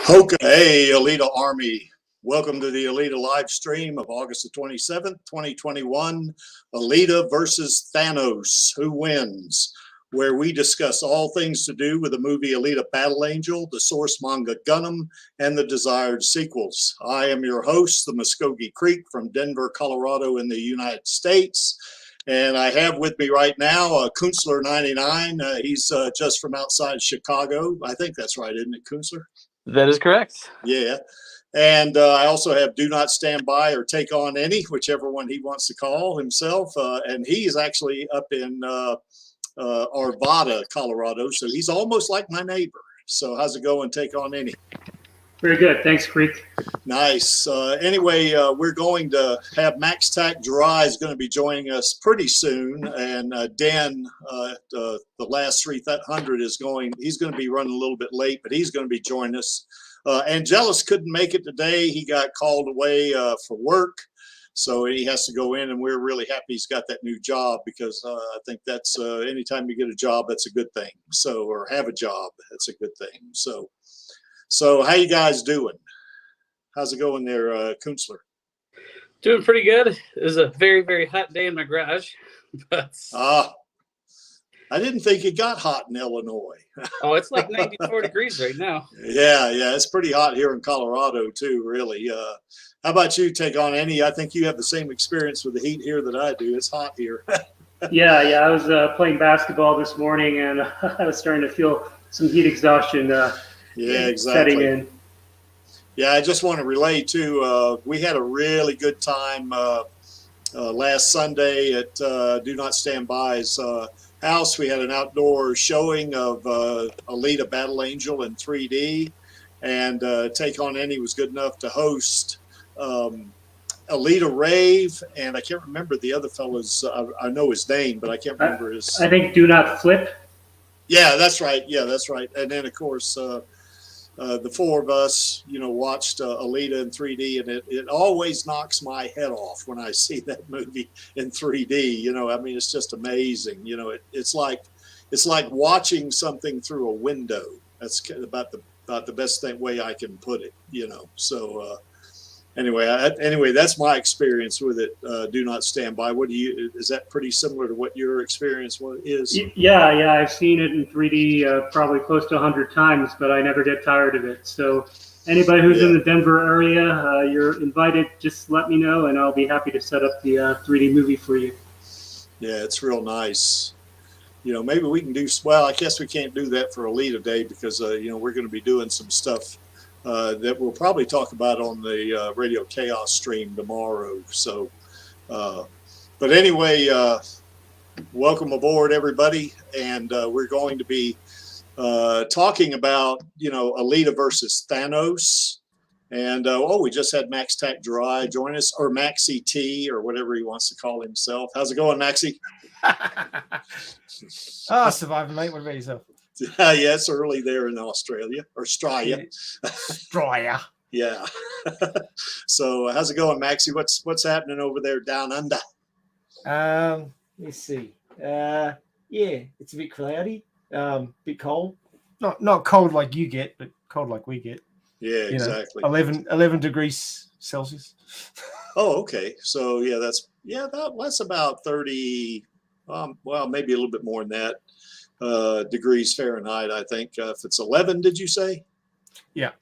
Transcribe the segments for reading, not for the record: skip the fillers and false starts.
Hoka, hey, Alita Army. Welcome to the Alita live stream of August the 27th, 2021. Alita versus Thanos. Who wins? Where we discuss all things to do with the movie Alita Battle Angel, the source manga Gundam, and the desired sequels. I am your host, the Muskogee Creek from Denver, Colorado in the United States. And I have with me right now Kunstler99. He's just from outside Chicago. I think that's right, isn't it, Kunstler? That is correct. Yeah. And I also have Do Not Stand By or Take On Any, whichever one he wants to call himself. And he is actually up in Arvada, Colorado. So he's almost like my neighbor. So how's it going? Take On Any. Very good. Thanks, Creek. Nice. Anyway, we're going to have Max Tack Dry is going to be joining us pretty soon. And Dan, the last 300 is he's going to be running a little bit late, but he's going to be joining us. Angelus couldn't make it today. He got called away for work. So he has to go in, and we're really happy he's got that new job because I think that's anytime you get a job, that's a good thing. So, or have a job, that's a good thing. So how you guys doing? How's it going there, Kunstler? Doing pretty good. It was a very, very hot day in my garage. But I didn't think it got hot in Illinois. Oh, it's like 94 degrees right now. Yeah, it's pretty hot here in Colorado too, really. How about you, Take On Any? I think you have the same experience with the heat here that I do. It's hot here. Yeah. I was playing basketball this morning, and I was starting to feel some heat exhaustion exactly. setting in. Yeah, I just want to relay too. We had a really good time last Sunday at Do Not Stand By's house. We had an outdoor showing of Alita Battle Angel in 3D, and Take On Any was good enough to host Alita Rave, and I can't remember the other fellow's. I know his name, but I can't remember his. I think Do Not Flip. Yeah, that's right. And then of course the four of us, watched Alita in 3D, and it always knocks my head off when I see that movie in 3D. I mean, it's just amazing. It's like watching something through a window. That's about the best way I can put it. So. Anyway, that's my experience with it. Do Not Stand By. Is that pretty similar to what your experience is? Yeah. I've seen it in 3D probably close to 100 times, but I never get tired of it. So anybody who's in the Denver area, you're invited. Just let me know, and I'll be happy to set up the 3D movie for you. Yeah, it's real nice. Maybe we can do. Well, I guess we can't do that for Alita Day because we're going to be doing some stuff. That we'll probably talk about on the Radio Chaos stream tomorrow. So, but anyway, welcome aboard, everybody. And we're going to be talking about, Alita versus Thanos. And, we just had Max Tack Dry join us, or Maxie T, or whatever he wants to call himself. How's it going, Maxie? Surviving, mate. What about yourself? Yeah, it's early there in Australia, or Australia. Yeah. So how's it going, Maxie? What's happening over there down under? Let's see. It's a bit cloudy, bit cold. Not cold like you get, but cold like we get. Yeah, exactly. 11 degrees Celsius. Oh, okay. So that's about 30. Well, maybe a little bit more than that. Degrees Fahrenheit, I think. If it's 11, did you say? Yeah.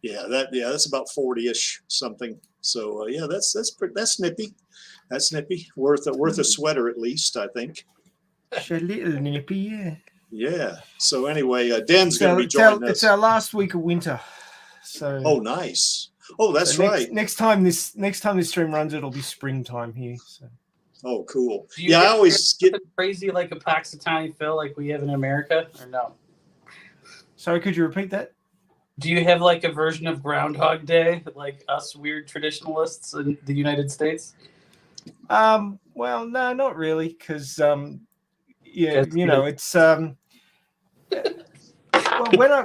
That's about 40-ish something. So that's nippy. That's nippy. Worth a sweater at least, I think. A little nippy, yeah. Yeah. So anyway, Dan's going to be joining us. It's our last week of winter. So. Oh, nice. Oh, that's right. Next time this stream runs, it'll be springtime here. So. Oh, cool. I always get crazy like a Paxitani Phil like we have in America, or no? Sorry, could you repeat that? Do you have like a version of Groundhog Day, like us weird traditionalists in the United States? Well, no, not really, because it's well,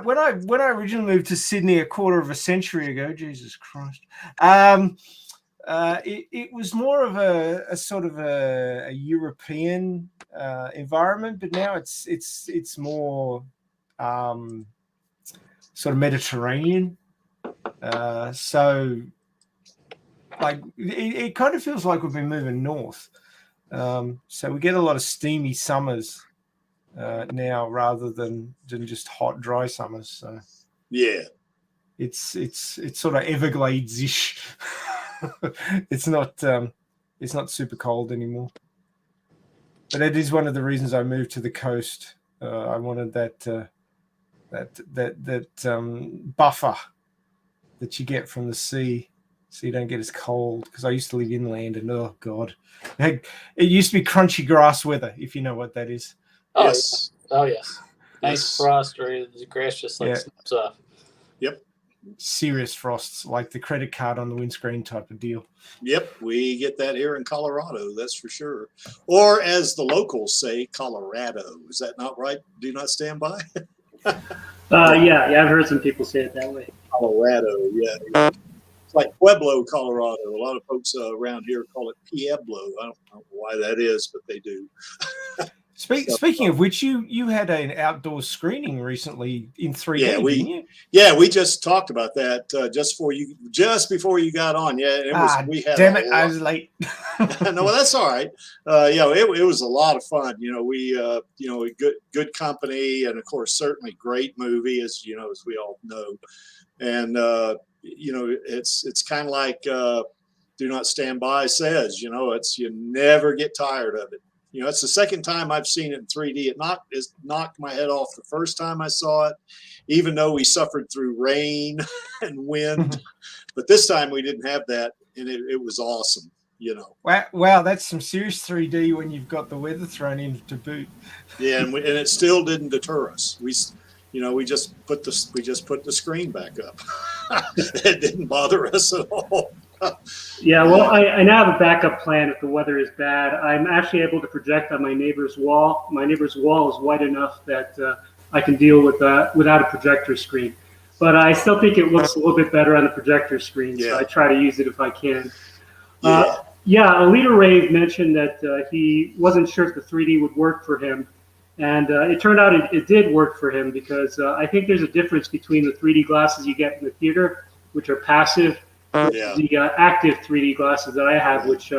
when I originally moved to Sydney a quarter of a century ago, Jesus Christ. It was more of a sort of a European environment, but now it's more sort of Mediterranean. So like it kind of feels like we've been moving north. So we get a lot of steamy summers now rather than just hot, dry summers. So Yeah. it's sort of Everglades-ish. It's not super cold anymore. But it is one of the reasons I moved to the coast. I wanted that buffer that you get from the sea, so you don't get as cold. Because I used to live inland, and oh god, it used to be crunchy grass weather, if you know what that is. Oh, Yes. yeah. Oh yes. Nice Yes. frost, or the grass just like snaps off. Yep. Serious frosts, like the credit card on the windscreen type of deal. Yep, we get that here in Colorado, that's for sure. Or as the locals say, Colorado. Is that not right? Do not stand by? Yeah, I've heard some people say it that way. Colorado, yeah. It's like Pueblo, Colorado. A lot of folks around here call it Pueblo. I don't know why that is, but they do. Speaking of which, you had an outdoor screening recently in 3D, didn't you? Yeah, we just talked about that just before you got on. Yeah, we had. Damn it, I was late. No, well, that's all right. It was a lot of fun. We good company, and of course, certainly great movie, as we all know. And it's kind of like Do Not Stand By says. You never get tired of it. It's the second time I've seen it in 3D. It knocked my head off the first time I saw it, even though we suffered through rain and wind. But this time we didn't have that, and it was awesome. Wow, that's some serious 3D when you've got the weather thrown in to boot. Yeah, and it still didn't deter us. We just put the screen back up. It didn't bother us at all. Yeah, well, I now have a backup plan if the weather is bad. I'm actually able to project on my neighbor's wall. My neighbor's wall is wide enough that I can deal with that without a projector screen. But I still think it looks a little bit better on the projector screen, so I try to use it if I can. Alita Rave mentioned that he wasn't sure if the 3D would work for him. And it turned out it did work for him, because I think there's a difference between the 3D glasses you get in the theater, which are passive, the active 3D glasses that I have, which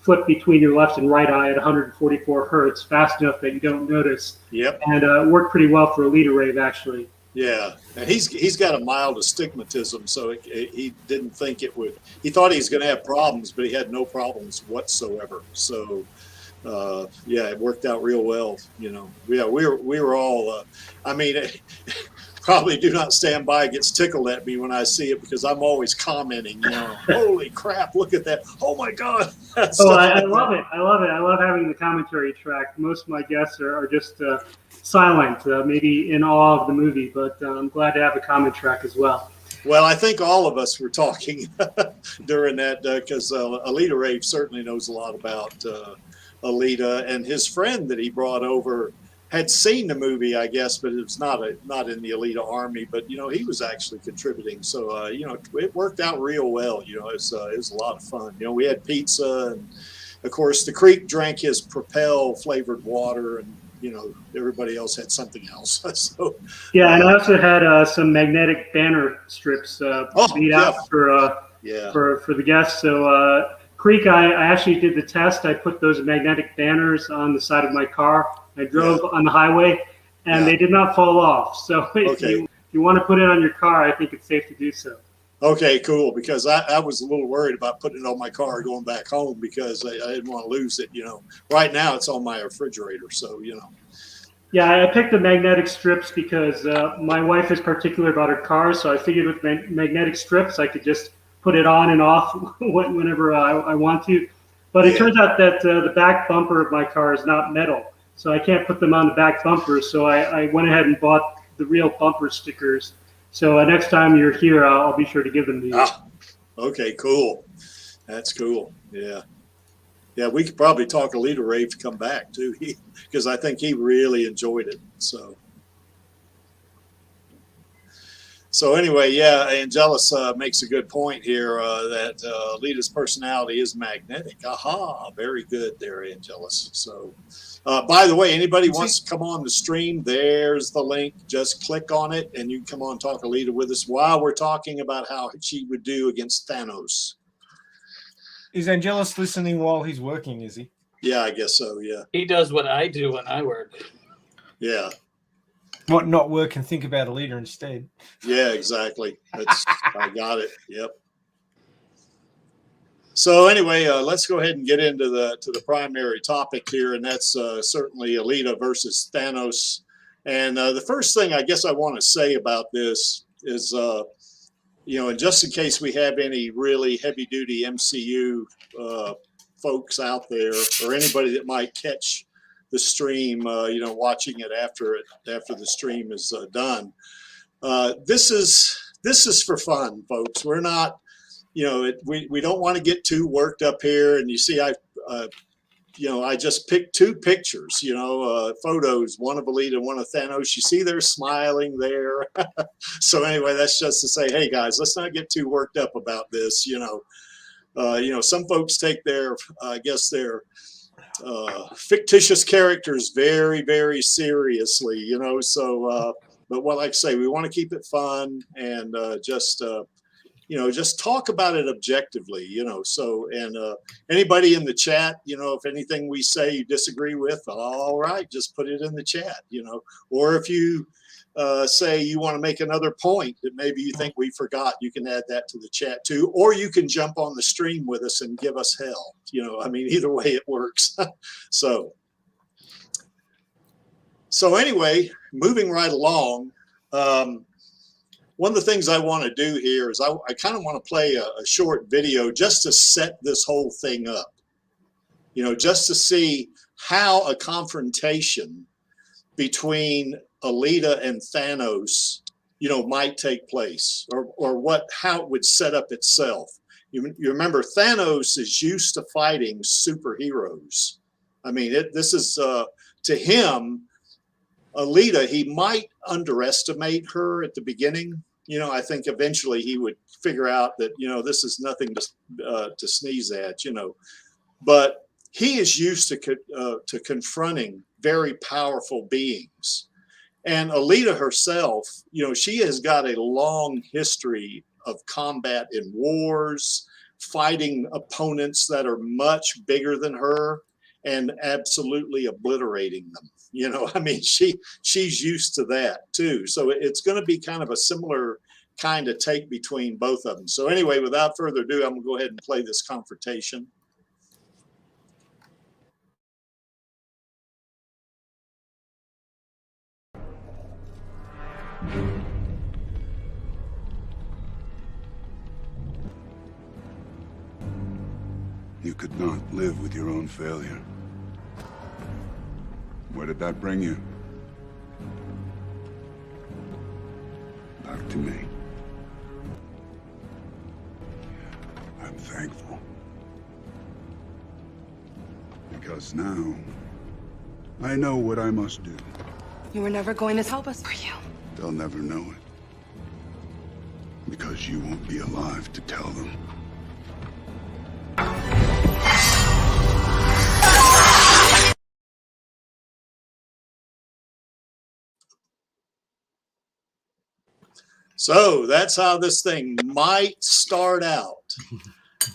flip between your left and right eye at 144 hertz, fast enough that you don't notice. Yep. And worked pretty well for Alita Rave, actually. Yeah, and he's got a mild astigmatism, so he didn't think it would. He thought he was going to have problems, but he had no problems whatsoever. So, it worked out real well. We were all. Probably Do Not Stand By gets tickled at me when I see it, because I'm always commenting. Holy crap! Look at that! Oh my God! I love it. I love it. I love having the commentary track. Most of my guests are just silent, maybe in awe of the movie, but I'm glad to have a comment track as well. Well, I think all of us were talking during that, because Alita Rave certainly knows a lot about Alita, and his friend that he brought over had seen the movie, I guess, but it was not in the Alita army, but he was actually contributing. So it worked out real well. It was a lot of fun. We had pizza, and of course the Creek drank his Propel flavored water, and everybody else had something else. So yeah, and I also had some magnetic banner strips made out for the guests. So Creek, I actually did the test. I put those magnetic banners on the side of my car. I drove on the highway, and they did not fall off. So if you want to put it on your car, I think it's safe to do so. Okay, cool. Because I was a little worried about putting it on my car going back home, because I didn't want to lose it. Right now it's on my refrigerator, so Yeah, I picked the magnetic strips because my wife is particular about her cars, so I figured with magnetic strips I could just put it on and off whenever I want to. But it turns out that the back bumper of my car is not metal, so I can't put them on the back bumper. So I went ahead and bought the real bumper stickers. So next time you're here, I'll be sure to give them to you. Okay, cool. That's cool. Yeah. Yeah, we could probably talk Alita Rave to come back too, because I think he really enjoyed it. So, So anyway, yeah, Angelus makes a good point here that Alita's personality is magnetic. Aha, very good there, Angelus. So, by the way, anybody wants to come on the stream, there's the link. Just click on it, and you can come on talk Alita with us while we're talking about how she would do against Thanos. Is Angelus listening while he's working, is he? Yeah, I guess so, yeah. He does what I do when I work. Yeah. What, not work and think about Alita instead? Yeah, exactly. I got it. Yep. So anyway, let's go ahead and get into the primary topic here, and that's certainly Alita versus Thanos. And the first thing I guess I want to say about this is, and just in case we have any really heavy-duty MCU folks out there, or anybody that might catch the stream, watching it after the stream is done. This is for fun, folks. We're not, we don't want to get too worked up here. And you see, I just picked two pictures, photos, one of Alita, one of Thanos. You see, they're smiling there. So anyway, that's just to say, hey guys, let's not get too worked up about this. Some folks take their fictitious characters very, very seriously, so but what, like I say, we want to keep it fun and just talk about it objectively, so, and anybody in the chat, if anything we say you disagree with, all right, just put it in the chat, or if you say you want to make another point that maybe you think we forgot, you can add that to the chat too, or you can jump on the stream with us and give us hell. Either way it works. So anyway, moving right along, one of the things I want to do here is I kind of want to play a short video just to set this whole thing up, just to see how a confrontation between Alita and Thanos, might take place, or how it would set up itself. You remember, Thanos is used to fighting superheroes. This is to him, Alita. He might underestimate her at the beginning. I think eventually he would figure out that this is nothing to sneeze at. But he is used to confronting very powerful beings. And Alita herself, she has got a long history of combat in wars, fighting opponents that are much bigger than her and absolutely obliterating them. She's used to that too. So it's going to be kind of a similar kind of take between both of them. So anyway, without further ado, I'm going to go ahead and play this confrontation. You could not live with your own failure. Where did that bring you? Back to me. I'm thankful. Because now, I know what I must do. You were never going to help us, were you? They'll never know it. Because you won't be alive to tell them. So that's how this thing might start out,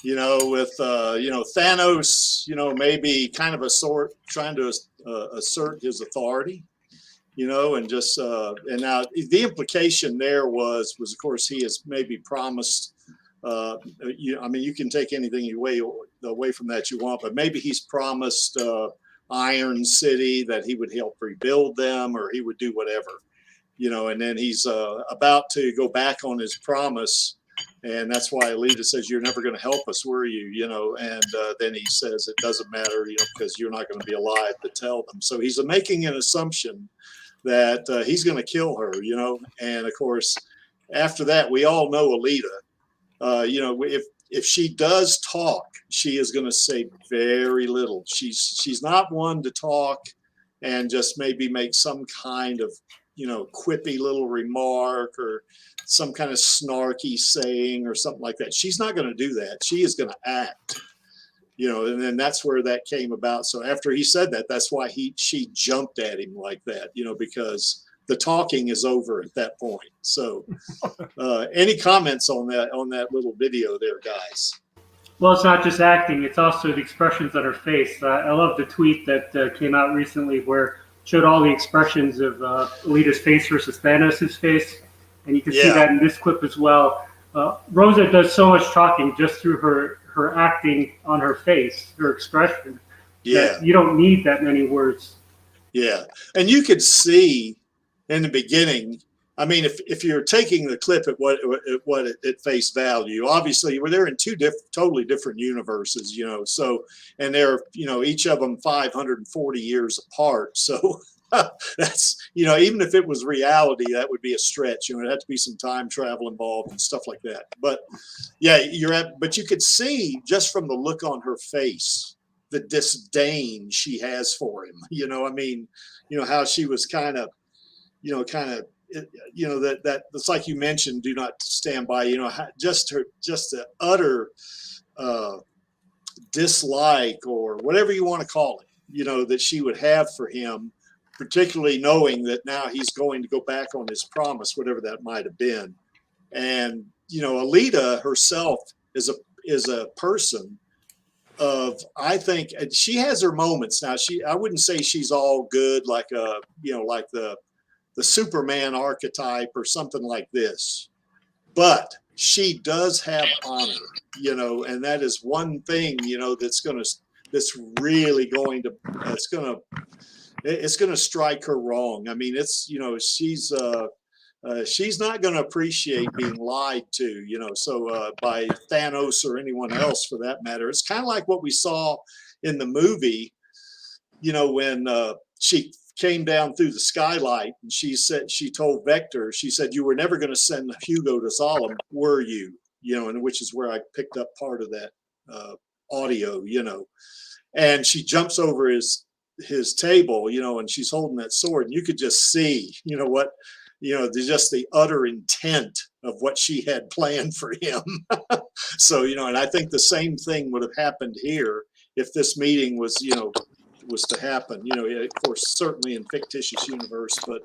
with, Thanos, maybe kind of trying to assert his authority, and just, and now the implication there was of course, he has maybe promised, you can take anything away from that you want, but maybe he's promised Iron City, that he would help rebuild them, or he would do whatever. And then he's about to go back on his promise, and that's why Alita says, "You're never going to help us, were you?" And then he says, "It doesn't matter, because you're not going to be alive to tell them." So he's making an assumption that he's going to kill her, And of course, after that, we all know Alita. If she does talk, she is going to say very little. She's not one to talk and just maybe make some kind of quippy little remark or some kind of snarky saying or something like that. She's not going to do that. She is going to act, and then that's where that came about. So after he said that, that's why she jumped at him like that, because the talking is over at that point. So any comments on that little video there, guys? Well, it's not just acting; it's also the expressions on her face. I love the tweet that came out recently where it showed all the expressions of Alita's face versus Thanos' face, and you can see that in this clip as well. Rosa does so much talking just through her acting on her face, her expression. Yeah, you don't need that many words. Yeah, and you could see in the beginning. I mean, if you're taking the clip at what at face value, obviously they're in two totally different universes, So, and they're each of them 540 years apart. So that's even if it was reality, that would be a stretch. It'd have to be some time travel involved and stuff like that. But yeah, but you could see just from the look on her face the disdain she has for him. I mean, how she was kind of that it's like you mentioned, do not stand by, just the utter dislike or whatever you want to call it, that she would have for him, particularly knowing that now he's going to go back on his promise, whatever that might have been. And, Alita herself is a person of, I think she has her moments. Now I wouldn't say she's all good, like like the Superman archetype or something like this, but she does have honor, and that is one thing, that's really going to strike her wrong. I mean, it's, she's not going to appreciate being lied to, so by Thanos or anyone else for that matter. It's kind of like what we saw in the movie, when she came down through the skylight and she told Vector, she said, "You were never going to send Hugo to Zalem, were you?" And which is where I picked up part of that audio, and she jumps over his table, and she's holding that sword, and you could just see, just the utter intent of what she had planned for him. So, and I think the same thing would have happened here if this meeting was, was to happen, of course, certainly in fictitious universe, but,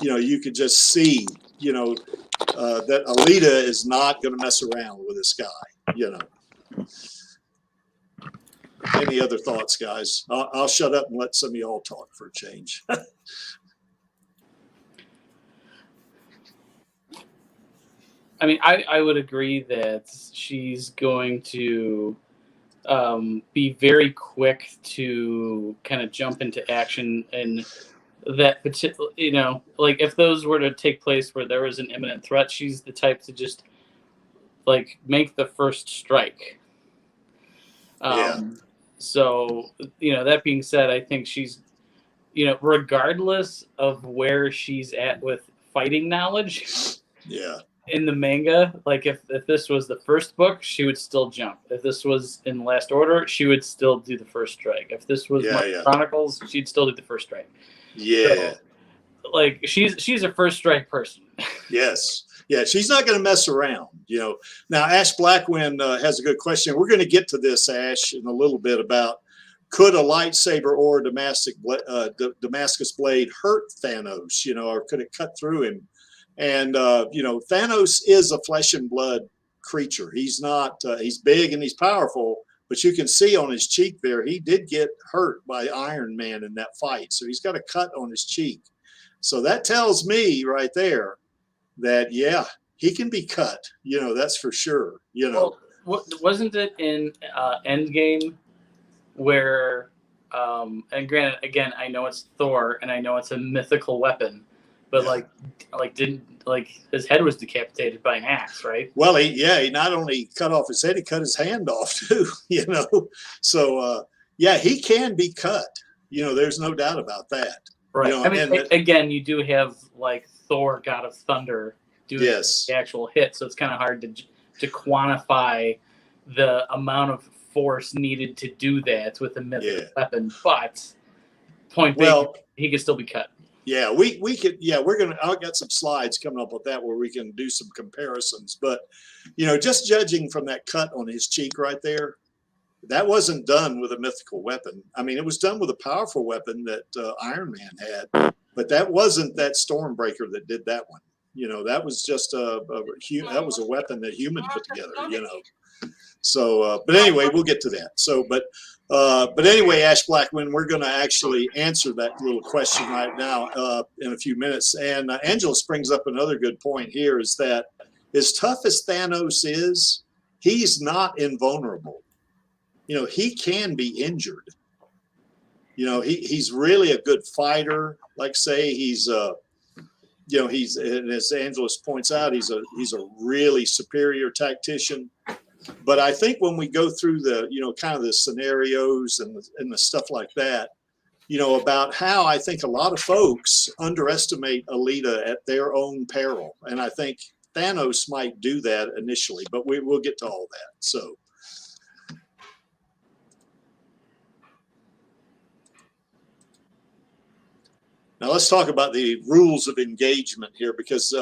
you could just see, that Alita is not going to mess around with this guy, Any other thoughts, guys? I'll shut up and let some of y'all talk for a change. I mean, I would agree that she's going to be very quick to kind of jump into action, and that particular, like if those were to take place where there was an imminent threat, she's the type to just like make the first strike. So, that being said, I think she's, regardless of where she's at with fighting knowledge. Yeah. In the manga, like if this was the first book, she would still jump. If this was in Last Order, she would still do the first strike. If this was Chronicles, she'd still do the first strike. Yeah. So, like she's a first strike person. Yes. Yeah, she's not going to mess around, Now, Ash Blackwind has a good question. We're going to get to this, Ash, in a little bit about could a lightsaber or a Damascus blade hurt Thanos, or could it cut through him? And, Thanos is a flesh and blood creature. He's not, he's big and he's powerful, but you can see on his cheek there, he did get hurt by Iron Man in that fight. So he's got a cut on his cheek. So that tells me right there that, yeah, he can be cut, that's for sure, Well, wasn't it in Endgame where, and granted, again, I know it's Thor and I know it's a mythical weapon, but didn't his head was decapitated by an axe, right? Well, he not only cut off his head, he cut his hand off too, So he can be cut. There's no doubt about that. Right. I mean, again, you do have like Thor, God of Thunder, doing the actual hit, so it's kind of hard to quantify the amount of force needed to do that with a mythical weapon. But point being, he could still be cut. Yeah, we could. Yeah, I've got some slides coming up with that where we can do some comparisons. But just judging from that cut on his cheek right there, that wasn't done with a mythical weapon. I mean, it was done with a powerful weapon that Iron Man had, but that wasn't that Stormbreaker that did that one. That was just that was a weapon that human put together. So, but anyway, we'll get to that. So, but anyway, Ash Blackman, we're going to actually answer that little question right now in a few minutes. And Angelus brings up another good point here: is that as tough as Thanos is, he's not invulnerable. He can be injured. He's really a good fighter. Like say, he's and as Angelus points out, he's a really superior tactician. But I think when we go through the kind of the scenarios and the stuff like that, about how I think a lot of folks underestimate Alita at their own peril, and I think Thanos might do that initially, but we'll get to all that. So. Now let's talk about the rules of engagement here, because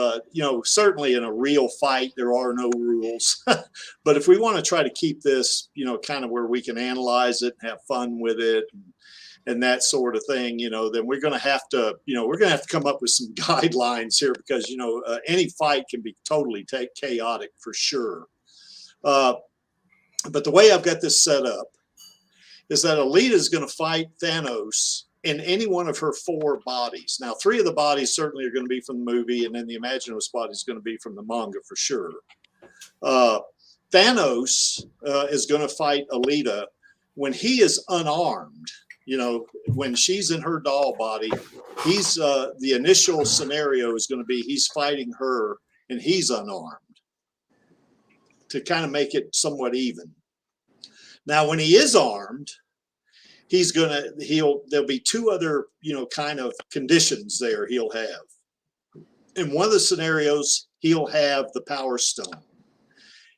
certainly in a real fight there are no rules. But if we want to try to keep this, kind of where we can analyze it, and have fun with it, and that sort of thing, then we're going to have to, come up with some guidelines here, because any fight can be totally chaotic for sure. But the way I've got this set up is that Alita is going to fight Thanos in any one of her 4 bodies. Now, 3 of the bodies certainly are going to be from the movie, and then the Imaginos body is going to be from the manga for sure. Thanos is going to fight Alita when he is unarmed. When she's in her doll body, he's the initial scenario is going to be he's fighting her and he's unarmed to kind of make it somewhat even. Now, when he is armed, there'll be 2 other, kind of conditions there he'll have. In one of the scenarios, he'll have the Power Stone.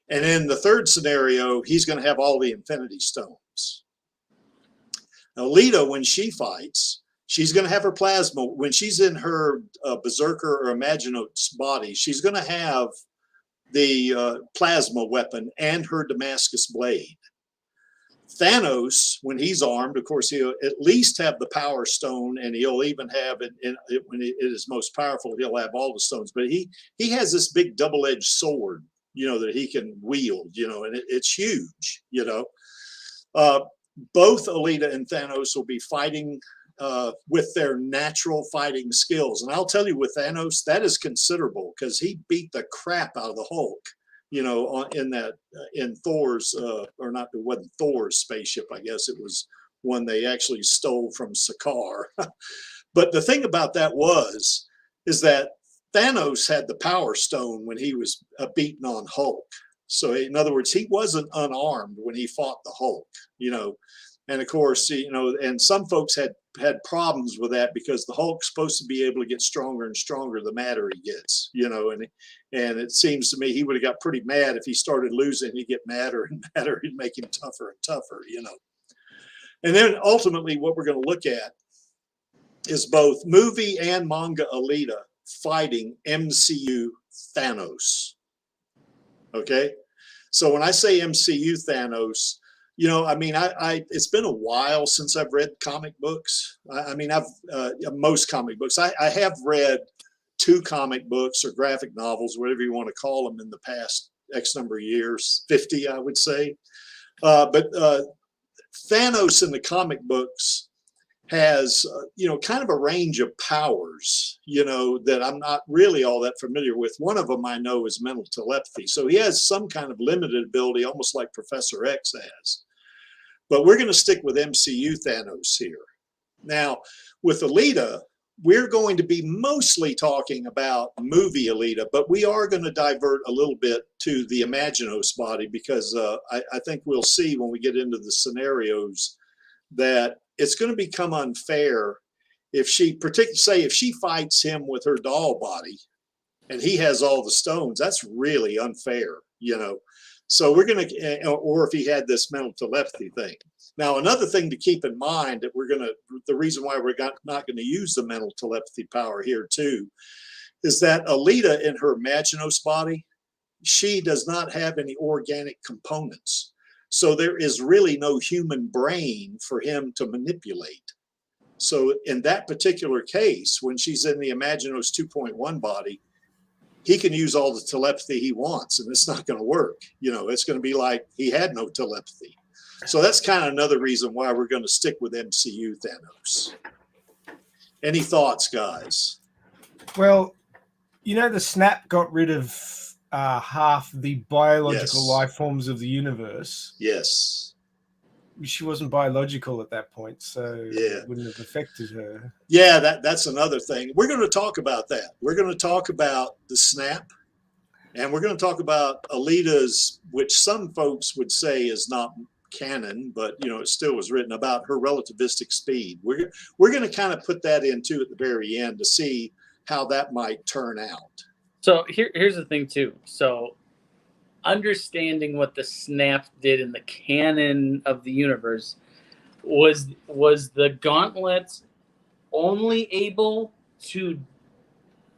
And in the third scenario, he's going to have all the Infinity Stones. Now, Alita, when she fights, she's going to have her plasma. When she's in her Berserker or Imaginos body, she's going to have the plasma weapon and her Damascus blade. Thanos, when he's armed, of course, he'll at least have the Power Stone, and he'll even have it when it is most powerful. He'll have all the stones, but he has this big double-edged sword, that he can wield, and it's huge. Both Alita and Thanos will be fighting with their natural fighting skills, and I'll tell you, with Thanos, that is considerable, because he beat the crap out of the Hulk. In Thor's, or not, it wasn't Thor's spaceship, I guess it was one they actually stole from Sakaar. But the thing about that is that Thanos had the Power Stone when he was beaten on Hulk. So in other words, he wasn't unarmed when he fought the Hulk, and of course, and some folks had problems with that, because the Hulk's supposed to be able to get stronger and stronger the madder he gets, and it seems to me he would have got pretty mad if he started losing. He'd get madder and madder. He'd make him tougher and tougher, And then ultimately what we're going to look at is both movie and manga Alita fighting MCU Thanos. Okay? So when I say MCU Thanos, it's been a while since I've read comic books. Most comic books. I have read 2 comic books or graphic novels, whatever you want to call them, in the past X number of years, 50, I would say. But Thanos in the comic books has, kind of a range of powers, that I'm not really all that familiar with. One of them I know is mental telepathy. So he has some kind of limited ability, almost like Professor X has. But we're going to stick with MCU Thanos here. Now, with Alita, we're going to be mostly talking about movie Alita, but we are going to divert a little bit to the Imaginos body, because I think we'll see when we get into the scenarios that it's going to become unfair if she, particularly if she fights him with her doll body and he has all the stones. That's really unfair, So we're going to, or if he had this mental telepathy thing. Now, another thing to keep in mind that the reason why we're not going to use the mental telepathy power here too, is that Alita in her Imaginos body, she does not have any organic components. So there is really no human brain for him to manipulate. So in that particular case, when she's in the Imaginos 2.1 body, he can use all the telepathy he wants, and it's not going to work. It's going to be like he had no telepathy. So that's kind of another reason why we're going to stick with MCU Thanos. Any thoughts, guys? Well, the snap got rid of half the biological life forms of the universe. Yes. She wasn't biological at that point, so it wouldn't have affected her. Yeah, that's another thing. We're going to talk about that. We're going to talk about the snap, and we're going to talk about Alita's, which some folks would say is not canon, but it still was written about her relativistic speed. We're going to kind of put that in too at the very end to see how that might turn out. So here's the thing too. So understanding what the snap did in the canon of the universe, was the gauntlet only able to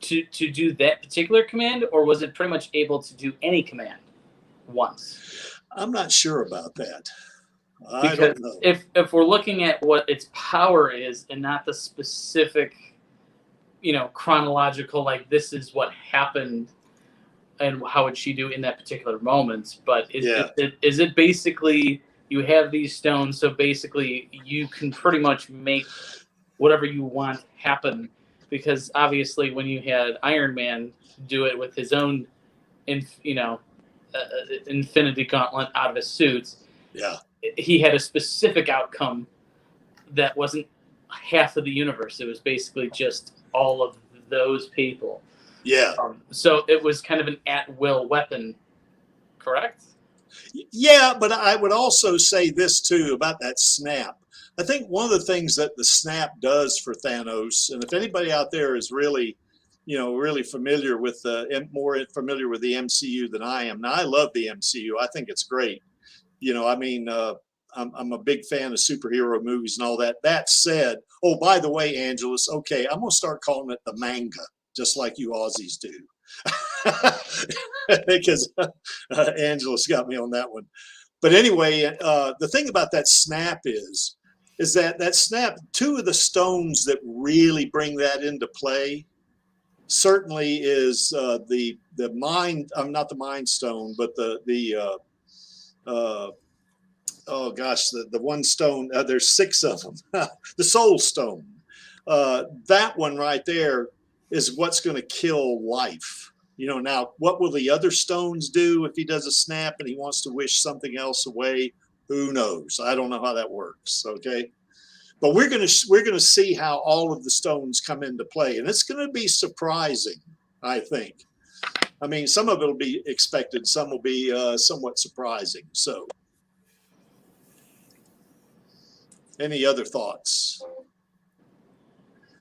do that particular command, or was it pretty much able to do any command once? I'm not sure about that. Because I don't know. If we're looking at what its power is and not the specific, chronological, like this is what happened and how would she do in that particular moment, but is it basically you have these stones, so basically you can pretty much make whatever you want happen, because obviously when you had Iron Man do it with his own infinity gauntlet out of his suit, he had a specific outcome that wasn't half of the universe. It was basically just all of those people. Yeah. So it was kind of an at-will weapon, correct? Yeah, but I would also say this too about that snap. I think one of the things that the snap does for Thanos, and if anybody out there is really, really familiar with more familiar with the MCU than I am. Now, I love the MCU. I think it's great. I'm a big fan of superhero movies and all that. That said, oh, by the way, Angelus, okay, I'm going to start calling it the manga, just like you Aussies do. Because Angelus got me on that one. But anyway, the thing about that snap is that snap, two of the stones that really bring that into play certainly is the mind, not the mind stone, but the one stone, there's 6 of them, the soul stone. That one right there is what's going to kill life. Now, what will the other stones do if he does a snap and he wants to wish something else away? Who knows? I don't know how that works. Okay. But we're going to see how all of the stones come into play, and it's going to be surprising, I think. I mean, some of it will be expected, some will be somewhat surprising. So, any other thoughts?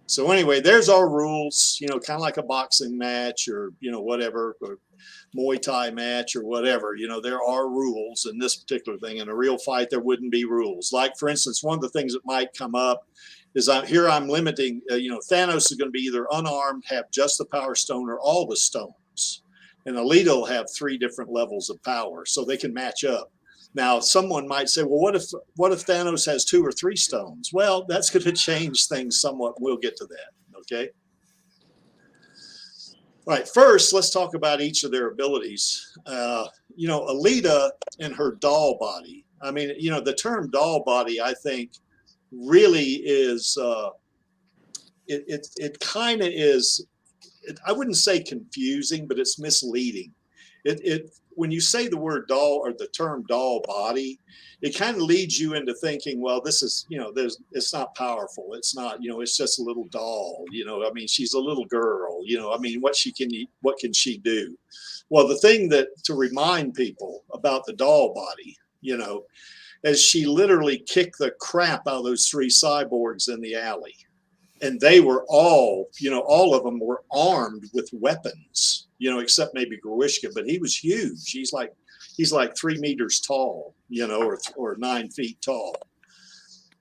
So anyway, there's our rules, kind of like a boxing match or, whatever, or Muay Thai match or whatever. There are rules in this particular thing. In a real fight, there wouldn't be rules. Like, for instance, one of the things that might come up is I'm limiting, Thanos is going to be either unarmed, have just the Power Stone, or all the stones. And Alita will have 3 different levels of power, so they can match up. Now, someone might say, well, what if Thanos has 2 or 3 stones? Well, that's going to change things somewhat. We'll get to that, okay? All right, first, let's talk about each of their abilities. Alita in her doll body. I mean, the term doll body, I think, really is, it kind of is, I wouldn't say confusing, but it's misleading. When you say the word doll or the term doll body, it kind of leads you into thinking, well, this is, it's not powerful. It's not, it's just a little doll. I mean, she's a little girl. I mean, what can she do? Well, the thing to remind people about the doll body, is she literally kicked the crap out of those 3 cyborgs in the alley, and they were all of them were armed with weapons. Except maybe Grishka, but he was huge. He's like 3 meters tall, or 9 feet tall.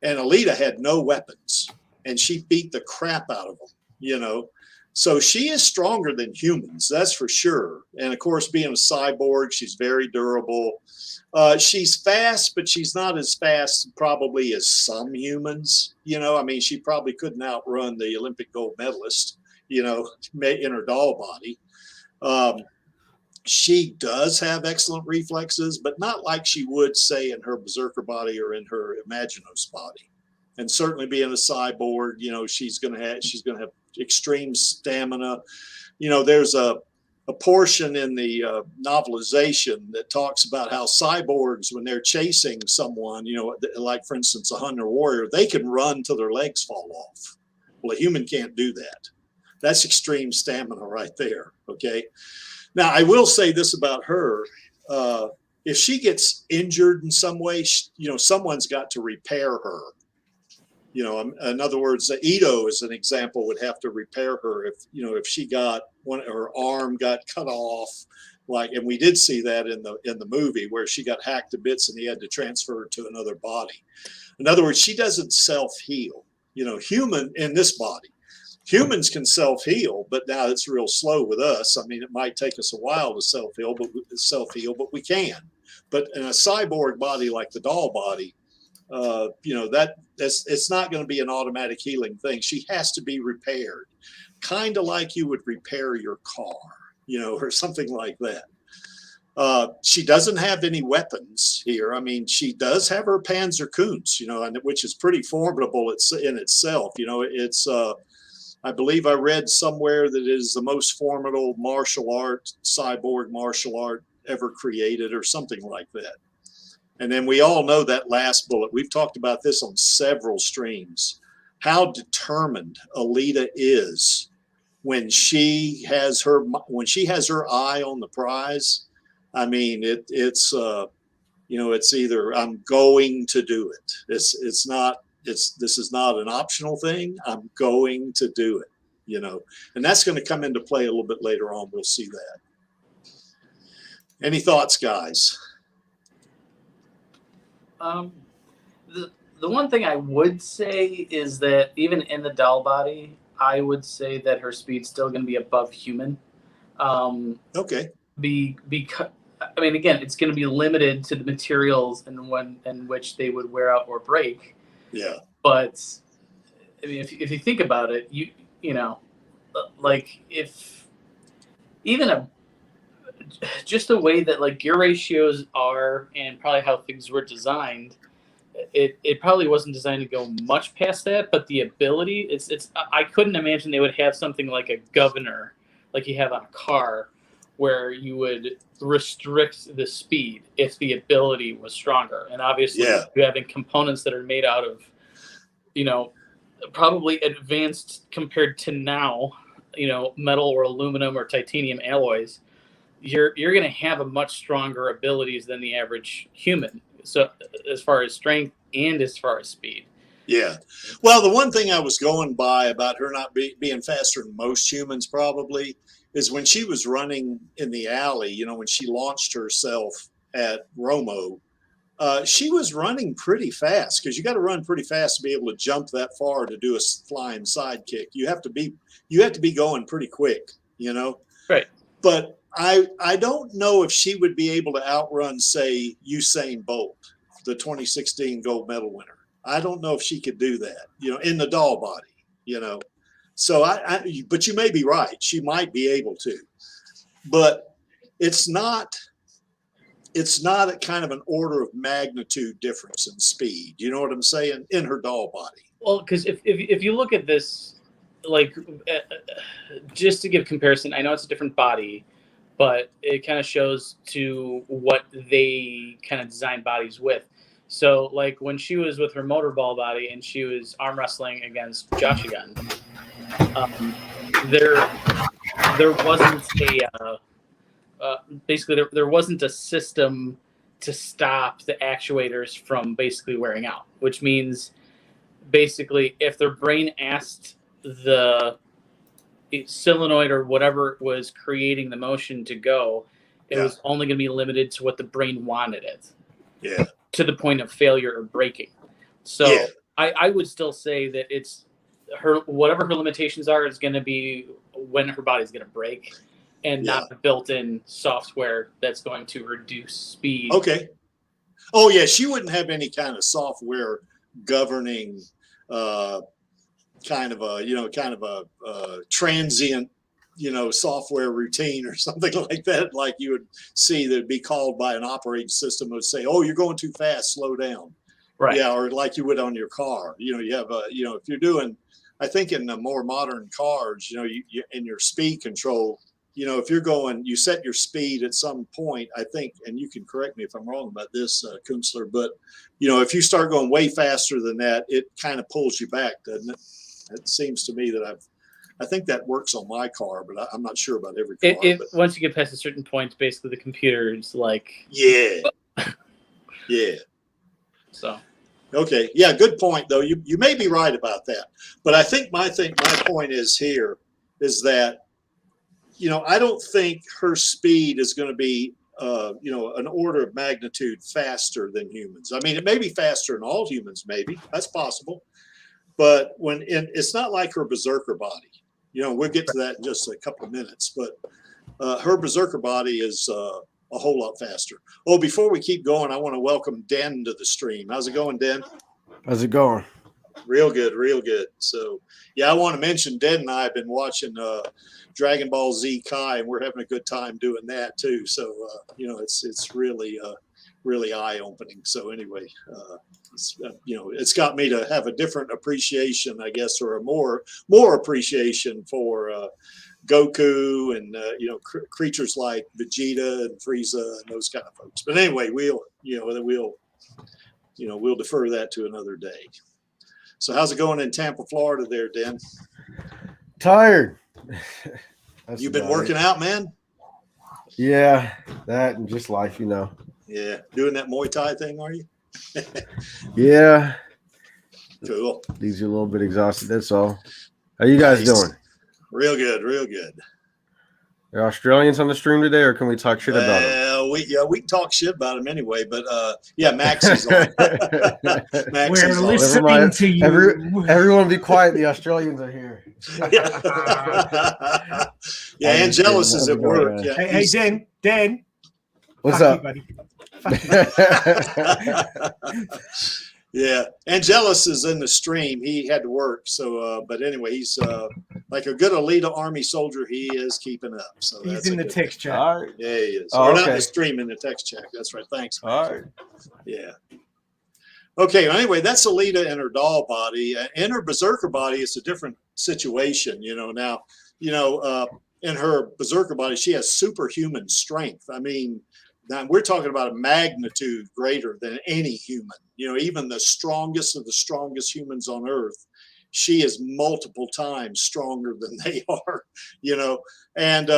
and Alita had no weapons, and she beat the crap out of them, you know. So she is stronger than humans, that's for sure. And of course, being a cyborg, she's very durable. She's fast, but she's not as fast probably as some humans. You know, I mean, she probably couldn't outrun the Olympic gold medalist, you know, in her doll body. She does have excellent reflexes, but not like she would, say, in her Berserker body or in her Imaginos body. And certainly being a cyborg, you know, she's going to have extreme stamina. You know, there's a portion in the novelization that talks about how cyborgs, when they're chasing someone, you know, like for instance, a hunter warrior, they can run till their legs fall off. Well, a human can't do that. That's extreme stamina right there. Okay. Now, I will say this about her. If she gets injured in some way, you know, someone's got to repair her. You know, in other words, Ito, as an example, would have to repair her if, you know, if she got her arm got cut off, like, and we did see that in the movie where she got hacked to bits and he had to transfer her to another body. In other words, she doesn't self-heal. You know, in this body, humans can self-heal, but now it's real slow with us. I mean, it might take us a while to self-heal, but we can. But in a cyborg body like the doll body, you know, it's not going to be an automatic healing thing. She has to be repaired, kind of like you would repair your car, you know, or something like that. She doesn't have any weapons here. I mean, she does have her Panzerkunst, you know, and which is pretty formidable in itself. You know, it's I believe I read somewhere that it is the most formidable cyborg martial art ever created, or something like that. And then we all know that last bullet. We've talked about this on several streams, how determined Alita is when she has her eye on the prize. I mean, it's you know, it's either I'm going to do it. This is not an optional thing. I'm going to do it, you know, and that's going to come into play a little bit later on. We'll see that. Any thoughts, guys? The one thing I would say is that even in the doll body, I would say that her speed's still going to be above human. Okay. Because I mean, again, it's going to be limited to the materials in which they would wear out or break. Yeah. But I mean, if you think about it, you know, like if even just the way that like gear ratios are and probably how things were designed, it probably wasn't designed to go much past that, but the ability, it's I couldn't imagine they would have something like a governor like you have on a car where you would restrict the speed if the ability was stronger. And obviously you're having components that are made out of, you know, probably advanced compared to now, you know, metal or aluminum or titanium alloys. You're going to have a much stronger abilities than the average human. So as far as strength and as far as speed. Yeah. Well, the one thing I was going by about her not being faster than most humans probably is when she was running in the alley, you know, when she launched herself at Romo, she was running pretty fast, because you got to run pretty fast to be able to jump that far to do a flying sidekick. You have to be going pretty quick, you know? Right. But I don't know if she would be able to outrun, say, Usain Bolt, the 2016 gold medal winner. I don't know if she could do that, you know, in the doll body, you know. So but you may be right. She might be able to, but it's not a kind of an order of magnitude difference in speed. You know what I'm saying? In her doll body. Well, because if you look at this, like, just to give comparison, I know it's a different body, but it kind of shows to what they kind of design bodies with. So, like, when she was with her motorball body and she was arm wrestling against Joshigan, there wasn't there wasn't a system to stop the actuators from basically wearing out, which means basically if their brain asked the solenoid or whatever was creating the motion to go, it was only going to be limited to what the brain wanted it. Yeah. To the point of failure or breaking. So I would still say that it's her, whatever her limitations are, is going to be when her body's going to break, and not the built-in software that's going to reduce speed. Okay. Oh yeah, she wouldn't have any kind of software governing kind of a transient, software routine or something like that, like you would see that'd be called by an operating system would say, "Oh, you're going too fast, slow down." Right. Yeah, or like you would on your car. You have a, if you're doing, I think in the more modern cars, you in your speed control, if you're going, you set your speed at some point, I think, and you can correct me if I'm wrong about this, Kunstler, but, if you start going way faster than that, it kind of pulls you back, doesn't it? It seems to me that I think that works on my car, but I'm not sure about every car. Once you get past a certain point, basically the computer is like... Yeah. Yeah. So... Okay. Yeah. Good point, though. You may be right about that, but I think my point is here is that, I don't think her speed is going to be, an order of magnitude faster than humans. I mean, it may be faster than all humans. Maybe that's possible, but it's not like her Berserker body. We'll get to that in just a couple of minutes, but her Berserker body is a whole lot faster. Oh, before we keep going, I want to welcome Den to the stream. How's it going, Den? How's it going? Real good, real good. So, yeah, I want to mention Den and I have been watching Dragon Ball Z Kai, and we're having a good time doing that too. So, it's really, really eye-opening. So, anyway, it's got me to have a different appreciation, I guess, or a more appreciation for Goku and creatures like Vegeta and Frieza and those kind of folks. But anyway, we'll defer that to another day. So how's it going in Tampa, Florida there, Den? Tired. You've been working out, man? Yeah, that and just life, Yeah, doing that Muay Thai thing, are you? Yeah. Cool. Leaves you a little bit exhausted, that's all. How you guys doing? Real good, real good. Are Australians on the stream today, or can we talk shit about them? We can talk shit about them anyway, but Max is on. Max We're is on. listening to you. Everyone be quiet. The Australians are here. Yeah, Angelus is at work. Yeah, Hey, Dan. What's Fuck up? you, buddy. Yeah, Angelus is in the stream. He had to work, so but anyway, he's like a good Alita Army soldier. He is keeping up. So He's that's in the text chat. All right. Yeah, he is. Oh, Or not okay. the stream, in the text chat. That's right. Thanks. All right. Yeah. Okay. Well, anyway, that's Alita in her doll body. In her Berserker body, it's a different situation. Now, in her Berserker body, she has superhuman strength. I mean, now we're talking about a magnitude greater than any human. Even the strongest of the strongest humans on Earth, she is multiple times stronger than they are. And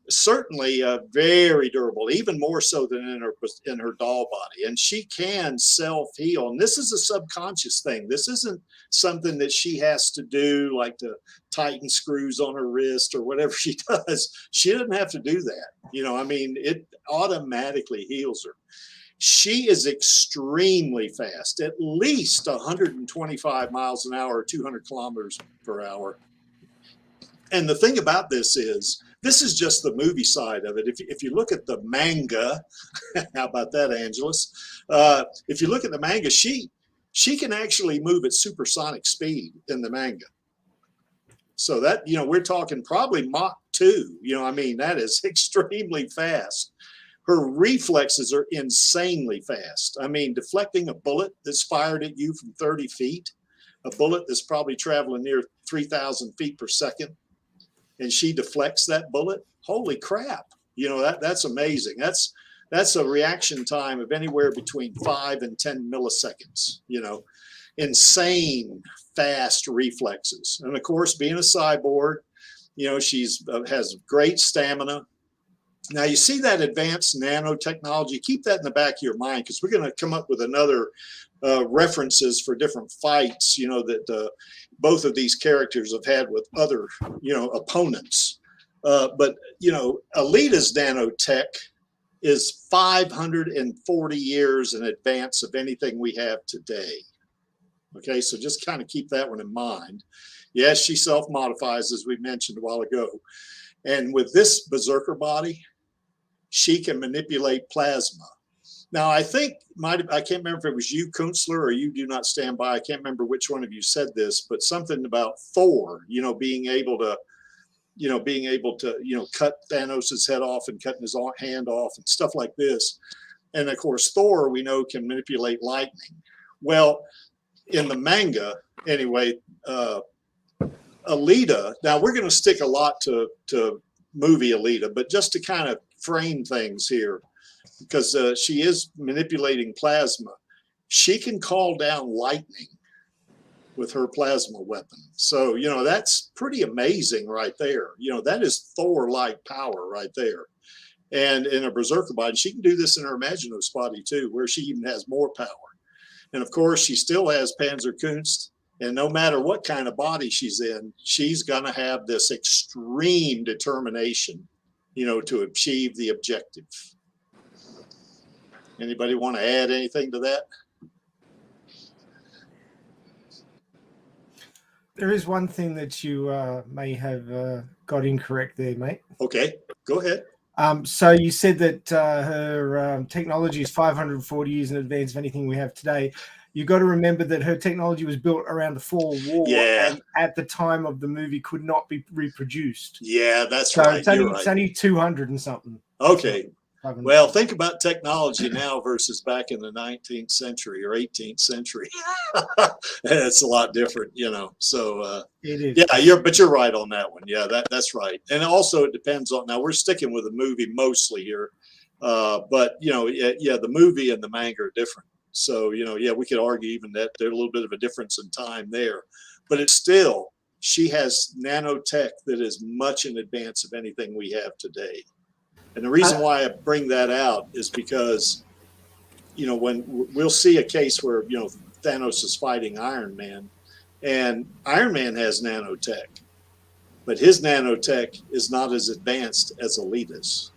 certainly very durable, even more so than in her doll body. And she can self-heal. And this is a subconscious thing. This isn't something that she has to do, like to tighten screws on her wrist or whatever she does. She doesn't have to do that. It automatically heals her. She is extremely fast, at least 125 miles an hour, 200 kilometers per hour. And the thing about this is just the movie side of it. If you look at the manga, how about that, Angelus? If you look at the manga, she can actually move at supersonic speed in the manga. So that, we're talking probably Mach 2. That is extremely fast. Her reflexes are insanely fast. Deflecting a bullet that's fired at you from 30 feet, a bullet that's probably traveling near 3,000 feet per second, and she deflects that bullet. Holy crap. That's amazing. That's a reaction time of anywhere between 5 and 10 milliseconds, insane fast reflexes. And of course, being a cyborg, she's has great stamina. Now you see that advanced nanotechnology. Keep that in the back of your mind, because we're going to come up with another references for different fights, that both of these characters have had with other, opponents. But Alita's nanotech is 540 years in advance of anything we have today. Okay, so just kind of keep that one in mind. Yes, she self-modifies, as we mentioned a while ago. And with this Berserker body, she can manipulate plasma. Now, I think, I can't remember if it was you, Kunstler, or you Do Not Stand By. I can't remember which one of you said this, but something about Thor, being able to, cut Thanos' head off and cutting his hand off and stuff like this. And of course, Thor, we know, can manipulate lightning. Well, in the manga, anyway, Alita, now we're going to stick a lot to movie Alita, but just to kind of frame things here, because she is manipulating plasma, she can call down lightning with her plasma weapon. So, that's pretty amazing right there. That is Thor-like power right there. And in a Berserker body, she can do this in her Imaginos body too, where she even has more power. And of course, she still has Panzerkunst. And no matter what kind of body she's in, she's going to have this extreme determination, to achieve the objective. Anybody want to add anything to that? There is one thing that you may have got incorrect there, mate. Okay, go ahead. So you said that her technology is 540 years in advance of anything we have today. You got to remember that her technology was built around the Fall War, and at the time of the movie could not be reproduced. Yeah, that's so right. It's only 200 and something. Okay. Well, think about technology now versus back in the 19th century or 18th century. It's a lot different, So it is. Yeah, but you're right on that one. Yeah, that's right. And also it depends on. Now we're sticking with the movie mostly here, but the movie and the manga are different. So we could argue even that there's a little bit of a difference in time there, but it's still, she has nanotech that is much in advance of anything we have today. And the reason why I bring that out is because, when we'll see a case where, Thanos is fighting Iron Man, and Iron Man has nanotech, but his nanotech is not as advanced as Alita's.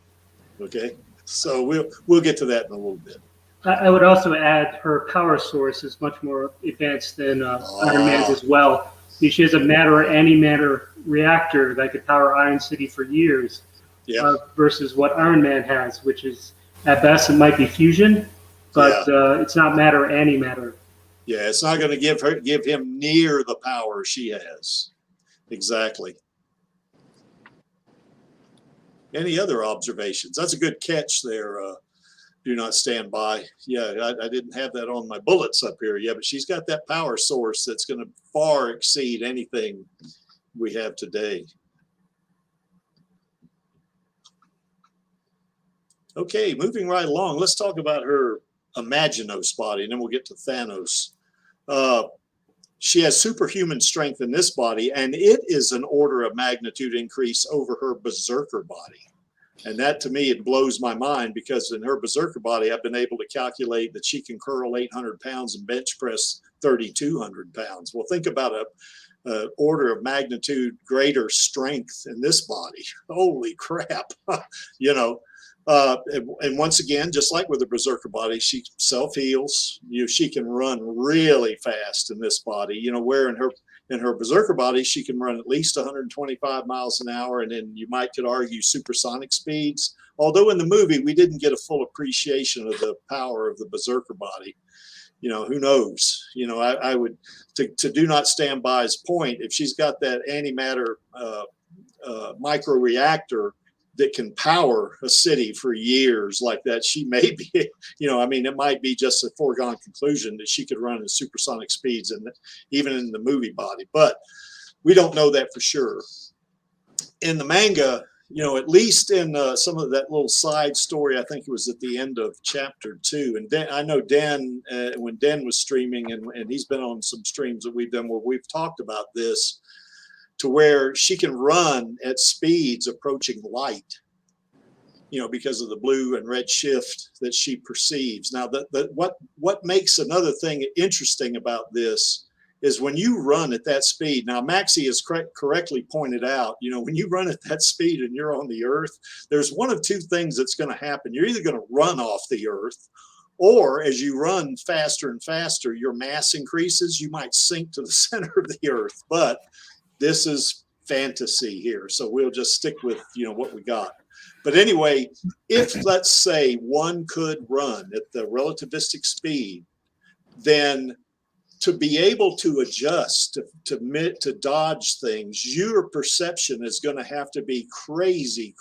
Okay, so we'll get to that in a little bit. I would also add her power source is much more advanced than Iron Man's as well. She has a antimatter reactor that could power Iron City for years. Yeah. Versus what Iron Man has, which is at best it might be fusion, but it's not matter or antimatter. Yeah, it's not going to give him near the power she has. Exactly. Any other observations? That's a good catch there. Do Not Stand By. Yeah, I didn't have that on my bullets up here. Yeah, but she's got that power source that's going to far exceed anything we have today. Okay, moving right along, let's talk about her Imaginos body, and then we'll get to Thanos. She has superhuman strength in this body, and it is an order of magnitude increase over her Berserker body. And that, to me, it blows my mind, because in her Berserker body, I've been able to calculate that she can curl 800 pounds and bench press 3,200 pounds. Well, think about a order of magnitude greater strength in this body. Holy crap, And once again, just like with the Berserker body, she self-heals. She can run really fast in this body. Where in her Berserker body, she can run at least 125 miles an hour, and then you could argue supersonic speeds. Although in the movie we didn't get a full appreciation of the power of the Berserker body. Who knows? I would to Do Not Stand By's point. If she's got that antimatter micro reactor that can power a city for years like that, she may be, it might be just a foregone conclusion that she could run at supersonic speeds, and even in the movie body, but we don't know that for sure. In the manga, at least in some of that little side story, I think it was at the end of chapter 2, and I know Dan, when Dan was streaming, and he's been on some streams that we've done where we've talked about this, to where she can run at speeds approaching light, because of the blue and red shift that she perceives. Now, what makes another thing interesting about this is when you run at that speed. Now, Maxie has correctly pointed out, when you run at that speed and you're on the Earth, there's one of two things that's going to happen. You're either going to run off the Earth, Or as you run faster and faster, your mass increases, you might sink to the center of the earth. But this is fantasy here, so we'll just stick with, you know, what we got. But anyway, if let's say one could run at the relativistic speed, then to be able to adjust, to dodge things, your perception is going to have to be crazy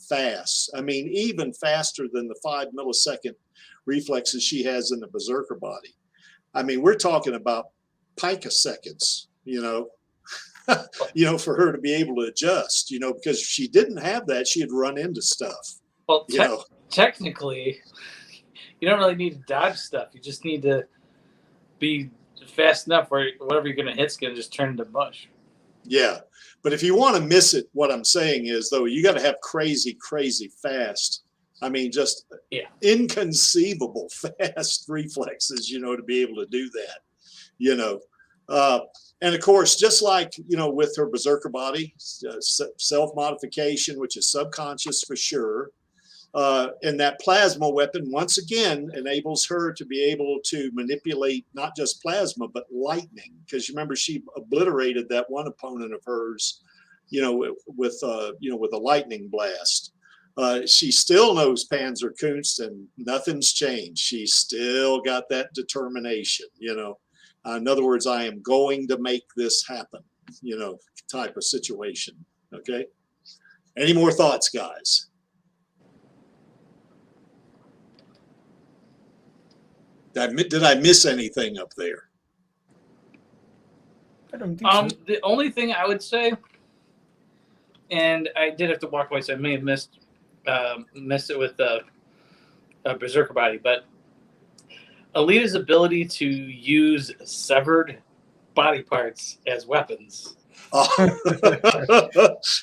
fast. I mean, even faster than the 5 millisecond reflexes she has in the Berserker body. I mean, we're talking about picoseconds, you know, you know, for her to be able to adjust, you know, because if she didn't have that, she'd run into stuff. Well, you know, technically, you don't really need to dodge stuff. You just need to be fast enough where whatever you're going to hit's going to just turn into mush. Yeah. But if you want to miss it, what I'm saying is, though, you got to have crazy fast. I mean, just inconceivable fast reflexes, you know, to be able to do that, you know. And of course, just like, you know, with her Berserker body, self-modification, which is subconscious for sure. And that plasma weapon, once again, enables her to be able to manipulate not just plasma, but lightning. Because you remember, she obliterated that one opponent of hers, you know, with a lightning blast. She still knows Panzerkunst, and nothing's changed. She's still got that determination, you know. In other words, I am going to make this happen, you know, type of situation. Okay. Any more thoughts, guys? Did I miss anything up there? I don't think so. The only thing I would say, and I did have to walk away, so I may have missed it with the Berserker body, but Alita's ability to use severed body parts as weapons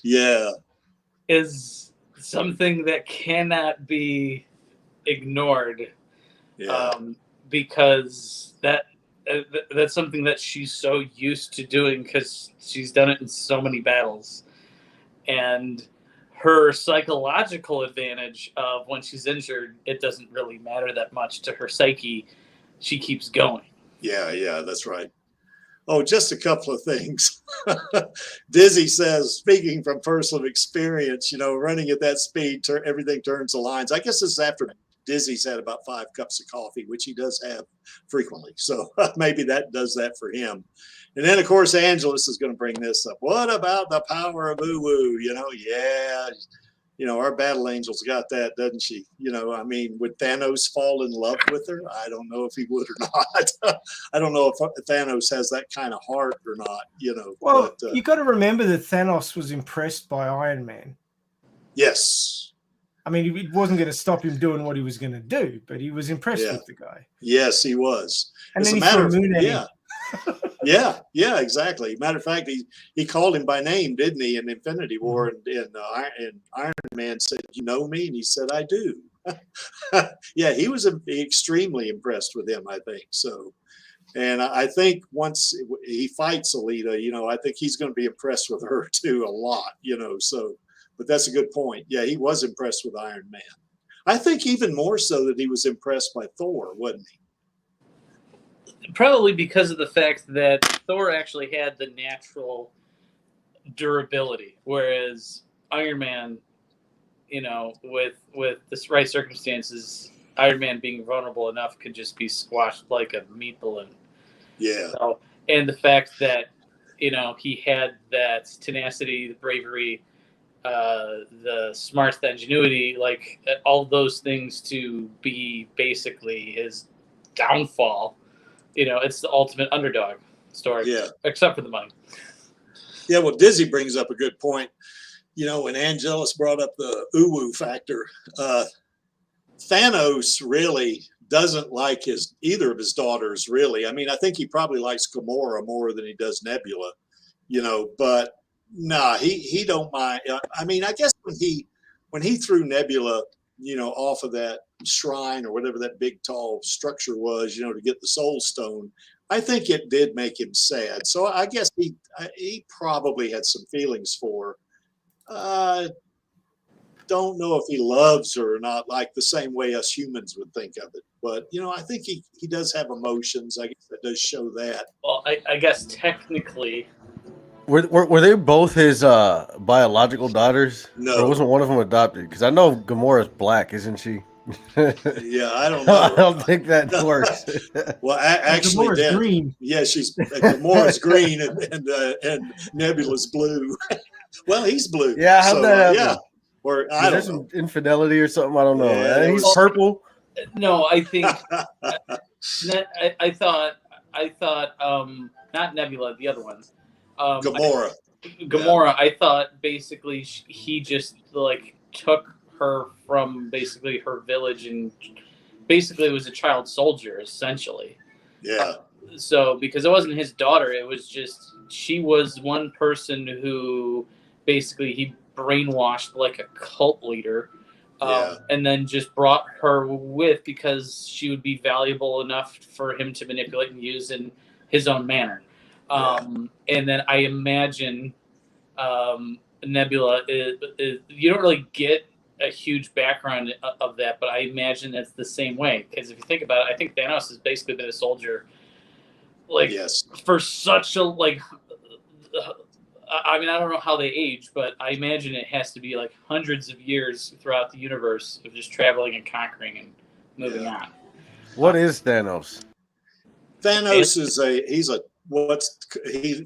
yeah, is something that cannot be ignored. yeah. Because that's something that she's so used to doing, because she's done it in so many battles. And her psychological advantage of when she's injured, it doesn't really matter that much to her psyche. She keeps going. Yeah, that's right. Oh, just a couple of things. Dizzy says, speaking from personal experience, you know, running at that speed, everything turns the lines. I guess this is after Dizzy's had about 5 cups of coffee, which he does have frequently. So maybe that does that for him. And then, of course, Angelus is going to bring this up. What about the power of Uwu? You know, yeah, you know, our Battle Angel's got that, doesn't she? You know, I mean, would Thanos fall in love with her? I don't know if he would or not. I don't know if Thanos has that kind of heart or not, you know. Well, you got to remember that Thanos was impressed by Iron Man. Yes. I mean, it wasn't going to stop him doing what he was going to do, but he was impressed with the guy. Yes, he was. And As then a he matter threw of Moon at him. Yeah, exactly. Matter of fact, he called him by name, didn't he, in Infinity War? And Iron Man said, "You know me?" And he said, "I do." Yeah, he was extremely impressed with him, I think. So, and I think once he fights Alita, you know, I think he's going to be impressed with her too a lot, you know. So, but that's a good point. Yeah, he was impressed with Iron Man. I think even more so that he was impressed by Thor, wasn't he? Probably because of the fact that Thor actually had the natural durability, whereas Iron Man, you know, with the right circumstances, Iron Man being vulnerable enough could just be squashed like a meat balloon. Yeah. So, and the fact that, you know, he had that tenacity, the bravery, the smarts, the ingenuity, like all those things to be basically his downfall. You know, it's the ultimate underdog story. Yeah. Except for the money. Yeah, well, Dizzy brings up a good point. You know, when Angelus brought up the Uwu factor, Thanos really doesn't like either of his daughters, really. I mean, I think he probably likes Gamora more than he does Nebula, you know, but nah, he don't mind. I mean, I guess when he threw Nebula, you know, off of that shrine or whatever that big tall structure was, you know, to get the Soul Stone, I think it did make him sad. So I guess he probably had some feelings for her. don't know if he loves her or not, like the same way us humans would think of it. But, you know, I think he does have emotions. I guess that does show that. Well, I guess technically, Were they both his biological daughters? No. Or wasn't one of them adopted? Because I know Gamora's black, isn't she? Yeah, I don't know. I don't think that works. Well, actually, Gamora's Dan, green. yeah, Gamora's green and Nebula's blue. Well, he's blue. Yeah, how'd that happen? Yeah. Or I Is there don't some know. infidelity or something? I don't know. Yeah, And he's purple. no, I think I thought not Nebula, the other one. Gamora. Gamora, I thought basically he just like took her from basically her village and basically was a child soldier essentially. Yeah. So because it wasn't his daughter, it was just she was one person who basically he brainwashed like a cult leader, and then just brought her with because she would be valuable enough for him to manipulate and use in his own manner. And then I imagine Nebula is you don't really get a huge background of that, but I imagine that's the same way. Because if you think about it, I think Thanos has basically been a soldier, like for such a like. I mean, I don't know how they age, but I imagine it has to be like hundreds of years throughout the universe of just traveling and conquering and moving on. What is Thanos? Thanos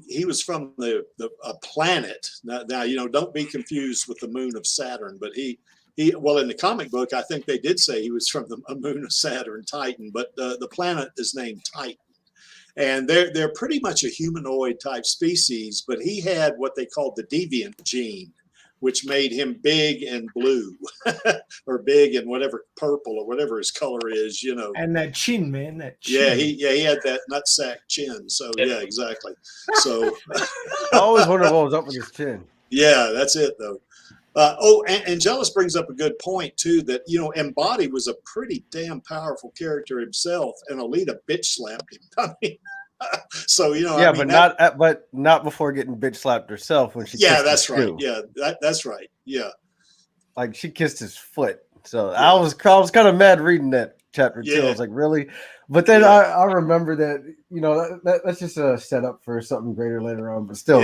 he was from a planet. Now, you know, don't be confused with the moon of Saturn, but he well, in the comic book, I think they did say he was from a moon of Saturn, Titan, but the planet is named Titan. And they're pretty much a humanoid type species, but he had what they called the deviant gene, which made him big and blue or big and whatever purple or whatever his color is, you know. And that chin, man, that chin. Yeah, he had that nutsack chin. So yeah, exactly. So I always wonder what was up with his chin. Yeah, that's it though. And Jealous brings up a good point too, that, you know, Embody was a pretty damn powerful character himself, and Alita bitch slapped him. I mean, so, you know, yeah, I mean, but not before getting bitch slapped herself when she. Yeah, kissed that's his right. shoe. Yeah, that's right. Yeah, like she kissed his foot. So I was kind of mad reading that chapter too. I was like, really? But then I remember that, you know, that's just a setup for something greater later on. But still,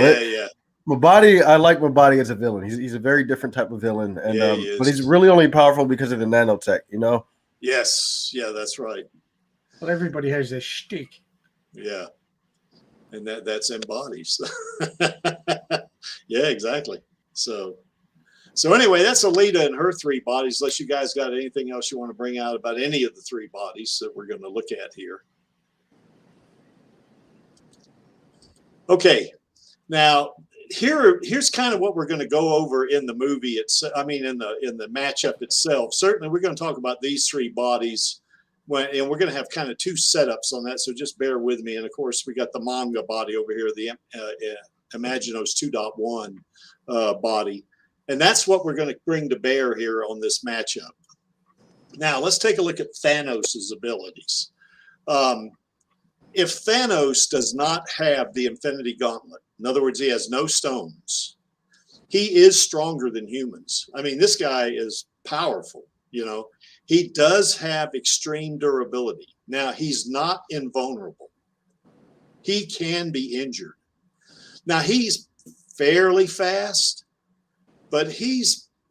Mabadi, I like Mabadi as a villain. He's a very different type of villain, and but he's really only powerful because of the nanotech, you know. Yes, yeah, that's right. Well, everybody has their shtick. Yeah, and that's embodies. Yeah, exactly. So anyway, that's Alita and her three bodies. Unless you guys got anything else you want to bring out about any of the three bodies that we're going to look at here. Okay, now here's kind of what we're going to go over in the movie itself. I mean, in the matchup itself. Certainly, we're going to talk about these three bodies, and we're going to have kind of two setups on that. So just bear with me. And of course, we got the manga body over here, the Imaginos 2.1 body, and that's what we're going to bring to bear here on this matchup. Now, let's take a look at Thanos's abilities. If Thanos does not have the Infinity Gauntlet, in other words, he has no stones, he is stronger than humans. I mean, this guy is powerful, you know. He does have extreme durability. Now, he's not invulnerable. He can be injured. Now, he's fairly fast, but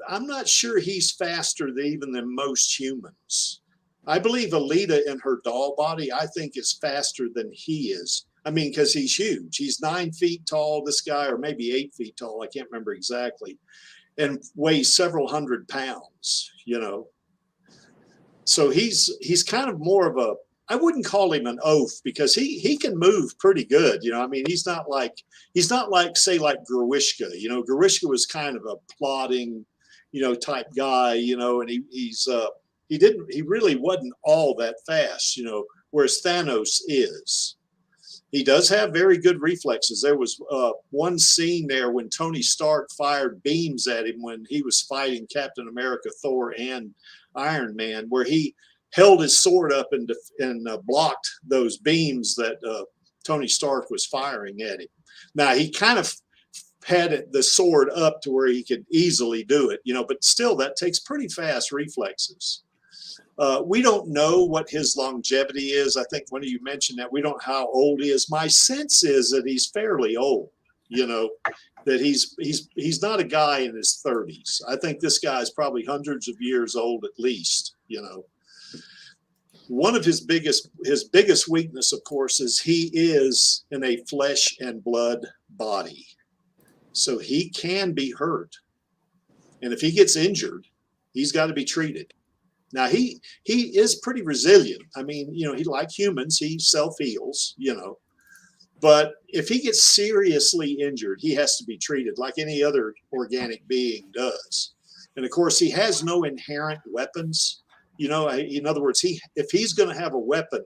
I'm not sure he's faster even than most humans. I believe Alita in her doll body, I think, is faster than he is. I mean, because he's huge. He's 9 feet tall, this guy, or maybe 8 feet tall. I can't remember exactly. And weighs several hundred pounds, you know. So he's kind of more of a, I wouldn't call him an oaf, because he can move pretty good. You know, I mean, he's not like, say, like Grewishka. You know, Grewishka was kind of a plodding, you know, type guy, you know, and he really wasn't all that fast, you know, whereas Thanos is. He does have very good reflexes. There was one scene there when Tony Stark fired beams at him when he was fighting Captain America, Thor, and Iron Man, where he held his sword up and blocked those beams that Tony Stark was firing at him. Now, he kind of had the sword up to where he could easily do it, but still that takes pretty fast reflexes. We don't know what his longevity is. I think one of you mentioned that we don't know how old he is. My sense is that he's fairly old, that he's not a guy in his 30s. I think this guy is probably hundreds of years old at least, One of his biggest weakness, of course, is he is in a flesh and blood body. So he can be hurt. And if he gets injured, he's got to be treated. Now, he is pretty resilient. I mean, he, like humans, he self-heals, But if he gets seriously injured, he has to be treated like any other organic being does. And, of course, he has no inherent weapons. In other words, if he's going to have a weapon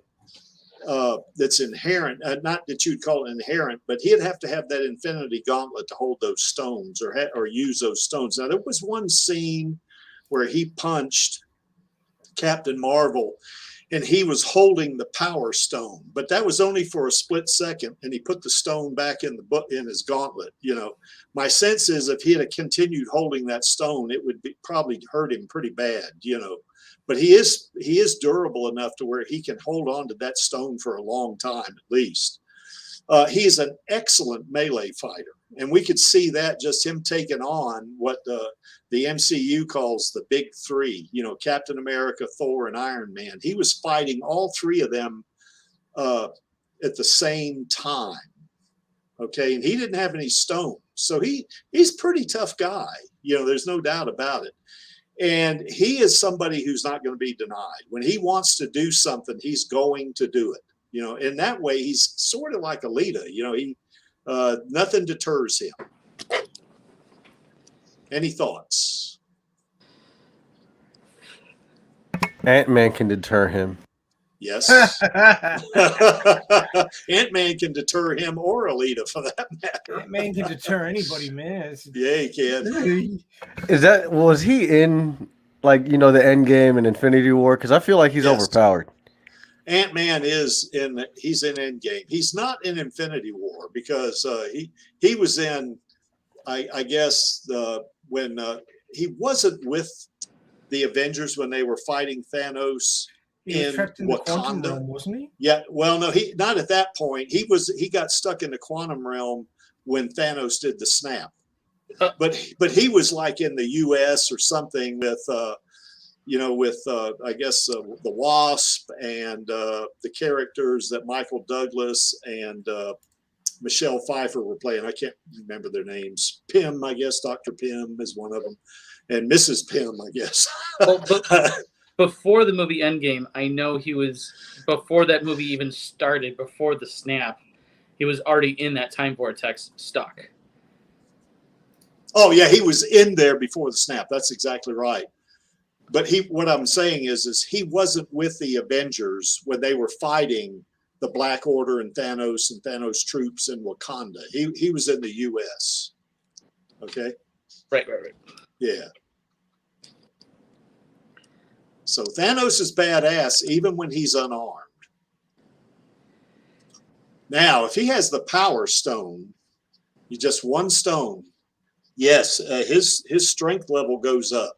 that's inherent, not that you'd call it inherent, but he'd have to have that infinity gauntlet to hold those stones or use those stones. Now, there was one scene where he punched Captain Marvel and he was holding the power stone, but that was only for a split second, and he put the stone back in in his gauntlet. My sense is if he had continued holding that stone, it would probably hurt him pretty bad, But he is durable enough to where he can hold on to that stone for a long time at least. He's an excellent melee fighter, and we could see that just him taking on what the MCU calls the big three, Captain America, Thor, and Iron Man. He was fighting all three of them at the same time. Okay, and he didn't have any stones, so he's a pretty tough guy. There's no doubt about it. And he is somebody who's not going to be denied. When he wants to do something, he's going to do it. In that way, he's sort of like Alita. Nothing deters him. Any thoughts? Ant-Man can deter him. Yes. Ant-Man can deter him or Alita for that matter. Ant-Man can deter anybody, man. Yeah, he can. Was he in the End Game and Infinity War? Because I feel like he's overpowered. Ant-Man he's in Endgame. He's not in Infinity War because he was in, I guess, when he wasn't with the Avengers when they were fighting Thanos in Wakanda, realm, wasn't he? Yeah. Well, no, he not at that point. He got stuck in the quantum realm when Thanos did the snap. But he was like in the U.S. or something with. I guess the Wasp and the characters that Michael Douglas and Michelle Pfeiffer were playing. I can't remember their names. Pym, I guess. Dr. Pym is one of them. And Mrs. Pym, I guess. Before the movie Endgame, I know he was, before that movie even started, before the snap, he was already in that time vortex stuck. Oh, yeah, he was in there before the snap. That's exactly right. But what I'm saying is he wasn't with the Avengers when they were fighting the Black Order and Thanos troops in Wakanda. He was in the U.S. Okay? Right. Yeah. So Thanos is badass even when he's unarmed. Now, if he has the Power Stone, just one stone, yes, his strength level goes up.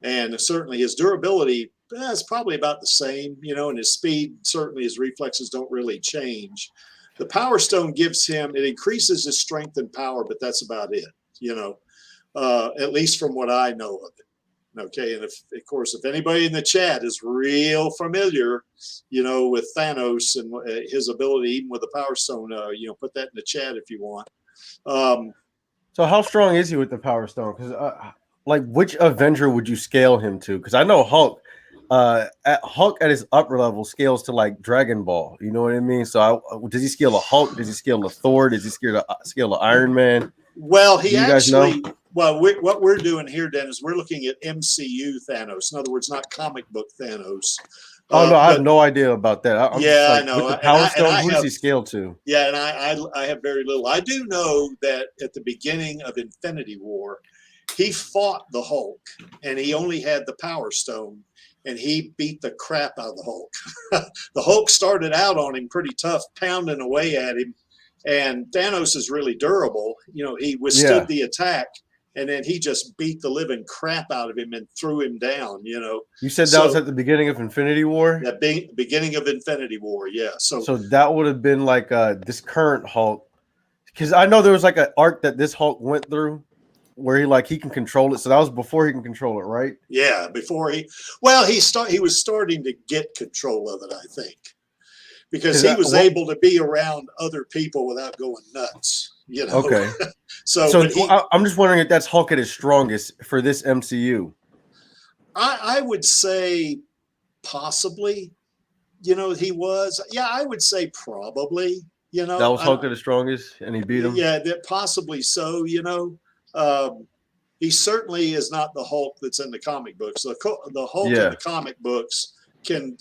And certainly his durability is probably about the same, and his speed, certainly his reflexes don't really change. The Power Stone it increases his strength and power, but that's about it, at least from what I know of it. Okay, and if anybody in the chat is real familiar, with Thanos and his ability, even with the Power Stone, put that in the chat if you want. So how strong is he with the Power Stone? Because which Avenger would you scale him to? Because I know Hulk at his upper level scales to Dragon Ball. You know what I mean? So does he scale a Hulk? Does he scale a Thor? Does he scale a Iron Man? Well, what we're doing here, Dennis, we're looking at MCU Thanos. In other words, not comic book Thanos. I have no idea about that. I know. With the Power Stone, who does he scale to? Yeah, and I have very little. I do know that at the beginning of Infinity War, he fought the Hulk, and he only had the Power Stone, and he beat the crap out of the Hulk. The Hulk started out on him pretty tough, pounding away at him, And Thanos is really durable. You know, he withstood the attack, and then he just beat the living crap out of him and threw him down. You know, You said that was at the beginning of Infinity War. That beginning of Infinity War, yeah. So that would have been like this current Hulk, because I know there was like an arc that this Hulk went through where he can control it. So that was before he can control it, right? Yeah, before he was starting to get control of it, I think, because he was able to be around other people without going nuts. You know. Okay. so I'm just wondering if that's Hulk at his strongest for this MCU. I would say possibly. You know, he was. Yeah, I would say probably. You know, that was Hulk at his strongest, and he beat him. Yeah, that possibly so. You know, he certainly is not the Hulk that's in the comic books. The Hulk in the comic books can.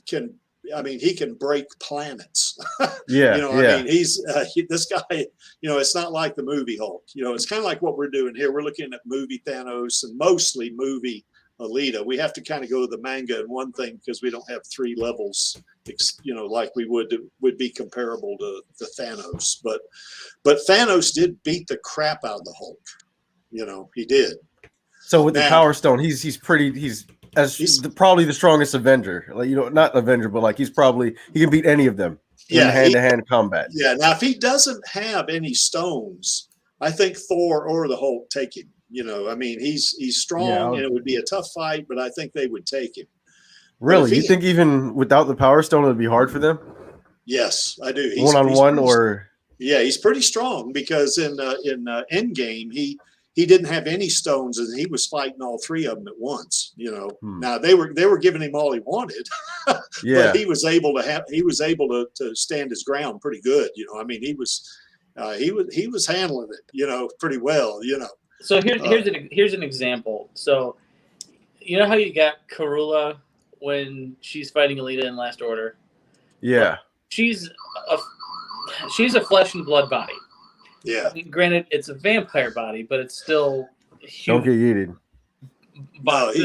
I mean, he can break planets. Yeah, you know, I mean, he's this guy. You know, it's not like the movie Hulk. You know, it's kind of like what we're doing here. We're looking at movie Thanos and mostly movie Alita. We have to kind of go to the manga and one thing because we don't have 3 levels. You know, like we would be comparable to Thanos. But Thanos did beat the crap out of the Hulk. You know, he did. So with the Power Stone, he's probably the strongest Avenger. Like, you know, not Avenger, but like he can beat any of them in hand-to-hand combat. Yeah. Now, if he doesn't have any stones, I think Thor or the Hulk take him. You know, I mean, he's strong and it would be a tough fight, but I think they would take him. Really? You think even without the Power Stone, it would be hard for them? Yes, I do. One-on-one or? Yeah, he's pretty strong because in Endgame, he didn't have any stones and he was fighting all 3 of them at once. You know, now they were giving him all he wanted, but he was able to stand his ground pretty good. You know, I mean, he was handling it, you know, pretty well. You know. So here's an example. So, you know how you got Karula when she's fighting Alita in Last Order? Yeah. She's a flesh and blood body. Yeah. I mean, granted, it's a vampire body, but it's still human. Don't get yeeted. But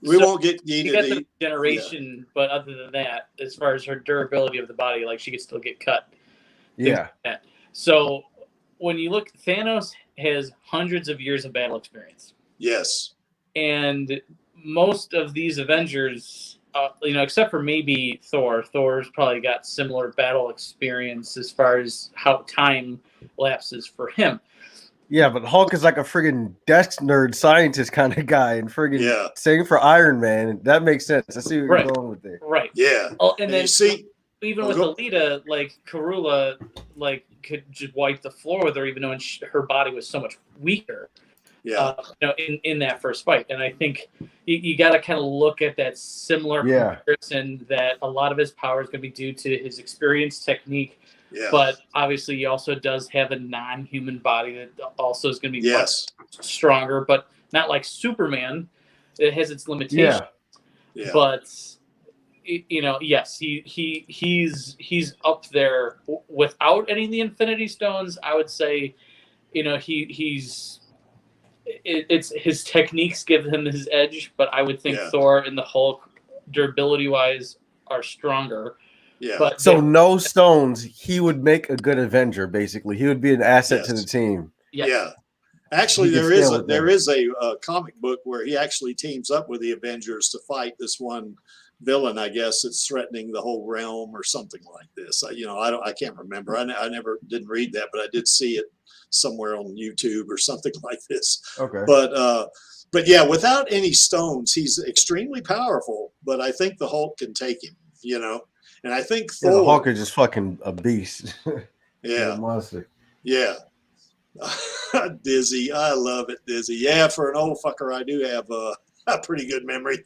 we won't get yeeted. You got the generation, but other than that, as far as her durability of the body, like she could still get cut. Yeah. Like so when you look, Thanos has hundreds of years of battle experience. Yes. And most of these Avengers, you know, except for maybe Thor's probably got similar battle experience as far as how time lapses for him. Yeah, but Hulk is like a friggin' desk nerd scientist kind of guy, and friggin' same for Iron Man. That makes sense. I see what you're going with there. Right. Yeah. Oh, and then you see, even with Alita, like Karula, like could just wipe the floor with her, even though her body was so much weaker. Yeah. You know, in that first fight, and I think you got to kind of look at that similar comparison that a lot of his power is going to be due to his experience, technique. Yeah. But obviously, he also does have a non-human body that also is going to be much stronger, but not like Superman. It has its limitations. Yeah. But you know, yes, he's up there without any of the Infinity Stones. I would say, you know, it's his techniques give him his edge, but I would think Thor and the Hulk, durability wise, are stronger. Yeah. But so no stones, he would make a good Avenger. Basically, he would be an asset to the team. Yes. Yeah. Actually, there is a comic book where he actually teams up with the Avengers to fight this one villain. I guess it's threatening the whole realm or something like this. You know, I can't remember. I never didn't read that, but I did see it somewhere on YouTube or something like this. Okay. But yeah, without any stones, he's extremely powerful. But I think the Hulk can take him. You know. And I think Thor. The Hulk is just fucking a beast. Yeah. A monster. Yeah. Dizzy. I love it, Dizzy. Yeah, for an old fucker, I do have a pretty good memory.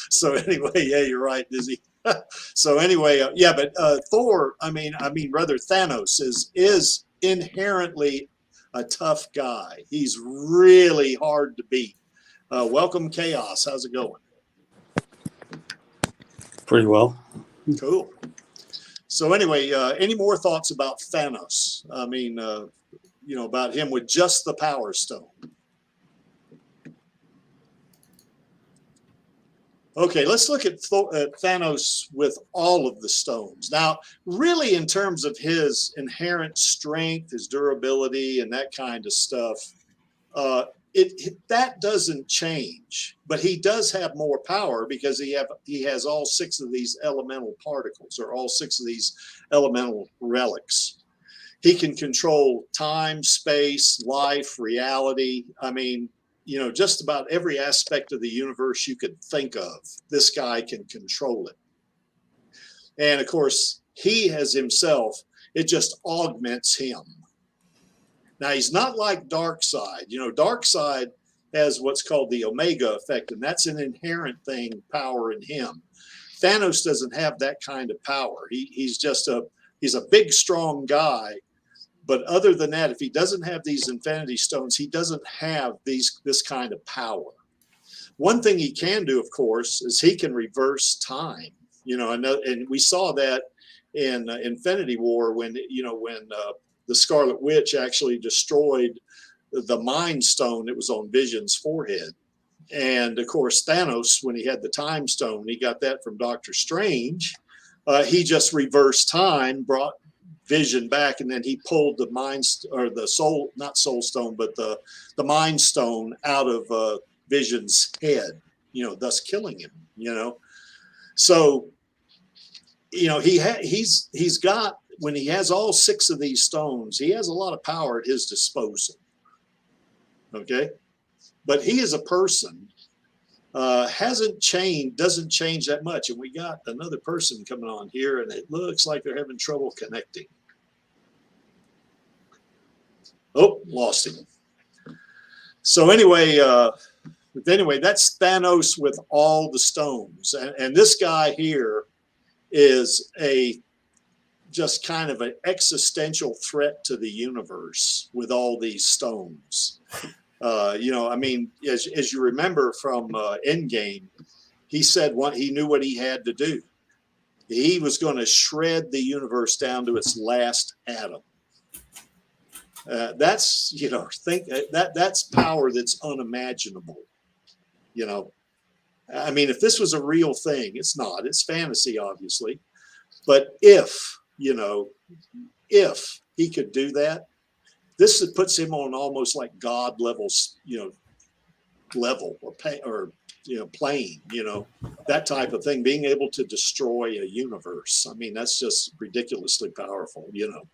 So anyway, yeah, you're right, Dizzy. So anyway, but Thor, I mean, rather Thanos is inherently a tough guy. He's really hard to beat. Welcome, Chaos. How's it going? Pretty well. Cool. So anyway, any more thoughts about Thanos? I mean, you know, about him with just the Power Stone. Okay, let's look at Thanos with all of the stones. Now, really, in terms of his inherent strength, his durability, and that kind of stuff, that doesn't change. But he does have more power because he has all 6 of these elemental particles, or all 6 of these elemental relics. He can control time, space, life, reality. I mean, you know, just about every aspect of the universe you could think of, this guy can control it. And of course, he has himself, it just augments him. Now, he's not like Darkseid. You know, Darkseid has what's called the Omega effect, and that's an inherent thing, power in him. Thanos doesn't have that kind of power. He's a big, strong guy. But other than that, if he doesn't have these Infinity Stones, he doesn't have this kind of power. One thing he can do, of course, is he can reverse time. You know, and we saw that in Infinity War when the Scarlet Witch actually destroyed the Mind Stone that was on Vision's forehead. And of course, Thanos, when he had the Time Stone, he got that from Doctor Strange. He just reversed time, brought Vision back, and then he pulled the not Soul Stone, but the Mind Stone out of Vision's head, you know, thus killing him. You know, so you know he's got, when he has all 6 of these stones, he has a lot of power at his disposal. Okay, but he is a person. Doesn't change that much. And we got another person coming on here, and it looks like they're having trouble connecting. Oh, lost him. So anyway, that's Thanos with all the stones. And this guy here is just kind of an existential threat to the universe with all these stones. You know, I mean, as you remember from Endgame, he said he knew what he had to do. He was going to shred the universe down to its last atom. That's, you know, that's power that's unimaginable. You know, I mean, if this was a real thing, it's not. It's fantasy, obviously. But if he could do that, this puts him on almost like God levels, you know, level or plane, you know, that type of thing, being able to destroy a universe. I mean, that's just ridiculously powerful, you know.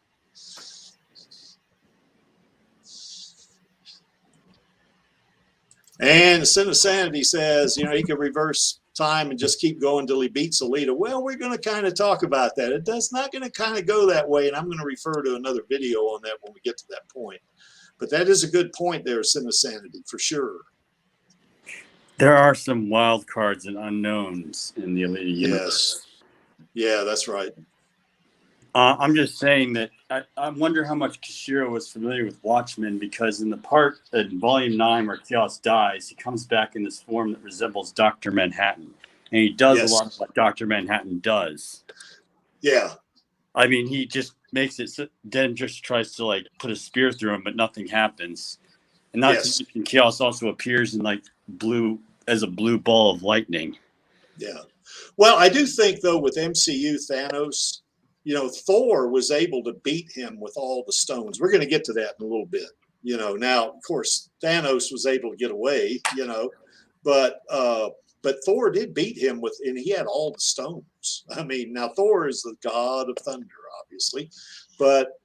And Sin of Sanity says, you know, he can reverse time and just keep going until he beats Alita. Well, we're going to kind of talk about that. It's not going to kind of go that way, and I'm going to refer to another video on that when we get to that point. But that is a good point there, Sin of Sanity, for sure. There are some wild cards and unknowns in the Alita universe. Yes. Yeah, that's right. I'm just saying that I wonder how much Kishiro was familiar with Watchmen, because in the part in Volume 9 where Chaos dies, he comes back in this form that resembles Dr. Manhattan. And he does a lot of what Dr. Manhattan does. Yeah. I mean, he just makes it so Den just tries to like put a spear through him, but nothing happens. And not to mention Chaos also appears in like blue as a blue ball of lightning. Yeah. Well, I do think though with MCU Thanos, you know, Thor was able to beat him with all the stones. We're going to get to that in a little bit. You know, now of course Thanos was able to get away, you know, but Thor did beat him and he had all the stones. I mean, now Thor is the god of thunder, obviously, but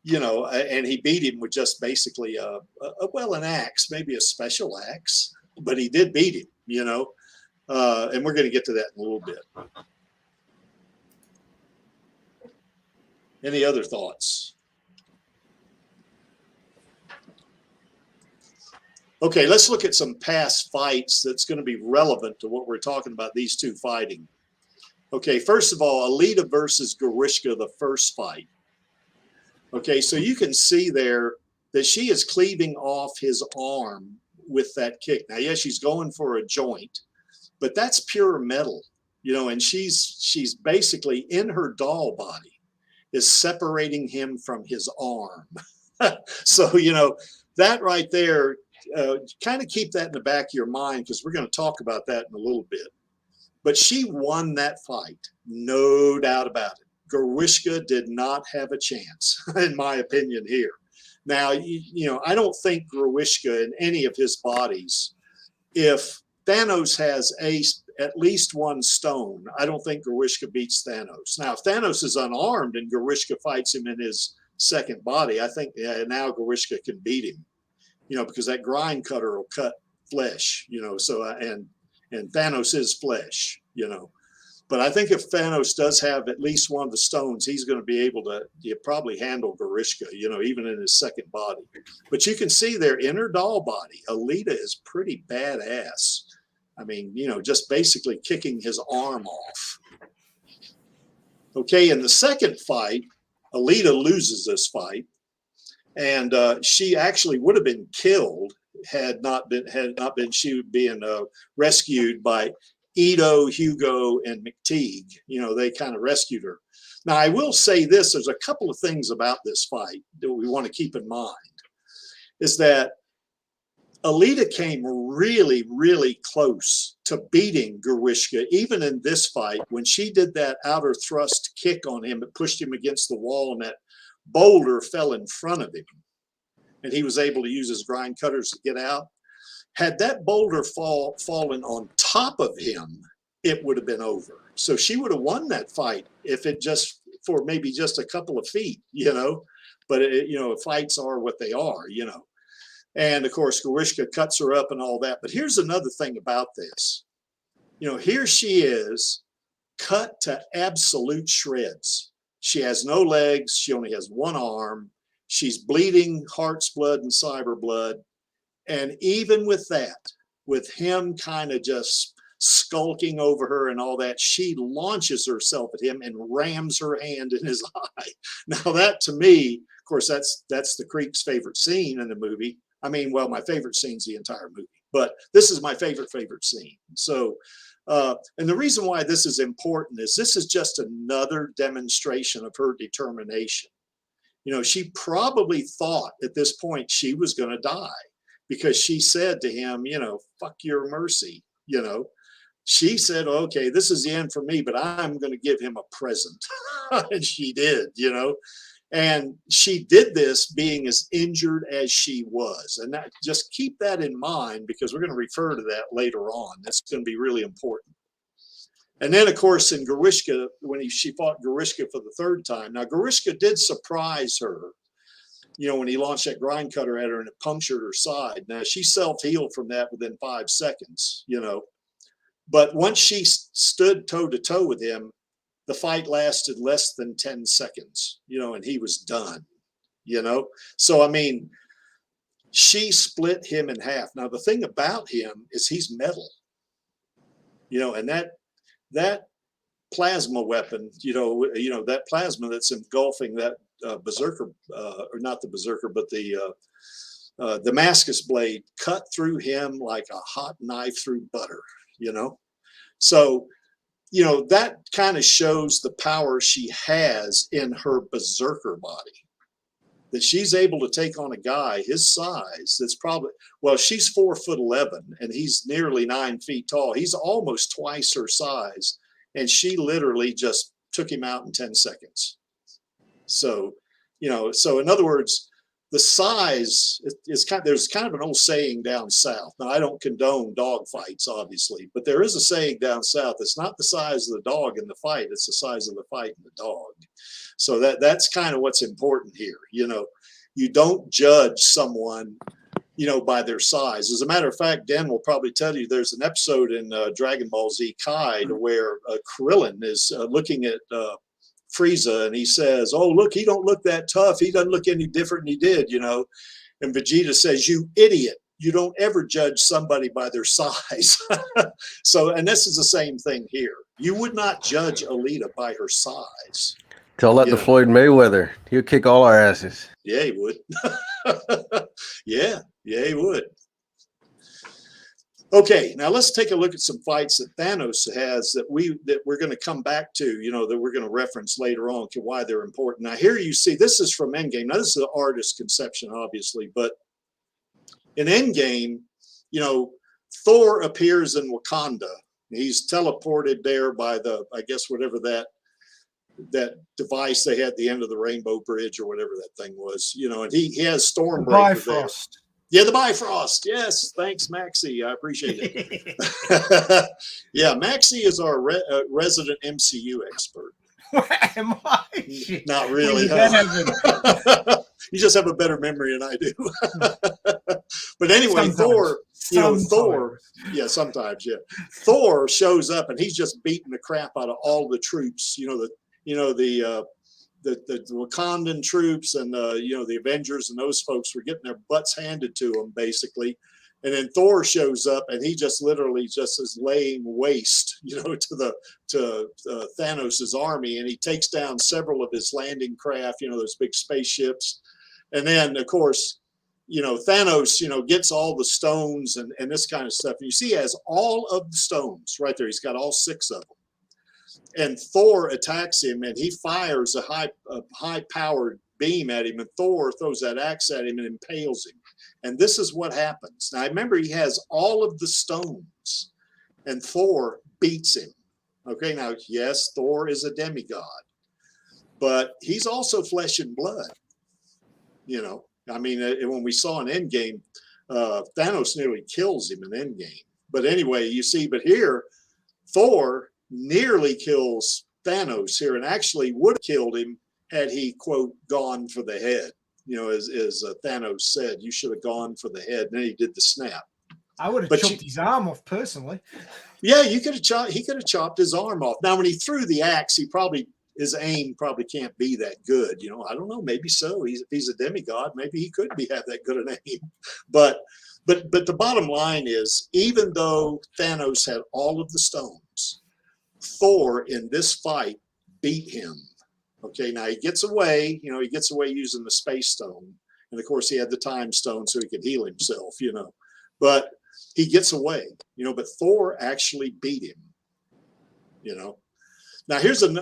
you know, and he beat him with just basically an axe, maybe a special axe, but he did beat him, you know, and we're going to get to that in a little bit. Any other thoughts? Okay, let's look at some past fights that's going to be relevant to what we're talking about, these two fighting. Okay, first of all, Alita versus Grishka, the first fight. Okay, so you can see there that she is cleaving off his arm with that kick. Now, yes, she's going for a joint, but that's pure metal, you know, and she's basically in her doll body is separating him from his arm. So, you know, that right there, kind of keep that in the back of your mind, because we're going to talk about that in a little bit. But she won that fight, no doubt about it. Grishka did not have a chance, in my opinion here. Now, you know, I don't think Grishka in any of his bodies, if Thanos has at least one stone, I don't think Grishka beats Thanos. Now, if Thanos is unarmed and Grishka fights him in his second body, I think now Grishka can beat him, you know, because that grind cutter will cut flesh, you know, so, and Thanos is flesh, you know. But I think if Thanos does have at least one of the stones, he's going to be able to probably handle Grishka, you know, even in his second body. But you can see their inner doll body. Alita is pretty badass. I mean, you know, just basically kicking his arm off. Okay, in the second fight, Alita loses this fight. And she actually would have been killed had not been she being rescued by Ito, Hugo, and McTeague. You know, they kind of rescued her. Now, I will say this, there's a couple of things about this fight that we want to keep in mind, is that Alita came really, really close to beating Grishka, even in this fight, when she did that outer thrust kick on him, it pushed him against the wall, and that boulder fell in front of him, and he was able to use his grind cutters to get out. Had that boulder fallen on top of him, it would have been over. So she would have won that fight if it just for maybe just a couple of feet, you know. But you know, fights are what they are, you know. And of course, Grishka cuts her up and all that. But here's another thing about this. You know, here she is, cut to absolute shreds. She has no legs. She only has one arm. She's bleeding heart's blood and cyber blood. And even with that, with him kind of just skulking over her and all that, she launches herself at him and rams her hand in his eye. Now that, to me, of course, that's the Creek's favorite scene in the movie. I mean, well, my favorite scene's the entire movie, but this is my favorite scene. So, and the reason why this is important is this is just another demonstration of her determination. You know, she probably thought at this point she was going to die, because she said to him, you know, fuck your mercy, you know. She said, okay, this is the end for me, but I'm going to give him a present. And she did, you know. And she did this being as injured as she was. And that, just keep that in mind, because we're going to refer to that later on. That's going to be really important. And then, of course, in Grishka, when she fought Grishka for the third time, now Grishka did surprise her, you know, when he launched that grind cutter at her and it punctured her side. Now, she self-healed from that within 5 seconds, you know. But once she stood toe-to-toe with him, the fight lasted less than 10 seconds, you know, and he was done, you know. So, I mean, she split him in half. Now, the thing about him is he's metal, you know, and that plasma weapon, you know, that plasma that's engulfing that Berserker, or not the Berserker, but the Damascus blade cut through him like a hot knife through butter, you know. So, you know, that kind of shows the power she has in her Berserker body, that she's able to take on a guy his size that's probably, well, she's 4'11" and he's nearly 9 feet tall. He's almost twice her size, and she literally just took him out in 10 seconds. So, you know, so in other words, the size is kind of, there's kind of an old saying down south. Now, I don't condone dog fights, obviously, but there is a saying down south. It's not the size of the dog in the fight. It's the size of the fight in the dog. So that's kind of what's important here. You know, you don't judge someone, you know, by their size. As a matter of fact, Dan will probably tell you there's an episode in Dragon Ball Z Kai where Krillin is looking at Frieza, and he says, oh, look, he don't look that tough. He doesn't look any different than he did, you know. And Vegeta says, you idiot. You don't ever judge somebody by their size. So, and this is the same thing here. You would not judge Alita by her size. Tell that to Floyd Mayweather. He'll kick all our asses. Yeah, he would. Yeah, he would. Okay, now let's take a look at some fights that Thanos has that we're going to come back to, you know, that we're going to reference later on to why they're important. Now here you see, this is from Endgame. Now this is an artist's conception, obviously, but in Endgame, you know, Thor appears in Wakanda He's teleported there by the, I guess, whatever that device they had at the end of the Rainbow Bridge or whatever that thing was, you know, and he has Stormbreaker there. Bifrost. Yeah, the Bifrost. Yes, thanks, Maxie. I appreciate it. Yeah, Maxie is our resident MCU expert. Am I? Shit. Not really. When did Huh? that happen? You just have a better memory than I do. But anyway, Sometimes. Thor, you know, Sometimes. Thor, yeah, sometimes, yeah. Thor shows up and he's just beating the crap out of all the troops, the Wakandan troops and the Avengers and those folks were getting their butts handed to them basically. And then Thor shows up and he just literally just is laying waste, to Thanos's army, and he takes down several of his landing craft, those big spaceships. And then of course, Thanos, gets all the stones and this kind of stuff. And you see he has all of the stones right there. He's got all 6 of them. And Thor attacks him and he fires a high powered beam at him, and Thor throws that axe at him and impales him. And this is what happens. Now remember, he has all of the stones and Thor beats him. Okay, now yes, Thor is a demigod, but he's also flesh and blood. I mean, when we saw in Endgame, Thanos nearly kills him in Endgame. But anyway, you see, but here, Thor nearly kills Thanos here, and actually would have killed him had he, quote, gone for the head. As Thanos said, you should have gone for the head. And then he did the snap. I would have chopped his arm off personally. Yeah, he could have chopped his arm off. Now, when he threw the axe, his aim probably can't be that good. I don't know. Maybe so. If he's a demigod, maybe he could have that good an aim. But the bottom line is, even though Thanos had all of the stones, Thor in this fight beat him. Okay, now he gets away. He gets away using the space stone, and of course he had the time stone so he could heal himself. But he gets away. But Thor actually beat him. Now here's and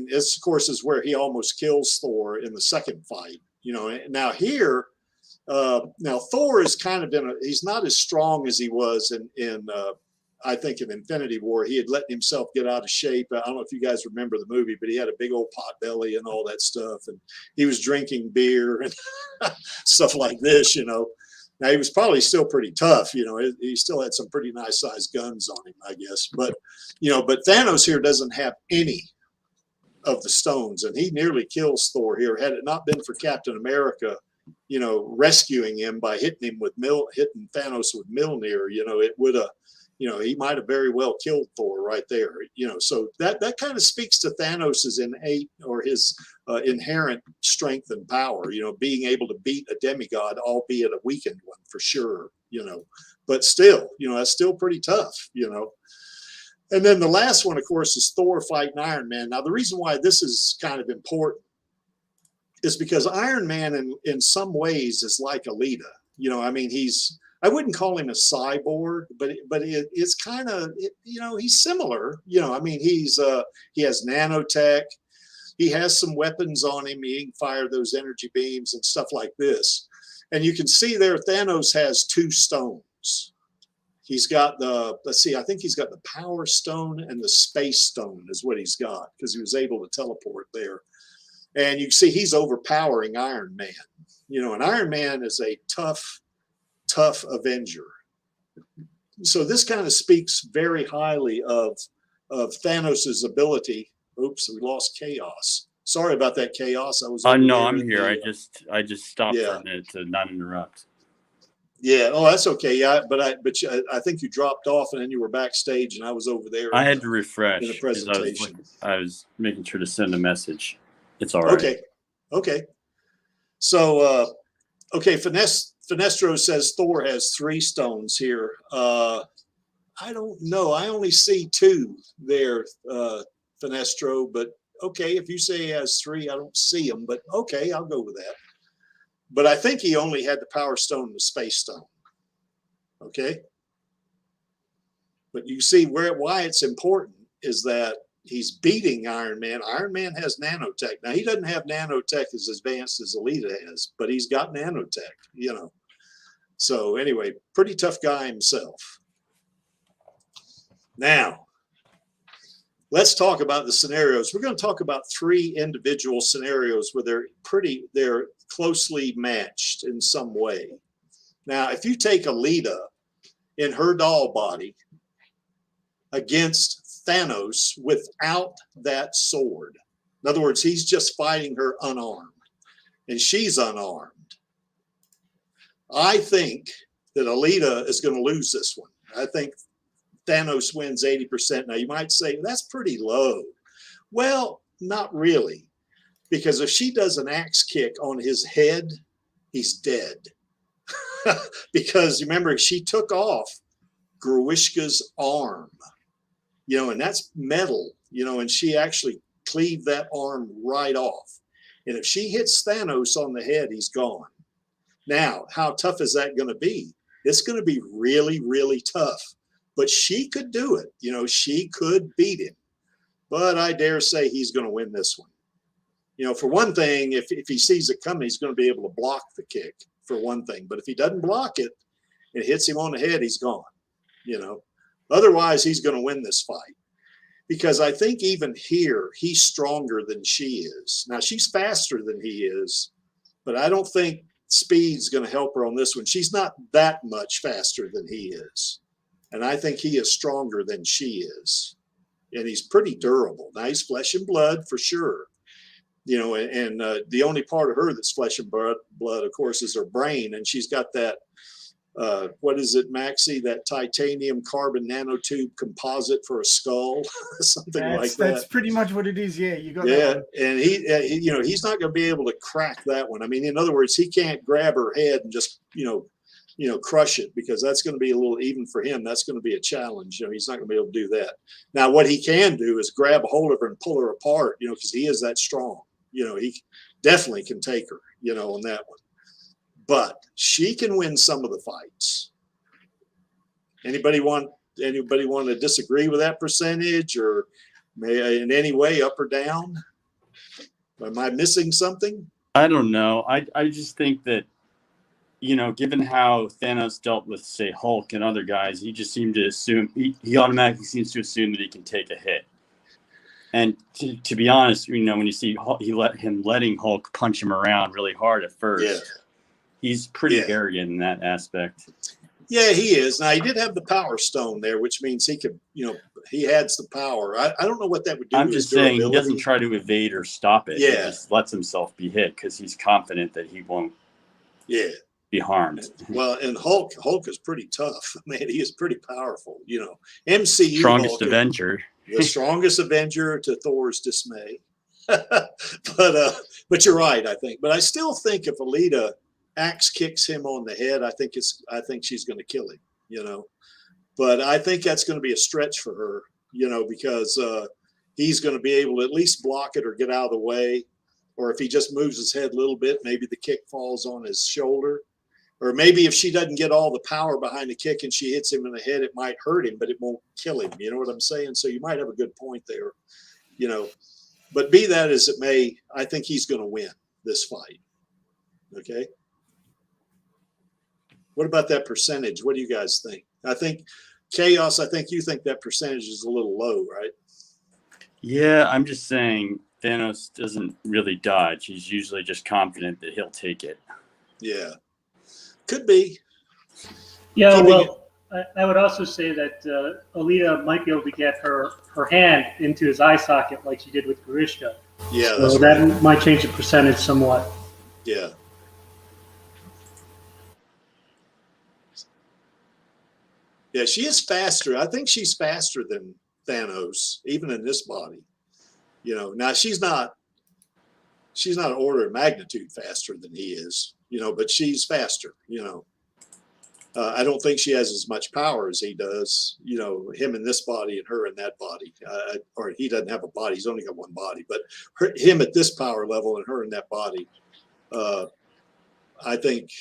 this of course is where he almost kills Thor in the second fight. Now here, now Thor is kind of he's not as strong as he was in I think in Infinity War. He had let himself get out of shape. I don't know if you guys remember the movie, but he had a big old pot belly and all that stuff, and he was drinking beer and stuff like this. Now he was probably still pretty tough. He still had some pretty nice sized guns on him, I guess. But but Thanos here doesn't have any of the stones, and he nearly kills Thor here. Had it not been for Captain America, rescuing him by hitting Thanos with Mjolnir, it would have. He might have very well killed Thor right there. So that kind of speaks to Thanos's innate or his inherent strength and power. Being able to beat a demigod, albeit a weakened one for sure. But still, that's still pretty tough. And then the last one, of course, is Thor fighting Iron Man. Now the reason why this is kind of important is because Iron Man, in some ways, is like Alita. I mean, I wouldn't call him a cyborg, but it's kind of, he's similar. I mean, he has nanotech. He has some weapons on him. He can fire those energy beams and stuff like this. And you can see there, Thanos has 2 stones. He's got I think he's got the Power Stone and the Space Stone is what he's got, because he was able to teleport there. And you can see he's overpowering Iron Man. And Iron Man is a tough Avenger. So this kind of speaks very highly of Thanos's ability. Oops, we lost Chaos. Sorry about that, Chaos. I was. No, I'm here. I just stopped for a minute to not interrupt. Yeah. Oh, that's okay. Yeah, but I think you dropped off and then you were backstage and I was over there. I had to refresh. In the presentation. I was making sure to send a message. It's all right. Okay. So, Finestro says Thor has 3 stones here. I don't know. I only see 2 there, Finestro. But okay, if you say he has 3, I don't see them. But okay, I'll go with that. But I think he only had the Power Stone and the Space Stone. Okay. But you see why it's important is that he's beating Iron Man. Iron Man has nanotech. Now, he doesn't have nanotech as advanced as Alita has, but he's got nanotech, So anyway, pretty tough guy himself. Now, let's talk about the scenarios. We're going to talk about 3 individual scenarios where they're closely matched in some way. Now, if you take Alita in her doll body against Thanos without that sword, in other words, he's just fighting her unarmed, and she's unarmed, I think that Alita is going to lose this one. I think Thanos wins 80%. Now, you might say, that's pretty low. Well, not really, because if she does an axe kick on his head, he's dead. Because remember, she took off Gruishka's arm, and that's metal, and she actually cleaved that arm right off. And if she hits Thanos on the head, he's gone. Now, how tough is that going to be? It's going to be really, really tough. But she could do it. She could beat him. But I dare say he's going to win this one. For one thing, if he sees it coming, he's going to be able to block the kick, for one thing. But if he doesn't block it and hits him on the head, he's gone. Otherwise, he's going to win this fight. Because I think even here, he's stronger than she is. Now, she's faster than he is, but I don't think speed's going to help her on this one. She's not that much faster than he is. And I think he is stronger than she is. And he's pretty durable. Now, he's flesh and blood for sure. And the only part of her that's flesh and blood, of course, is her brain. And she's got that, what is it, Maxie? That titanium carbon nanotube composite for a skull, something like that. That's pretty much what it is. Yeah, you got that one. And he's not going to be able to crack that one. I mean, in other words, he can't grab her head and just, crush it, because that's going to be a little, even for him, that's going to be a challenge. He's not going to be able to do that. Now, what he can do is grab a hold of her and pull her apart, because he is that strong. He definitely can take her, on that one. But she can win some of the fights. Anybody want to disagree with that percentage, or in any way, up or down? Am I missing something? I don't know. I just think that, given how Thanos dealt with, say, Hulk and other guys, he just seemed to assume, he automatically seems to assume that he can take a hit. And to be honest, when you see letting Hulk punch him around really hard at first, he's pretty arrogant in that aspect. Yeah, he is. Now, he did have the Power Stone there, which means he could, he has the power. I don't know what that would do. I'm just saying he doesn't try to evade or stop it. Yeah. He just lets himself be hit because he's confident that he won't be harmed. Well, and Hulk is pretty tough. Man, he is pretty powerful. MCU Strongest Hulk, Avenger. The strongest Avenger to Thor's dismay. But you're right, I think. But I still think if Alita axe kicks him on the head, I think she's going to kill him, But I think that's going to be a stretch for her, because he's going to be able to at least block it or get out of the way. Or if he just moves his head a little bit, maybe the kick falls on his shoulder. Or maybe if she doesn't get all the power behind the kick and she hits him in the head, it might hurt him, but it won't kill him. You know what I'm saying? So you might have a good point there, But be that as it may, I think he's going to win this fight. Okay. What about that percentage? What do you guys think? I think Chaos, I think you think that percentage is a little low, right? Yeah, I'm just saying Thanos doesn't really dodge. He's usually just confident that he'll take it. Yeah. Could be. Yeah, well, I would also say that Alita might be able to get her hand into his eye socket like she did with Grishka. Yeah, so that might change the percentage somewhat. Yeah. Yeah, she is faster. I think she's faster than Thanos, even in this body. Now she's not an order of magnitude faster than he is, but she's faster, I don't think she has as much power as he does, him in this body and her in that body. Or he doesn't have a body. He's only got one body, but him at this power level and her in that body, I think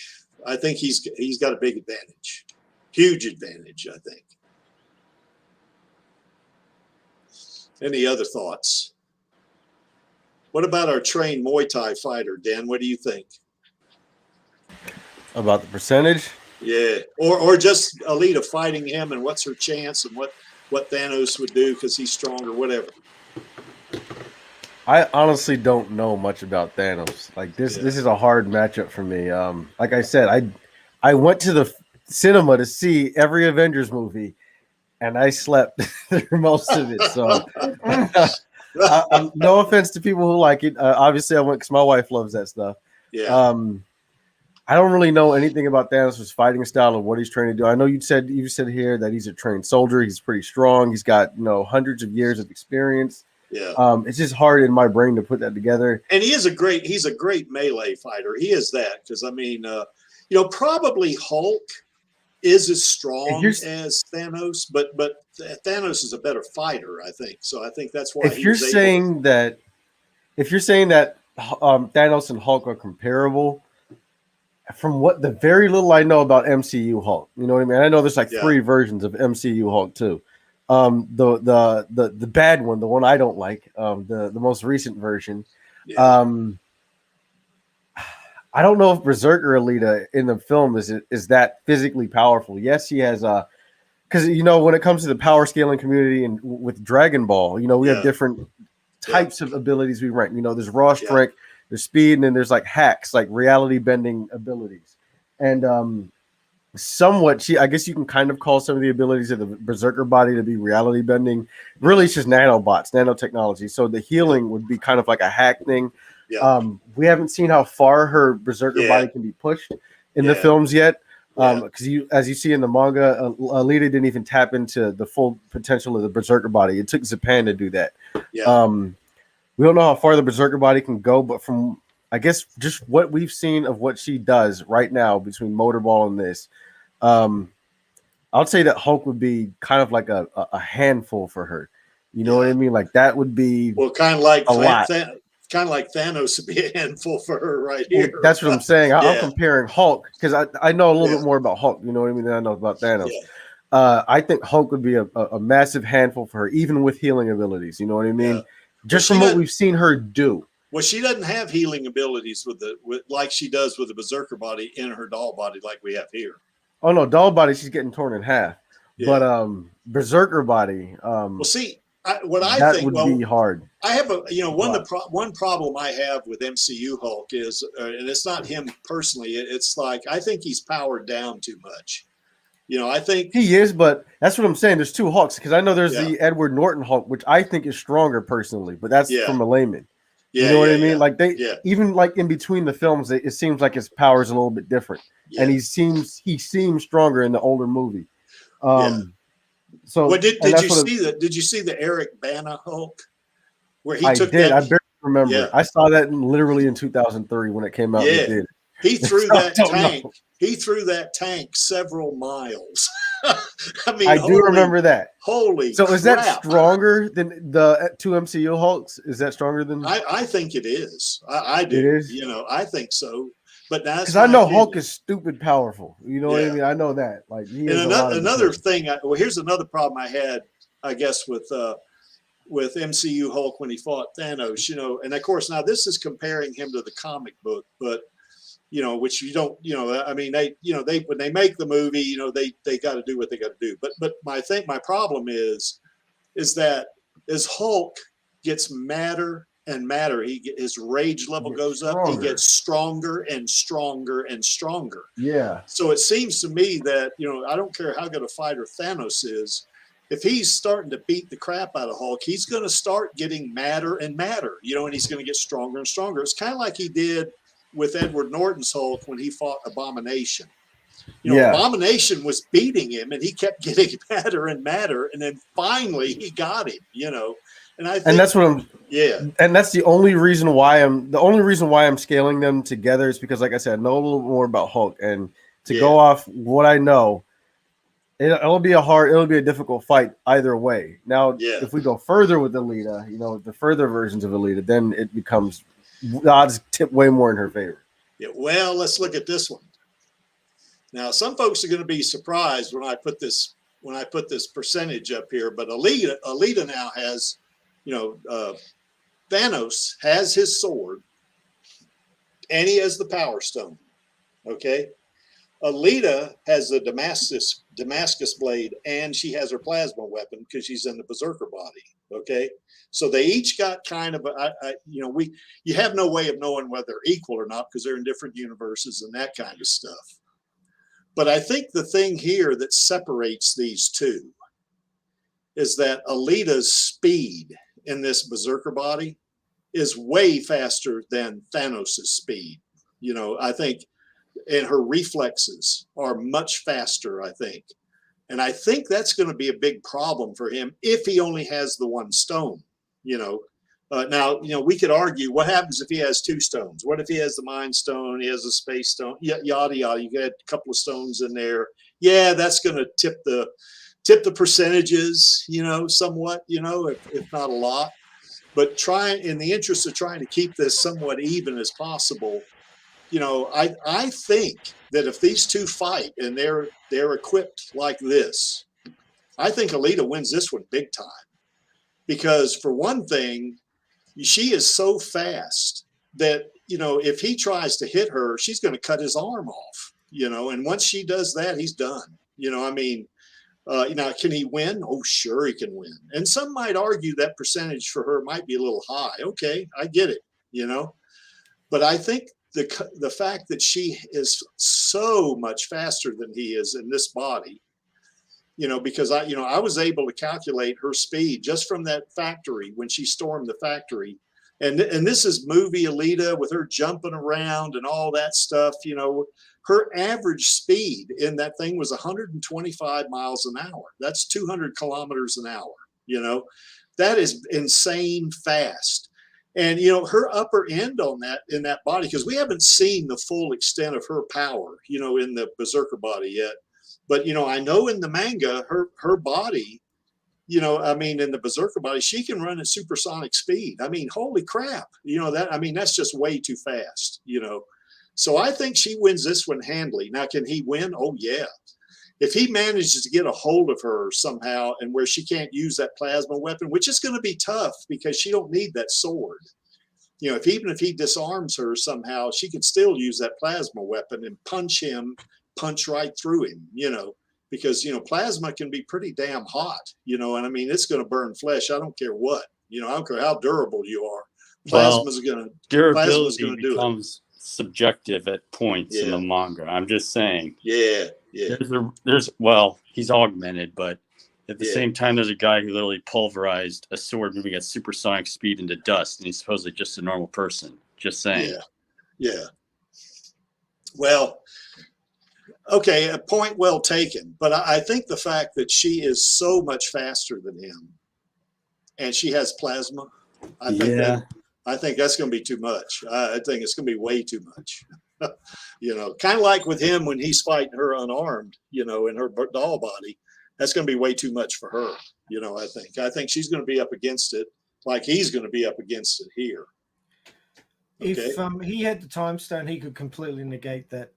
he's got a big advantage. Huge advantage, I think. Any other thoughts? What about our trained Muay Thai fighter, Dan? What do you think? About the percentage? Yeah, or just Alita fighting him, and what's her chance, and what what Thanos would do because he's stronger, whatever. I honestly don't know much about Thanos. Like this is a hard matchup for me. Like I said, I went to the cinema to see every Avengers movie, and I slept through most of it. So, no offense to people who like it. Obviously, I went because my wife loves that stuff. Yeah. I don't really know anything about Thanos' fighting style or what he's trying to do. I know you said here that he's a trained soldier. He's pretty strong. He's got hundreds of years of experience. Yeah. It's just hard in my brain to put that together. And he's a great melee fighter. He is that because I mean, probably Hulk is as strong as Thanos, but Thanos is a better fighter, I think. So I think that's why. If you're saying that Thanos and Hulk are comparable, from what the very little I know about MCU Hulk, you know what I mean? I know there's like 3 versions of MCU Hulk too. The bad one, the one I don't like, the most recent version. Yeah. I don't know if Berserker Alita in the film is that physically powerful. Yes, he has because when it comes to the power scaling community and with Dragon Ball, we have different types of abilities we rank. There's raw strength, there's speed, and then there's like hacks, like reality bending abilities. And somewhat, I guess you can kind of call some of the abilities of the Berserker body to be reality bending. Really, it's just nanobots, nanotechnology. So the healing would be kind of like a hack thing. Yeah. We haven't seen how far her Berserker body can be pushed in the films yet. Because as you see in the manga, Alita didn't even tap into the full potential of the Berserker body. It took Japan to do that. Yeah. We don't know how far the Berserker body can go, but from I guess just what we've seen of what she does right now between Motorball and this, I'll say that Hulk would be kind of like a handful for her. You know what I mean? Like that would be kind of like a lot. Kind of like Thanos would be a handful for her right here. Well, that's what I'm saying. I'm comparing Hulk because I know a little bit more about Hulk. You know what I mean? Than I know about Thanos. Yeah. I think Hulk would be a massive handful for her, even with healing abilities. You know what I mean? Yeah. Just from what we've seen her do. Well, she doesn't have healing abilities like she does with the Berserker body in her doll body, like we have here. Oh no, doll body, she's getting torn in half. Yeah. But Berserker body. Well, see, I think would be hard. I have one problem I have with MCU Hulk is, and it's not him personally. It's like I think he's powered down too much. I think he is, but that's what I'm saying. There's 2 Hulks because I know there's the Edward Norton Hulk, which I think is stronger personally, but that's from a layman. Yeah, you know what I mean? Like even like in between the films, it seems like his power is a little bit different, and he seems stronger in the older movie. So, did you see the Eric Bana Hulk? Where he took that? I barely remember. Yeah. I saw that literally in 2003 when it came out. Yeah. He threw that tank. He threw that tank several miles. I mean, I do remember that. Holy! So is that stronger than the 2 MCU Hulks? Is that stronger than? I think it is. I do. It is. I think so. But that's because I know Hulk is stupid powerful. You know what I mean? I know that. Like, another thing. Here's another problem I had. I guess with MCU Hulk when he fought Thanos. And of course now this is comparing him to the comic book, but. Which you don't, I mean, they when they make the movie, they got to do what they got to do. But my problem is that as Hulk gets madder and madder, his rage level goes up. He gets stronger and stronger and stronger. Yeah. So it seems to me that, I don't care how good a fighter Thanos is. If he's starting to beat the crap out of Hulk, he's going to start getting madder and madder, and he's going to get stronger and stronger. It's kind of like he did with Edward Norton's Hulk when he fought Abomination. Abomination was beating him and he kept getting madder and madder, and then finally he got him, And I think, and that's what and that's the only reason why I'm scaling them together is because, like I said, I know a little more about Hulk, and to go off what I know, it'll be a difficult fight either way. Now, if we go further with Alita, the further versions of Alita, then it becomes the odds tip way more in her favor. Yeah, well, let's look at this one. Now, some folks are going to be surprised when I put this percentage up here, but Alita now has, Thanos has his sword, and he has the Power Stone. Okay, Alita has a Damascus blade, and she has her plasma weapon because she's in the Berserker body. Okay, so they each got kind of you have no way of knowing whether they're equal or not because they're in different universes and that kind of stuff. But I think the thing here that separates these two is that Alita's speed in this Berserker body is way faster than Thanos's speed. I think, and her reflexes are much faster, I think. And I think that's going to be a big problem for him if he only has the one stone, Now, we could argue what happens if he has two stones? What if he has the Mind Stone, he has a Space Stone, yada, yada. You get a couple of stones in there. Yeah, that's going to tip the percentages, somewhat, if not a lot. But in the interest of trying to keep this somewhat even as possible, I think that if these two fight and they're equipped like this, I think Alita wins this one big time. Because for one thing, she is so fast that, if he tries to hit her, she's going to cut his arm off, and once she does that, he's done. Can he win? Oh, sure he can win. And some might argue that percentage for her might be a little high. Okay, I get it, But I think the fact that she is so much faster than he is in this body, because I was able to calculate her speed just from that factory when she stormed the factory. And this is movie Alita with her jumping around and all that stuff, her average speed in that thing was 125 miles an hour. That's 200 kilometers an hour. That is insane fast. And, her upper end on that, in that body, because we haven't seen the full extent of her power, in the Berserker body yet. But, I know in the manga, her body, in the Berserker body, she can run at supersonic speed. Holy crap. That's just way too fast, So I think she wins this one handily. Now, can he win? Oh, yeah. If he manages to get a hold of her somehow and where she can't use that plasma weapon, which is going to be tough because she don't need that sword. Even if he disarms her somehow, she can still use that plasma weapon and punch right through him, because, plasma can be pretty damn hot, and it's going to burn flesh. I don't care what, I don't care how durable you are. Plasma's going to durability do becomes subjective at points in the manga. I'm just saying. Yeah. He's augmented, but at the same time, there's a guy who literally pulverized a sword moving at supersonic speed into dust, and he's supposedly just a normal person. Just saying. Yeah. Well, okay, a point well taken. But I think the fact that she is so much faster than him, and she has plasma, I think that's going to be too much. I think it's going to be way too much. Kind of like with him when he's fighting her unarmed, in her doll body. That's going to be way too much for her. I think she's going to be up against it like he's going to be up against it here. Okay. If he had the time stone, he could completely negate that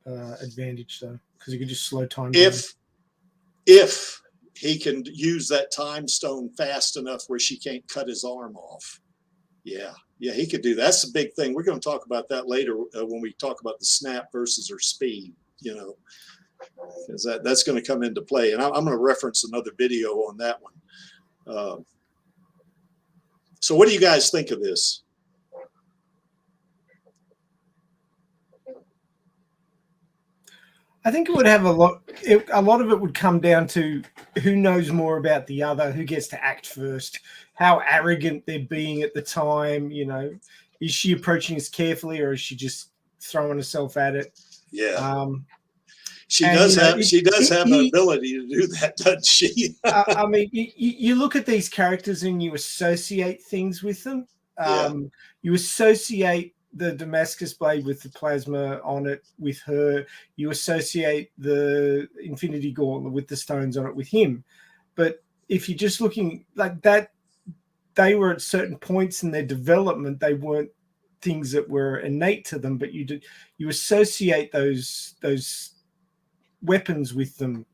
advantage, though, because he could just slow time down. If he can use that time stone fast enough where she can't cut his arm off. Yeah, he could do that. That's the big thing. We're going to talk about that later when we talk about the snap versus her speed, because that's going to come into play. And I'm going to reference another video on that one. So what do you guys think of this? I think it would have a lot of it would come down to who knows more about the other, who gets to act first, how arrogant they're being at the time. Is she approaching us carefully, or is she just throwing herself at it? Yeah. She does have an ability to do that, doesn't she? You look at these characters and you associate things with them. You associate the Damascus blade with the plasma on it with her. You associate the Infinity Gauntlet with the stones on it with him. But if you're just looking like that, they were at certain points in their development. They weren't things that were innate to them, but you associate those weapons with them.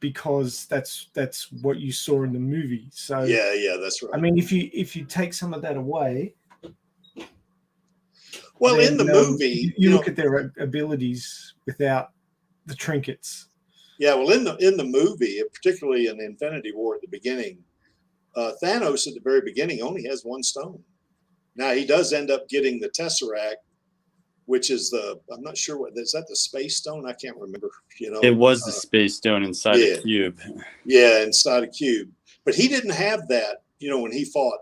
Because that's what you saw in the movie. So yeah, that's right. if you take some of that away. Well, in the then, movie, you look at their abilities without the trinkets. yeah, well, in the movie, particularly in Infinity War at the beginning, Thanos at the very beginning only has one stone. Now he does end up getting the Tesseract, which is I'm not sure is that the Space Stone? I can't remember. It was the Space Stone inside a cube. Yeah, inside a cube. But he didn't have that, when he fought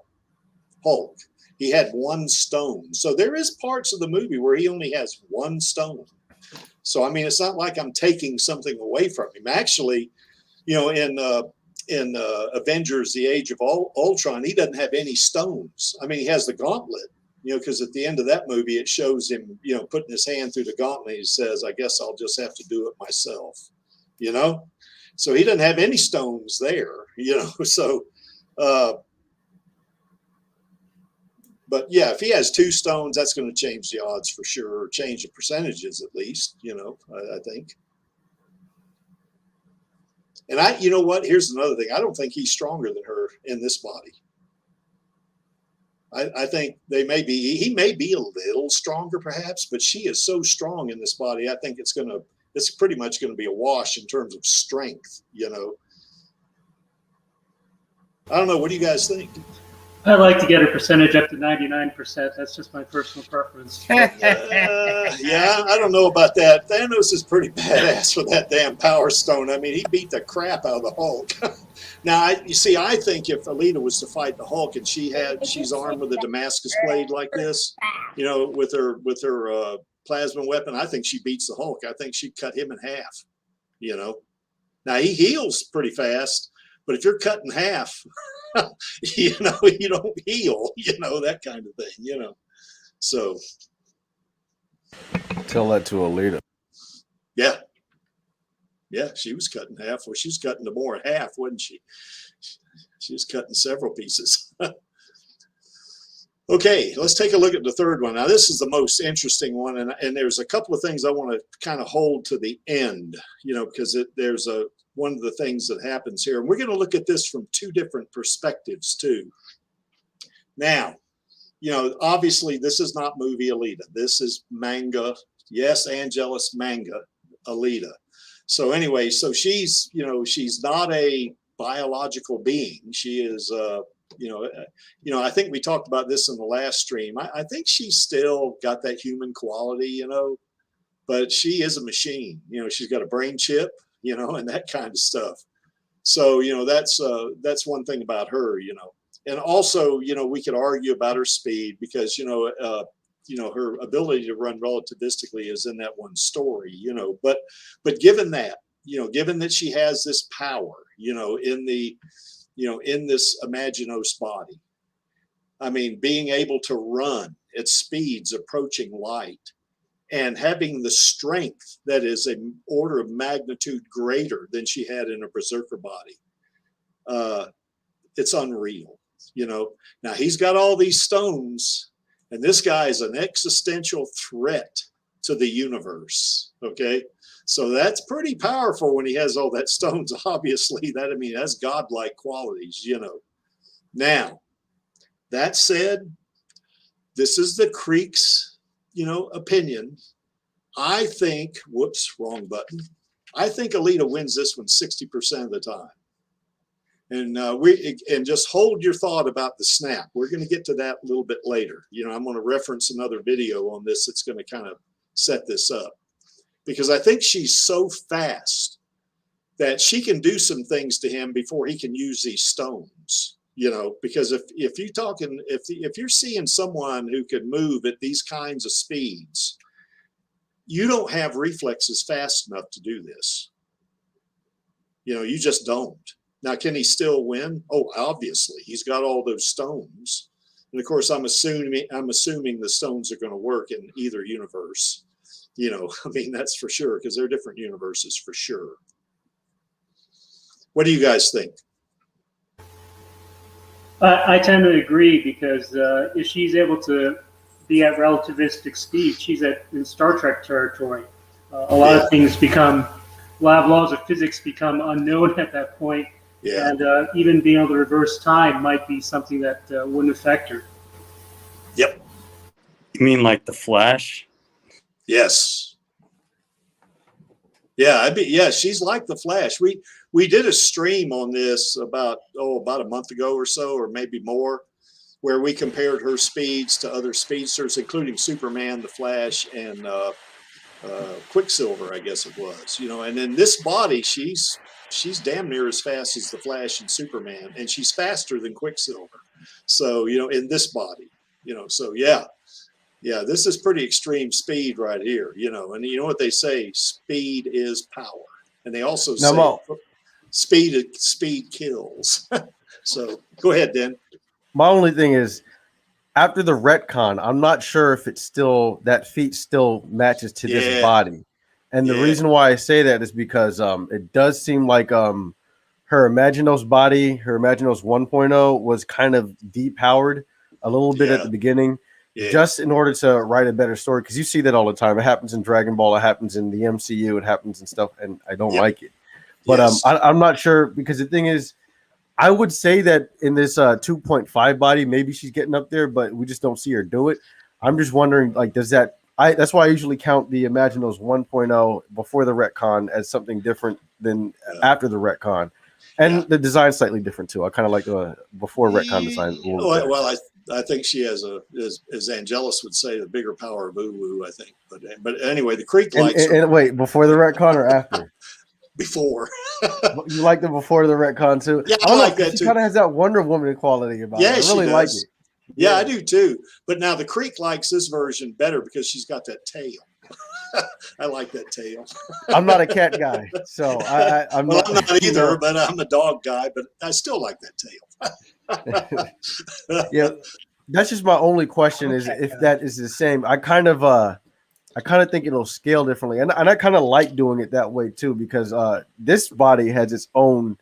Hulk. He had one stone. So there is parts of the movie where he only has one stone. So, I mean, it's not like I'm taking something away from him. Actually, in Avengers, The Age of Ultron, he doesn't have any stones. I mean, he has the gauntlet, because at the end of that movie, it shows him, putting his hand through the gauntlet. He says, I guess I'll just have to do it myself, So he doesn't have any stones there, so, but yeah, if he has two stones, that's going to change the odds for sure, or change the percentages at least, I think. And you know what? Here's another thing. I don't think he's stronger than her in this body. I think he may be a little stronger perhaps, but she is so strong in this body. I think it's pretty much going to be a wash in terms of strength, I don't know. What do you guys think? I'd like to get her percentage up to 99%. That's just my personal preference. Yeah, I don't know about that. Thanos is pretty badass with that damn Power Stone. I mean, he beat the crap out of the Hulk. Now, you see, I think if Alita was to fight the Hulk and she's armed with a Damascus blade like this, with her plasma weapon, I think she beats the Hulk. I think she'd cut him in half. Now he heals pretty fast, but if you're cut in half, you don't heal, that kind of thing, So tell that to Alita. Yeah. Yeah, she was cut in half. Well, she was cut into more than half, wasn't she? She was cut in several pieces. Okay, let's take a look at the third one. Now, this is the most interesting one, and there's a couple of things I want to kind of hold to the end, because there's one of the things that happens here. And we're going to look at this from two different perspectives, too. Now, obviously, this is not movie Alita. This is manga. Yes, Angelus manga Alita. So anyway, so she's not a biological being. She is, I think we talked about this in the last stream. I think she's still got that human quality, but she is a machine. She's got a brain chip, and that kind of stuff. So, that's one thing about her, and also, we could argue about her speed because, her ability to run relativistically is in that one story, but given that, given that she has this power, in this Imaginos body, I mean, being able to run at speeds approaching light and having the strength that is an order of magnitude greater than she had in a Berserker body, it's unreal, Now, he's got all these stones, and this guy is an existential threat to the universe, okay? So that's pretty powerful when he has all that stones, obviously. That's godlike qualities, Now, that said, this is the Creek's, opinion. I think, whoops, wrong button. I think Alita wins this one 60% of the time. And just hold your thought about the snap. We're going to get to that a little bit later. I'm going to reference another video on this that's going to kind of set this up. Because I think she's so fast that she can do some things to him before he can use these stones, because if you're seeing someone who can move at these kinds of speeds, you don't have reflexes fast enough to do this. You just don't. Now, can he still win? Oh, obviously, he's got all those stones. And of course, I'm assuming the stones are going to work in either universe. That's for sure, because they're different universes for sure. What do you guys think? I tend to agree because if she's able to be at relativistic speed, she's in Star Trek territory. A lot of things a lot of laws of physics become unknown at that point. Yeah. And even being able to reverse time might be something that wouldn't affect her. Yep. You mean like the Flash? Yes. Yeah, she's like the Flash. We did a stream on this about a month ago or so, or maybe more, where we compared her speeds to other speedsters, including Superman, the Flash, and Quicksilver, I guess it was. And in this body, she's damn near as fast as the Flash and Superman, and she's faster than Quicksilver. So, in this body, so yeah, this is pretty extreme speed right here, and you know what they say, speed is power. And they also say speed kills. So go ahead, Dan. My only thing is, after the retcon, I'm not sure if it's still, that feat still matches to this body. And the reason why I say that is because it does seem like her Imaginos body, her Imaginos 1.0 was kind of depowered a little bit at the beginning, just in order to write a better story. Because you see that all the time. It happens in Dragon Ball. It happens in the MCU. It happens and stuff. And I don't like it. But I'm not sure, because the thing is, I would say that in this 2.5 body, maybe she's getting up there, but we just don't see her do it. I'm just wondering, like, that's why I usually count the Imaginos 1.0 before the retcon as something different than after the retcon. And the design's slightly different too. I kind of like the before retcon design. Well, I think she has as Angelus would say, the bigger power of Uwu, I think. But anyway, the Creek likes and wait, before the retcon or after? Before. You like the before the retcon too? Yeah, I like that too. She kind of has that Wonder Woman quality about it. I really like it. Yeah, I do too. But now the Creek likes this version better because she's got that tail. I like that tail. I'm not a cat guy, so I'm not either, but I'm a dog guy, but I still like that tail. Yeah, that's just my only question is if that is the same. I kind of think it'll scale differently, and I kind of like doing it that way too, because this body has its own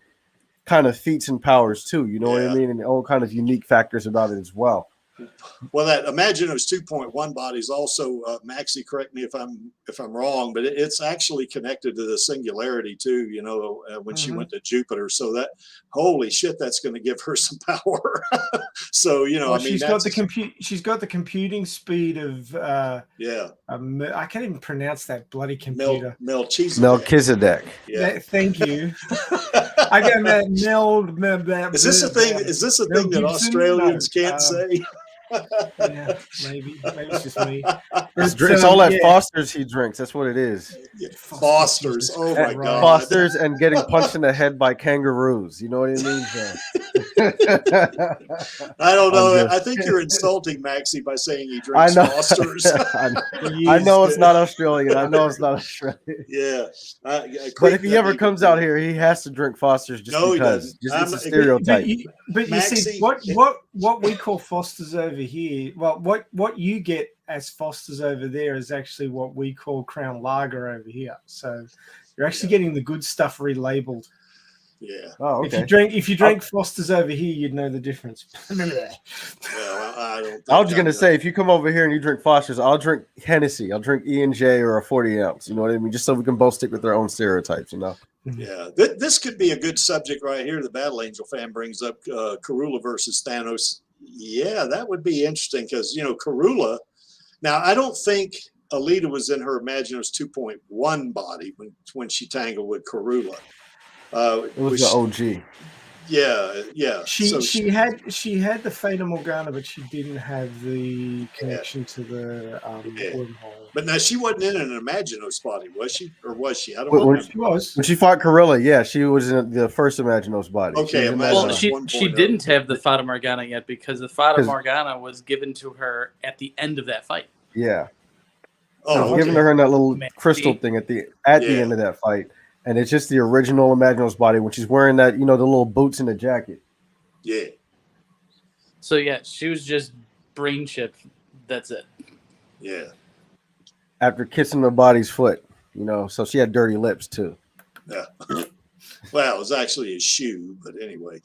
kind of feats and powers too. You know what I mean, and all kind of unique factors about it as well. Well, that Imaginos 2.1 body is also Maxie. Correct me if I'm wrong, but it's actually connected to the singularity too. When she went to Jupiter, so that holy shit, that's going to give her some power. So she's got the computing speed of I can't even pronounce that bloody computer. Melchizedek. Yeah, thank you. I got that meld. Is this a thing? Is this a thing that Australians can't say? Yeah, maybe it's just me. It's all that Foster's he drinks. That's what it is. Yeah, Foster's. Oh my God. Foster's and getting punched in the head by kangaroos. You know what I mean? I don't know. I think you're insulting Maxie by saying he drinks Foster's. I know it's not Australian. Yeah. But if he ever comes out here, he has to drink Foster's just because. It's a stereotype. But you see, what we call Foster's over here, well, what you get as Foster's over there is actually what we call Crown Lager over here. So you're actually getting the good stuff relabeled. Yeah. Oh, okay. If you drank Foster's over here, you'd know the difference. I was going to say, if you come over here and you drink Foster's, I'll drink Hennessy. I'll drink E&J or a 40 ounce. You know what I mean? Just so we can both stick with our own stereotypes, Yeah. This could be a good subject right here. The Battle Angel fan brings up Karula versus Thanos. Yeah, that would be interesting because, Karula. Now, I don't think Alita was in her Imaginos 2.1 body when she tangled with Karula. It was the OG. Yeah. She had the Fata Morgana, but she didn't have the connection to the wormhole. But now she wasn't in an Imaginos body, was she? Or was she? I don't know. She was. When she fought Karilla, she was in the first Imaginos body. Okay. She didn't have the Fata Morgana yet because the Fata Morgana was given to her at the end of that fight. Yeah. Oh, giving her that little crystal thing at the end of that fight. And it's just the original Imaginos body, which is wearing that, the little boots and the jacket. Yeah. So, she was just brain chip. That's it. Yeah. After kissing the body's foot, so she had dirty lips, too. Yeah. Well, it was actually his shoe, but anyway.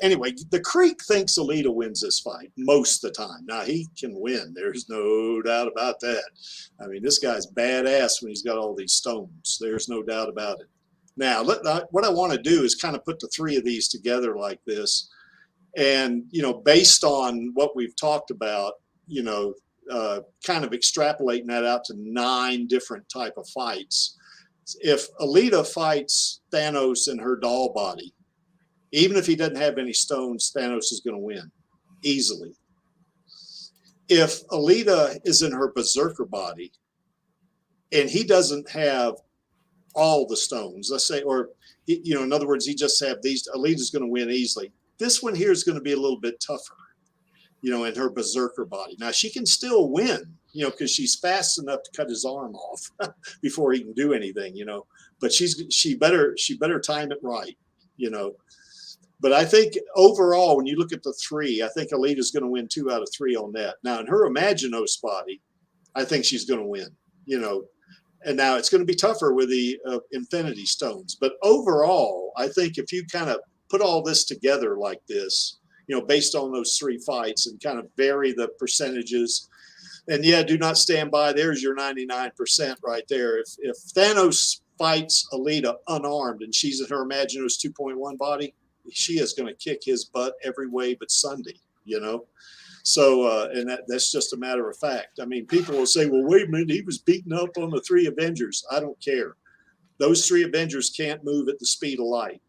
Anyway, the Creek thinks Alita wins this fight most of the time. Now, he can win. There's no doubt about that. I mean, this guy's badass when he's got all these stones. There's no doubt about it. Now, what I want to do is kind of put the three of these together like this And, based on what we've talked about, kind of extrapolating that out to 9 different type of fights. If Alita fights Thanos in her doll body, even if he doesn't have any stones, Thanos is going to win easily. If Alita is in her Berserker body and he doesn't have all the stones, let's say, or, in other words, he just have these, Alita's going to win easily. This one here is going to be a little bit tougher, in her Berserker body. Now, she can still win, because she's fast enough to cut his arm off before he can do anything, but she better time it right, But I think overall, when you look at the 3, I think Alita's going to win 2 out of 3 on that. Now, in her Imaginos body, I think she's going to win, and now it's going to be tougher with the Infinity Stones. But overall, I think if you kind of put all this together like this, based on those 3 fights and kind of vary the percentages, and do not stand by. There's your 99% right there. If Thanos fights Alita unarmed and she's in her Imaginos 2.1 body, she is going to kick his butt every way but Sunday, So, and that's just a matter of fact. I mean, people will say, well, wait a minute, he was beaten up on the 3 Avengers. I don't care. Those 3 Avengers can't move at the speed of light.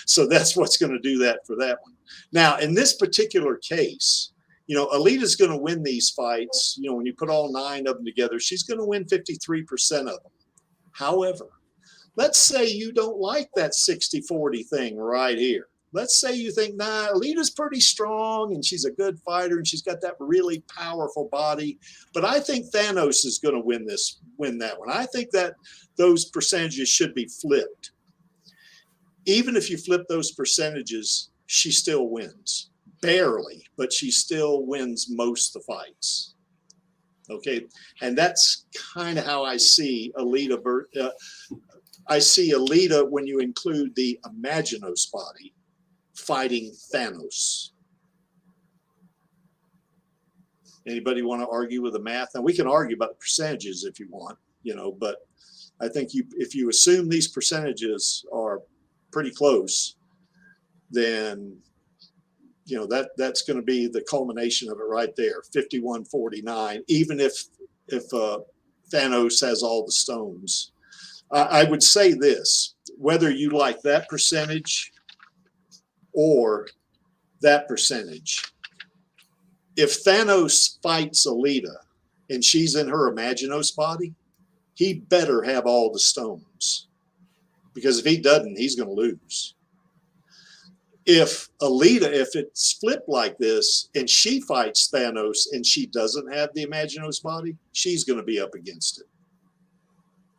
So that's what's going to do that for that one. Now, in this particular case, Alita's going to win these fights. When you put all 9 of them together, she's going to win 53% of them. However, let's say you don't like that 60-40 thing right here. Let's say you think, nah, Alita's pretty strong and she's a good fighter and she's got that really powerful body. But I think Thanos is going to win that one. I think that those percentages should be flipped. Even if you flip those percentages, she still wins. Barely, but she still wins most of the fights. Okay, and that's kind of how I see Alita. I see Alita when you include the Imaginos body fighting Thanos. Anybody want to argue with the math? Now we can argue about the percentages if you want, but I think if you assume these percentages are pretty close, then that's going to be the culmination of it right there, 51-49. Even if Thanos has all the stones, I would say this: whether you like that percentage or that percentage, if Thanos fights Alita and she's in her Imaginos body, he better have all the stones, because if he doesn't, he's going to lose. If it's flipped like this and she fights Thanos and she doesn't have the Imaginos body, she's going to be up against it.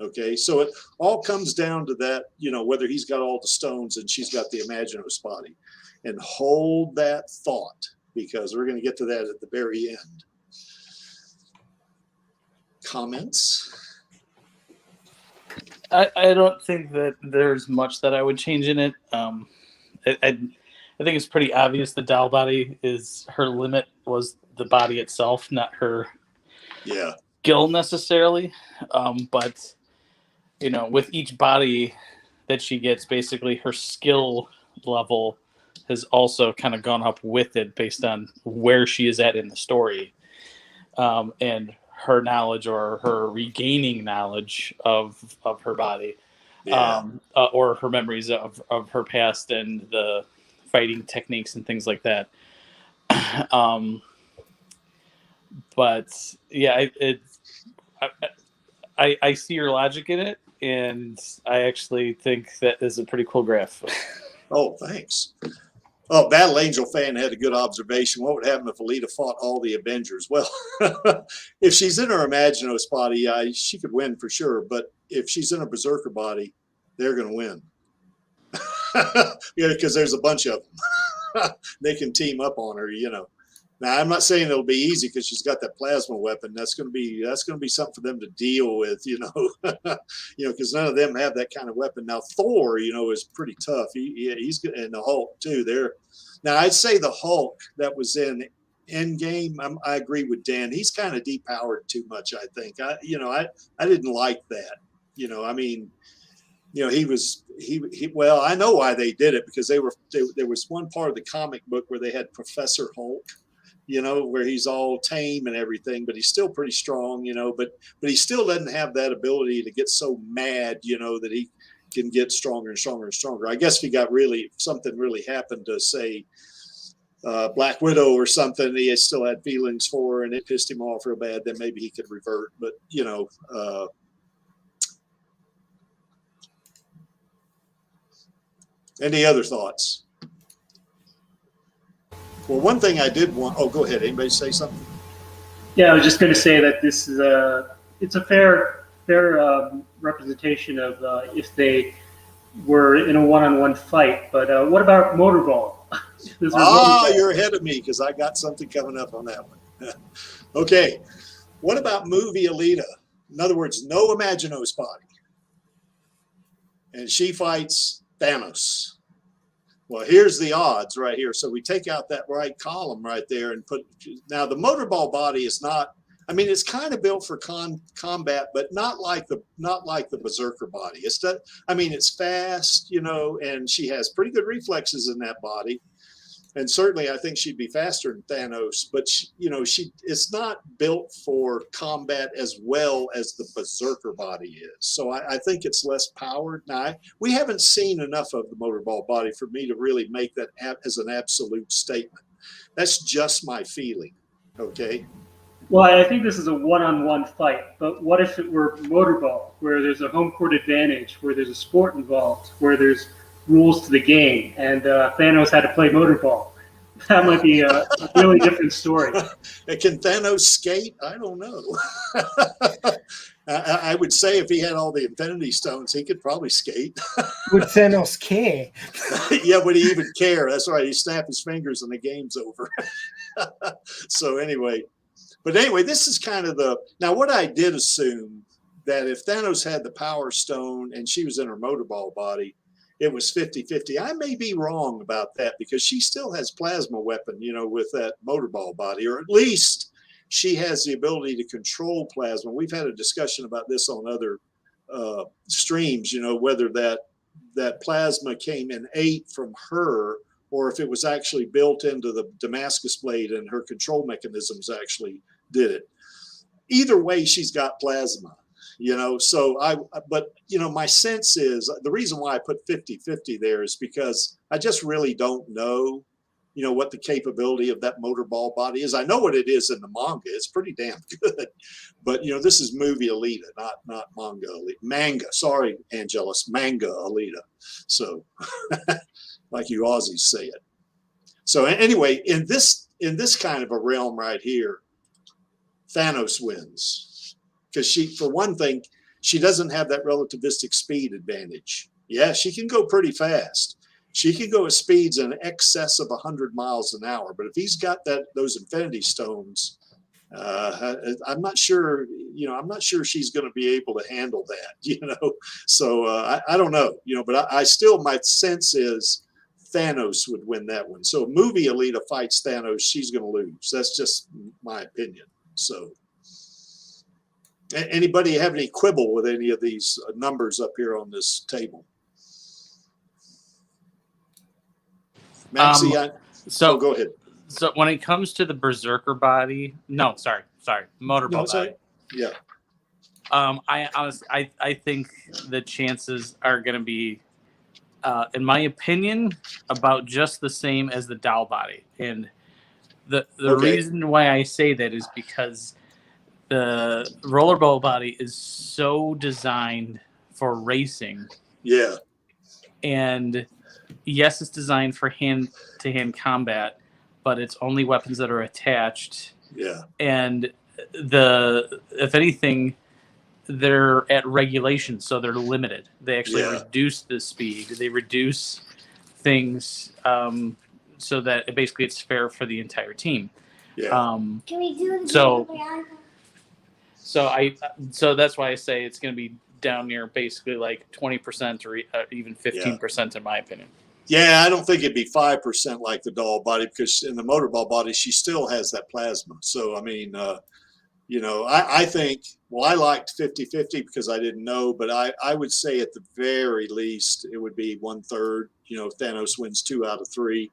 Okay, so it all comes down to that, whether he's got all the stones and she's got the Imaginos body. And hold that thought, because we're going to get to that at the very end. Comments? I don't think that there's much that I would change in it. I think it's pretty obvious the doll body is her limit was the body itself, not her skill necessarily. But with each body that she gets, basically her skill level has also kind of gone up with it based on where she is at in the story, and her knowledge or her regaining knowledge of her body. Or her memories of her past and the fighting techniques and things like that. But yeah, I see your logic in it, and I actually think that is a pretty cool graph. Oh, thanks. Oh, Battle Angel fan had a good observation. What would happen if Alita fought all the Avengers? Well, if she's in her Imaginos body, she could win for sure. But if she's in a Berserker body, they're going to win. Because there's a bunch of them. They can team up on her, Now, I'm not saying it'll be easy because she's got that plasma weapon. That's going to be something for them to deal with, because none of them have that kind of weapon. Now, Thor, is pretty tough. He's good, and the Hulk too. Now, I'd say the Hulk that was in Endgame. I agree with Dan. He's kind of depowered too much. I think. I didn't like that. well, I know why they did it, because there was one part of the comic book where they had Professor Hulk, where he's all tame and everything, but he's still pretty strong, but he still doesn't have that ability to get so mad, that he can get stronger and stronger and stronger. I guess if something really happened to, say, Black Widow or something, he still had feelings for her and it pissed him off real bad, then maybe he could revert. But, any other thoughts? Well, one thing I did want, go ahead. Anybody say something? Yeah, I was just going to say that this is it's a fair representation of if they were in a one-on-one fight. But what about Motorball? You're ahead of me, because I got something coming up on that one. Okay. What about movie Alita? In other words, no Imaginos body. And she fights Thanos. Well, here's the odds right here. So we take out that right column right there and now the Motorball body is not, it's kind of built for combat, but not like the Berserker body. It's fast, and she has pretty good reflexes in that body. And certainly I think she'd be faster than Thanos, but it's not built for combat as well as the Berserker body is. So I think it's less powered. Now, we haven't seen enough of the Motorball body for me to really make that as an absolute statement. That's just my feeling. Okay. Well, I think this is a one-on-one fight, but what if it were Motorball, where there's a home court advantage, where there's a sport involved, where there's rules to the game, and Thanos had to play Motorball? That might be a really different story. Can Thanos skate? I don't know. I would say if he had all the Infinity Stones, he could probably skate. Would Thanos care? Yeah, would he even care? That's right. He snapped his fingers and the game's over. So anyway, this is kind of now what I did assume, that if Thanos had the Power Stone and she was in her Motorball body, it was 50-50. I may be wrong about that, because she still has plasma weapon, with that Motorball body, or at least she has the ability to control plasma. We've had a discussion about this on other streams, whether that plasma came innate from her, or if it was actually built into the Damascus blade and her control mechanisms actually did it. Either way, she's got plasma. But my sense is, the reason why I put 50-50 there is because I just really don't know, what the capability of that Motorball body is. I know what it is in the manga. It's pretty damn good. But, this is movie Alita, not manga Alita. Manga. Sorry, Angelus. Manga Alita. So, like you Aussies say it. So anyway, in this kind of a realm right here, Thanos wins. Because for one thing, she doesn't have that relativistic speed advantage. Yeah, she can go pretty fast. She can go at speeds in excess of 100 miles an hour. But if he's got those Infinity Stones, I'm not sure. I'm not sure she's going to be able to handle that. So I don't know. But I still, my sense is Thanos would win that one. So movie Alita fights Thanos, she's going to lose. That's just my opinion. So. Anybody have any quibble with any of these numbers up here on this table? Maxie, go ahead. So when it comes to the Berserker body, Motorball body. Yeah. I think the chances are going to be, in my opinion, about just the same as the doll body. And the reason why I say that is because the rollerball body is so designed for racing. Yeah. And yes, it's designed for hand-to-hand combat, but it's only weapons that are attached. Yeah. And if anything, they're at regulation, so they're limited. They actually reduce the speed. They reduce things so that basically it's fair for the entire team. Yeah. Can we do it? So that's why I say it's going to be down near basically like 20% or even 15% in my opinion. Yeah, I don't think it'd be 5% like the doll body, because in the Motorball body she still has that plasma. So I mean, You know, I think, well, I liked 50-50 because I didn't know, but I would say at the very least it would be 1/3. You know, Thanos wins 2 out of 3.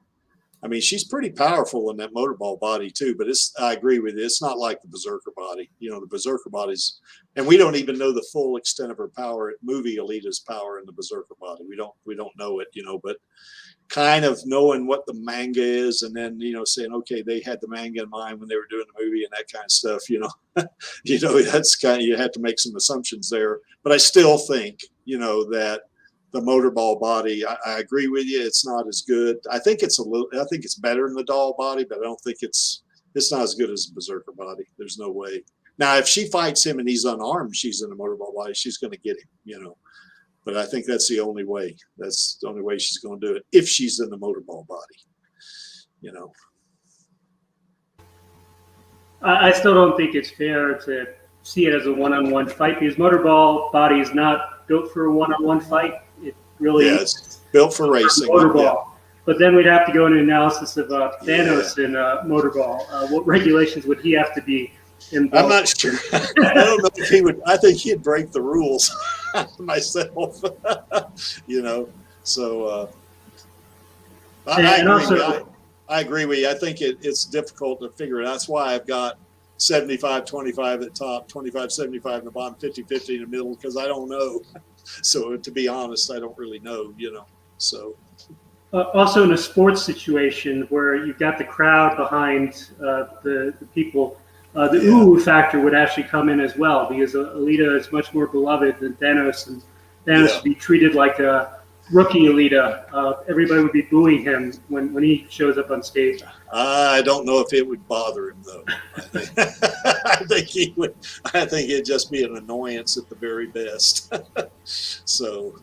I mean, she's pretty powerful in that motorball body too, but I agree with you. It's not like the Berserker body. You know, the Berserker body's, and we don't even know the full extent of her power, movie Alita's power in the Berserker body. We don't know it, you know, but kind of knowing what the manga is, and then, you know, saying, okay, they had the manga in mind when they were doing the movie and that kind of stuff, you know. You know, that's kind of, you have to make some assumptions there. But I still think, you know, that the motorball body, I agree with you, it's not as good. I think it's better than the doll body, but I don't think it's not as good as the Berserker body. There's no way. Now, if she fights him and he's unarmed, she's in the motorball body, she's going to get him, you know. But I think that's the only way. That's the only way she's going to do it, if she's in the motorball body, you know. I still don't think it's fair to see it as a one-on-one fight, because motorball body is not built for a one-on-one fight. It really it's built for racing. Motorball. Yeah. But then we'd have to go into analysis of Thanos in motorball. What regulations would he have to be involved? I'm not sure. I don't know if he would. I think he'd break the rules myself. You know, so I agree with you. I think it's difficult to figure it out. That's why I've got 75-25 at the top, 25-75 in the bottom, 50-50 in the middle, because I don't know. So to be honest, I don't really know, you know. So also in a sports situation where you've got the crowd behind the people, the ooh factor would actually come in as well, because Alita is much more beloved than Thanos, and Thanos would be treated like a rookie Alita. Everybody would be booing him when he shows up on stage. I don't know if it would bother him though. I think he would. I think it'd just be an annoyance at the very best. So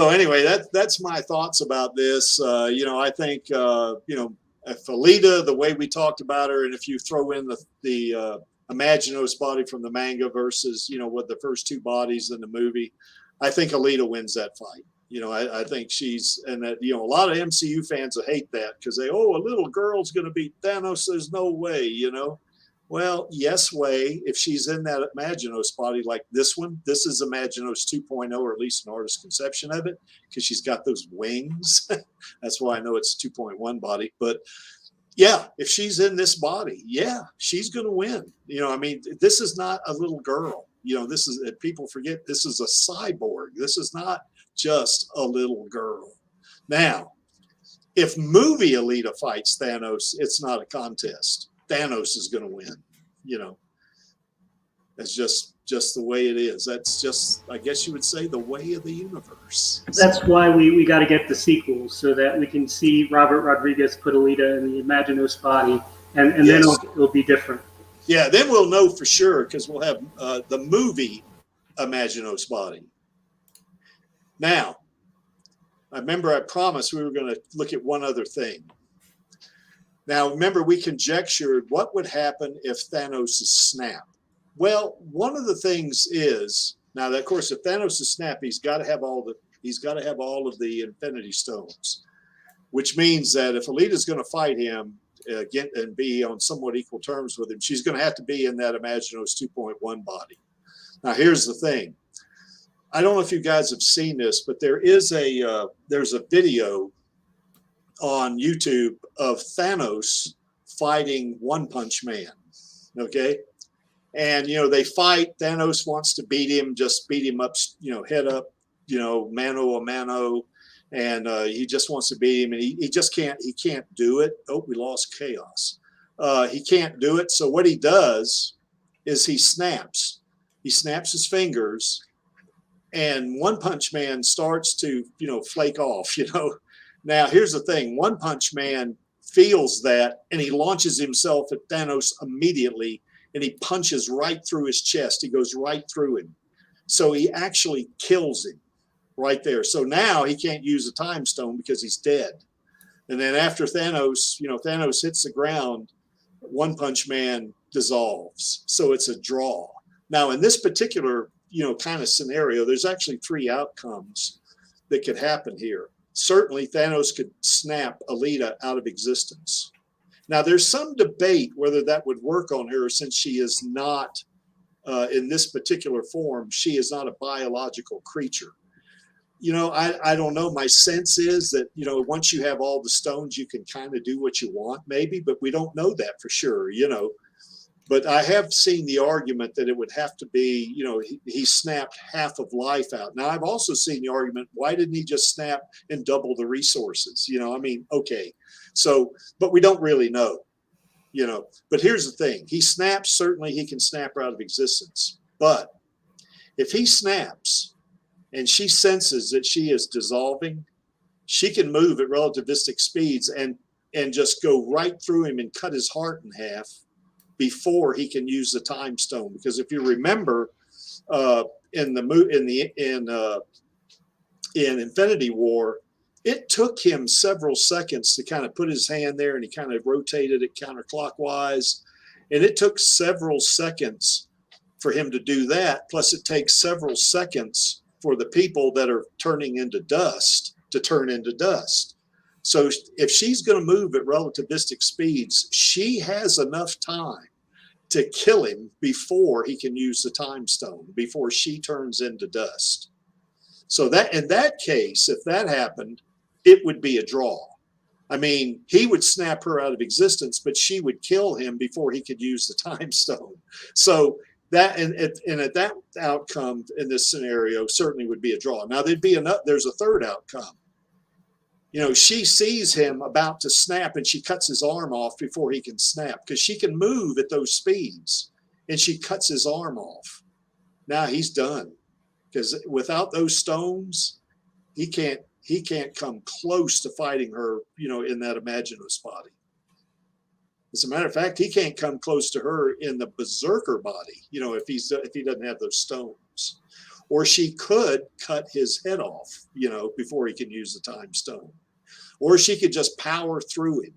anyway, that's my thoughts about this. You know, I think you know, if Alita, the way we talked about her, and if you throw in the Imaginos body from the manga versus, you know, what the first 2 bodies in the movie, I think Alita wins that fight. You know, I think she's, and that, you know, a lot of MCU fans will hate that because a little girl's going to beat Thanos. There's no way, you know. Well, yes way, if she's in that Imaginos body like this one. This is Imaginos 2.0, or at least an artist's conception of it, because she's got those wings. That's why I know it's 2.1 body. But yeah, if she's in this body, yeah, she's going to win. You know, I mean, this is not a little girl. You know, this is, people forget, this is a cyborg. This is not just a little girl. Now, if movie Alita fights Thanos, it's not a contest. Thanos is going to win. You know, that's just the way it is. That's just, I guess you would say, the way of the universe. That's why we got to get the sequels, so that we can see Robert Rodriguez put Alita in the Imaginos body, and then it'll be different. Yeah, then we'll know for sure, because we'll have the movie Imaginos body. Now, I remember I promised we were going to look at one other thing. Now, remember, we conjectured what would happen if Thanos is snapped. Well, one of the things is, now that, of course, if Thanos is snapped, he's got to have all of the Infinity Stones, which means that if Alita's going to fight him again and be on somewhat equal terms with him, she's going to have to be in that Imaginos 2.1 body. Now, here's the thing. I don't know if you guys have seen this, but there's a video on YouTube of Thanos fighting One Punch Man. Okay. And, you know, they fight. Thanos wants to beat him, just beat him up, you know, head up, you know, mano a mano. And he just wants to beat him, and he just can't, he can't do it. Oh, we lost Chaos. He can't do it. So what he does is he snaps his fingers, and One Punch Man starts to, you know, flake off, you know. Now, here's the thing. One Punch Man feels that, and he launches himself at Thanos immediately, and he punches right through his chest. He goes right through him. So he actually kills him right there. So now he can't use a time stone because he's dead. And then after Thanos, you know, Thanos hits the ground, One Punch Man dissolves. So it's a draw. Now, in this particular, you know, kind of scenario, there's actually 3 outcomes that could happen here. Certainly, Thanos could snap Alita out of existence. Now, there's some debate whether that would work on her, since she is not, in this particular form, she is not a biological creature. You know, I don't know. My sense is that, you know, once you have all the stones, you can kind of do what you want, maybe, but we don't know that for sure, you know. But I have seen the argument that it would have to be, you know, he snapped half of life out. Now, I've also seen the argument, why didn't he just snap and double the resources? You know, I mean, okay. So, but we don't really know, you know. But here's the thing. He snaps, certainly he can snap her out of existence. But if he snaps and she senses that she is dissolving, she can move at relativistic speeds and just go right through him and cut his heart in half before he can use the time stone. Because if you remember, in Infinity War, it took him several seconds to kind of put his hand there, and he kind of rotated it counterclockwise, and it took several seconds for him to do that. Plus, it takes several seconds for the people that are turning into dust to turn into dust. So if she's going to move at relativistic speeds, she has enough time to kill him before he can use the time stone, before she turns into dust. So that, in that case, if that happened, it would be a draw. I mean, he would snap her out of existence, but she would kill him before he could use the time stone. So that, and at that outcome in this scenario certainly would be a draw. Now there's a third outcome. You know, she sees him about to snap and she cuts his arm off before he can snap, because she can move at those speeds, and she cuts his arm off. Now he's done, because without those stones, he can't come close to fighting her, you know, in that Imaginos body. As a matter of fact, he can't come close to her in the Berserker body, you know, if he doesn't have those stones. Or she could cut his head off, you know, before he can use the time stone. Or she could just power through him,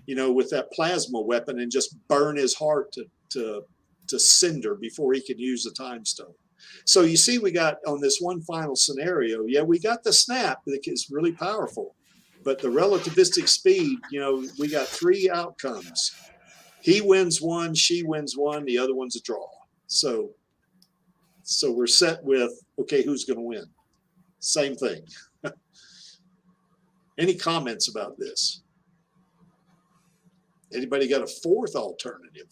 you know, with that plasma weapon and just burn his heart to cinder before he can use the time stone. So you see, we got on this one final scenario, yeah, we got the snap that is really powerful, but the relativistic speed, you know, we got three outcomes. He wins one, she wins one, the other one's a draw. So we're set with, okay, who's going to win? Same thing. Any comments about this? Anybody got a fourth alternative?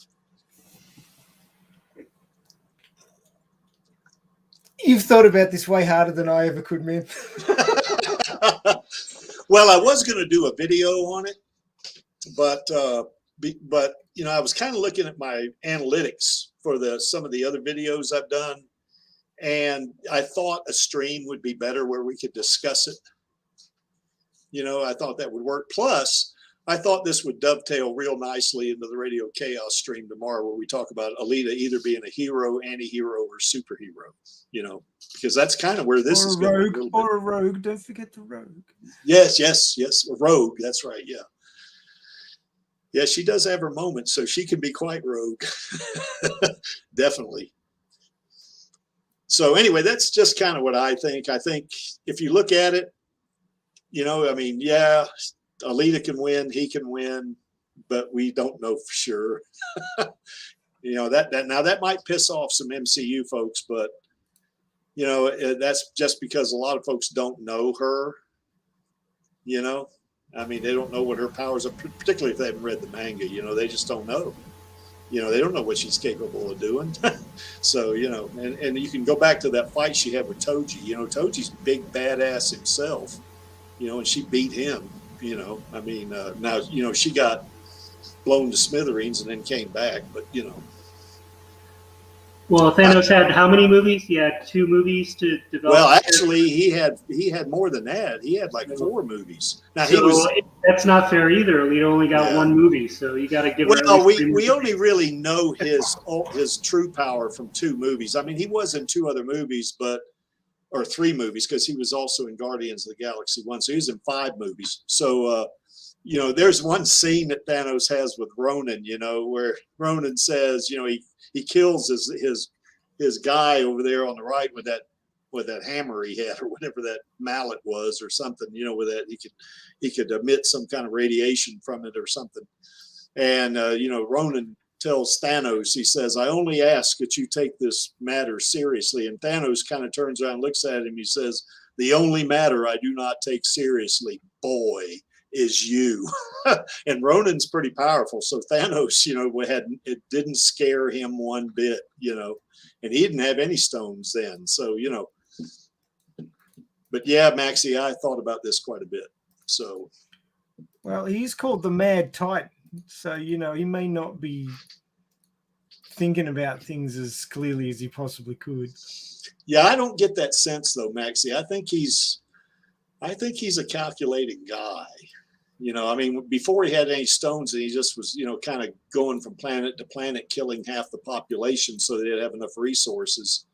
You've thought about this way harder than I ever could, man. Well, I was going to do a video on it, but you know, I was kind of looking at my analytics for some of the other videos I've done, and I thought a stream would be better where we could discuss it. You know, I thought that would work. Plus, I thought this would dovetail real nicely into the Radio Chaos stream tomorrow, where we talk about Alita either being a hero, anti-hero, or superhero, you know, because that's kind of where this is going. Or a rogue. Don't forget the rogue. Yes. A rogue. That's right. Yeah. Yeah, she does have her moments, so she can be quite rogue. Definitely. So anyway, that's just kind of what I think. I think if you look at it, you know, I mean, yeah, Alita can win, he can win, but we don't know for sure. You know, that might piss off some MCU folks, but you know, that's just because a lot of folks don't know her. You know, I mean, they don't know what her powers are, particularly if they haven't read the manga. You know, they just don't know. You know, they don't know what she's capable of doing. So, you know, and you can go back to that fight she had with Toji. You know, Toji's big badass himself. You know, and she beat him. You know, I mean, now, you know, she got blown to smithereens and then came back, but, you know. Well, Thanos had how many movies? He had 2 movies to develop. Well, actually, he had more than that. He had like 4 movies. Now that's not fair either. Alita only got 1 movie, so you got to give. Well, we only really know his true power from 2 movies. I mean, he was in 2 other movies, or 3 movies, because he was also in Guardians of the Galaxy 1. So he was in 5 movies. So, you know, there's one scene that Thanos has with Ronan, you know, where Ronan says, you know, he kills his guy over there on the right with that hammer he had, or whatever that mallet was, or something, you know, with that he could emit some kind of radiation from it or something. And, Ronan tells Thanos, he says, I only ask that you take this matter seriously. And Thanos kind of turns around and looks at him. He says, the only matter I do not take seriously, boy, is you. And Ronan's pretty powerful. So Thanos, it didn't scare him one bit, and he didn't have any stones then. So, but yeah, Maxie, I thought about this quite a bit. So, well, he's called the Mad Titan. So, he may not be thinking about things as clearly as he possibly could. Yeah, I don't get that sense though, Maxie. I think he's a calculating guy. Before he had any stones, and he just was, kind of going from planet to planet, killing half the population so they'd have enough resources.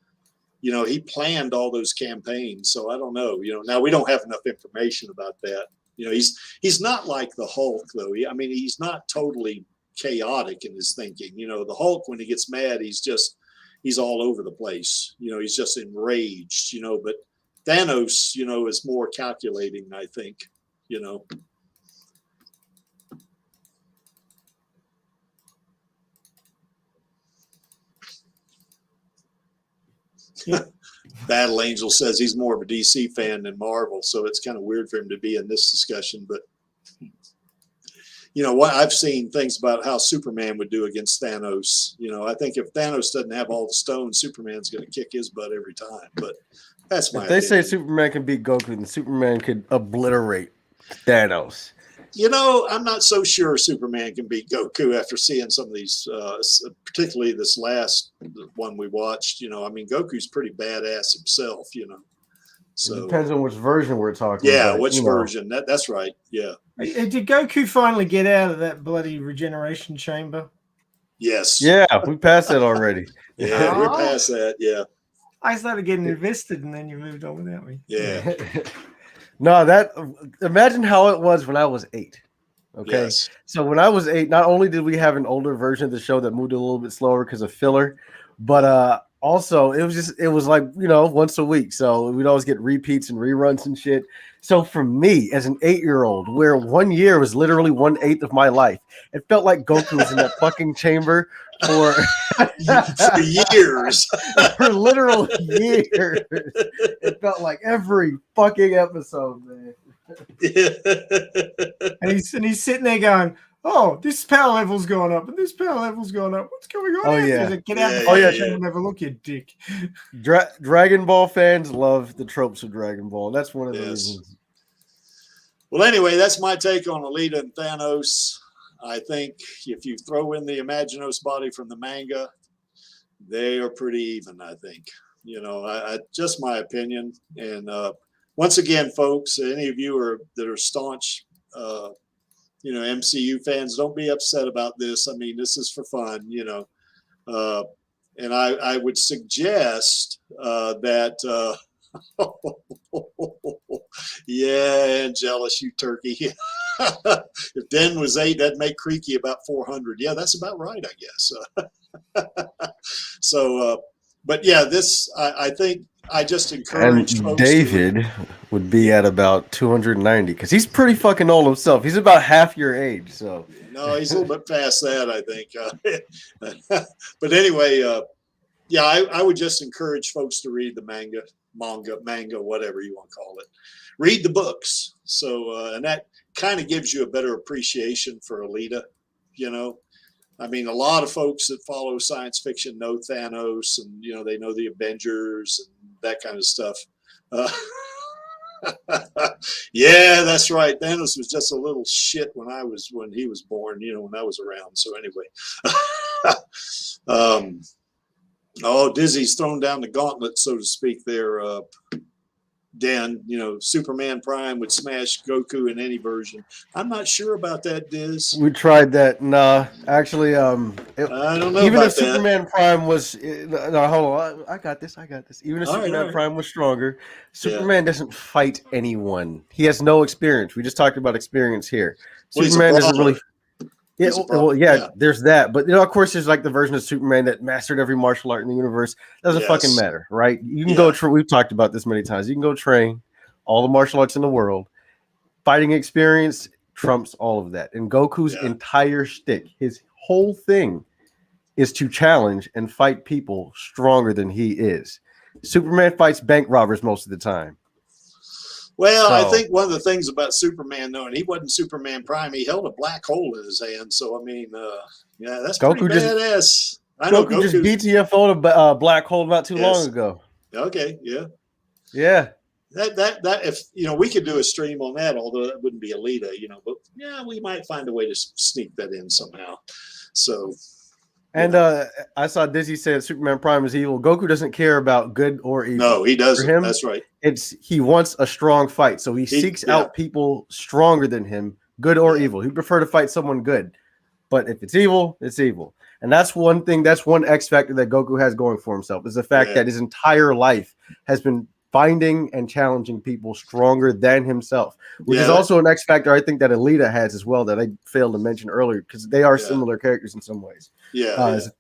He planned all those campaigns. So I don't know. Now we don't have enough information about that. He's not like the Hulk though. He's not totally chaotic in his thinking. The Hulk, when he gets mad, he's all over the place. He's just enraged. But Thanos, is more calculating, I think. Battle Angel says he's more of a DC fan than Marvel, so it's kind of weird for him to be in this discussion. But what I've seen things about how Superman would do against Thanos. I think if Thanos doesn't have all the stones, Superman's going to kick his butt every time. But that's my. If they opinion. say Superman can beat Goku, then Superman could obliterate Thanos. I'm not so sure Superman can beat Goku after seeing some of these, particularly this last one we watched. Goku's pretty badass himself, So it depends on which version we're talking yeah, about. which version? That's right. Yeah. Did Goku finally get out of that bloody regeneration chamber? Yes. Yeah, we passed that already. Yeah, we're past that. Yeah. I started getting invested, and then you moved on without me. Yeah. No, imagine how it was when I was 8. Okay. Yes. So when I was 8, not only did we have an older version of the show that moved a little bit slower because of filler, but also it was like, once a week. So we'd always get repeats and reruns and shit. So for me as an 8-year-old, where 1 year was literally 1/8 of my life, it felt like Goku was in that fucking chamber for years. For literal years. It felt like every fucking episode, man. And he's sitting there going, oh, this power level's going up and this power level's going up. What's going on? Oh, yeah. Like, get out the chamber and have a look, you dick. Dragon Ball fans love the tropes of Dragon Ball. That's one of the reasons. Well, anyway, that's my take on Alita and Thanos. I think if you throw in the Imaginos body from the manga, they are pretty even, I think. I just my opinion. And once again, folks, any of you that are staunch MCU fans, don't be upset about this. This is for fun, and I would suggest that yeah, Angelus, you turkey. If Den was 8, that'd make Creaky about 400. Yeah, that's about right, I guess. So, but yeah, this I think I just encourage and folks. David would be at about 290 because he's pretty fucking old himself. He's about half your age, so no, he's a little bit past that, I think. But anyway, yeah, I would just encourage folks to read the manga, whatever you want to call it. Read the books. So, and that kind of gives you a better appreciation for Alita. A lot of folks that follow science fiction know Thanos, and they know the Avengers and that kind of stuff. Yeah, that's right. Thanos was just a little shit when he was born. When I was around. So anyway, Dizzy's thrown down the gauntlet, so to speak. There, Dan. Superman Prime would smash Goku in any version. I'm not sure about that, Diz. we tried that. Nah, actually, I don't know. even about if Superman Prime was no, hold on, I got this. Even if Superman Prime was stronger, Superman doesn't fight anyone. He has no experience. We just talked about experience here. Well, Superman doesn't really. Yeah, He's a brawler, yeah, there's that. But of course, there's like the version of Superman that mastered every martial art in the universe. Doesn't fucking matter, right? You can go. We've talked about this many times. You can go train all the martial arts in the world. Fighting experience trumps all of that. And Goku's Yeah. entire shtick, his whole thing, is to challenge and fight people stronger than he is. Superman fights bank robbers most of the time. Well, I So- think one of the things about Superman, though, and he wasn't Superman Prime, he held a black hole in his hand. So, I mean, yeah, that's Goku pretty just- badass. I know Goku just Goku. BTFO'd a black hole not too Yes. long ago. Okay, yeah. Yeah. That if we could do a stream on that, although that wouldn't be Alita, but yeah, we might find a way to sneak that in somehow. So, And I saw Dizzy said Superman Prime is evil. Goku doesn't care about good or evil. no, he doesn't. For him, That's right. he wants a strong fight, so he seeks yeah. out people stronger than him, good or evil. He'd prefer to fight someone good, but if it's evil, it's evil. And that's one thing. That's one X factor that Goku has going for himself, is the fact that his entire life has been finding and challenging people stronger than himself, which is also an X factor I think that Alita has as well, that I failed to mention earlier, because they are similar characters in some ways. Is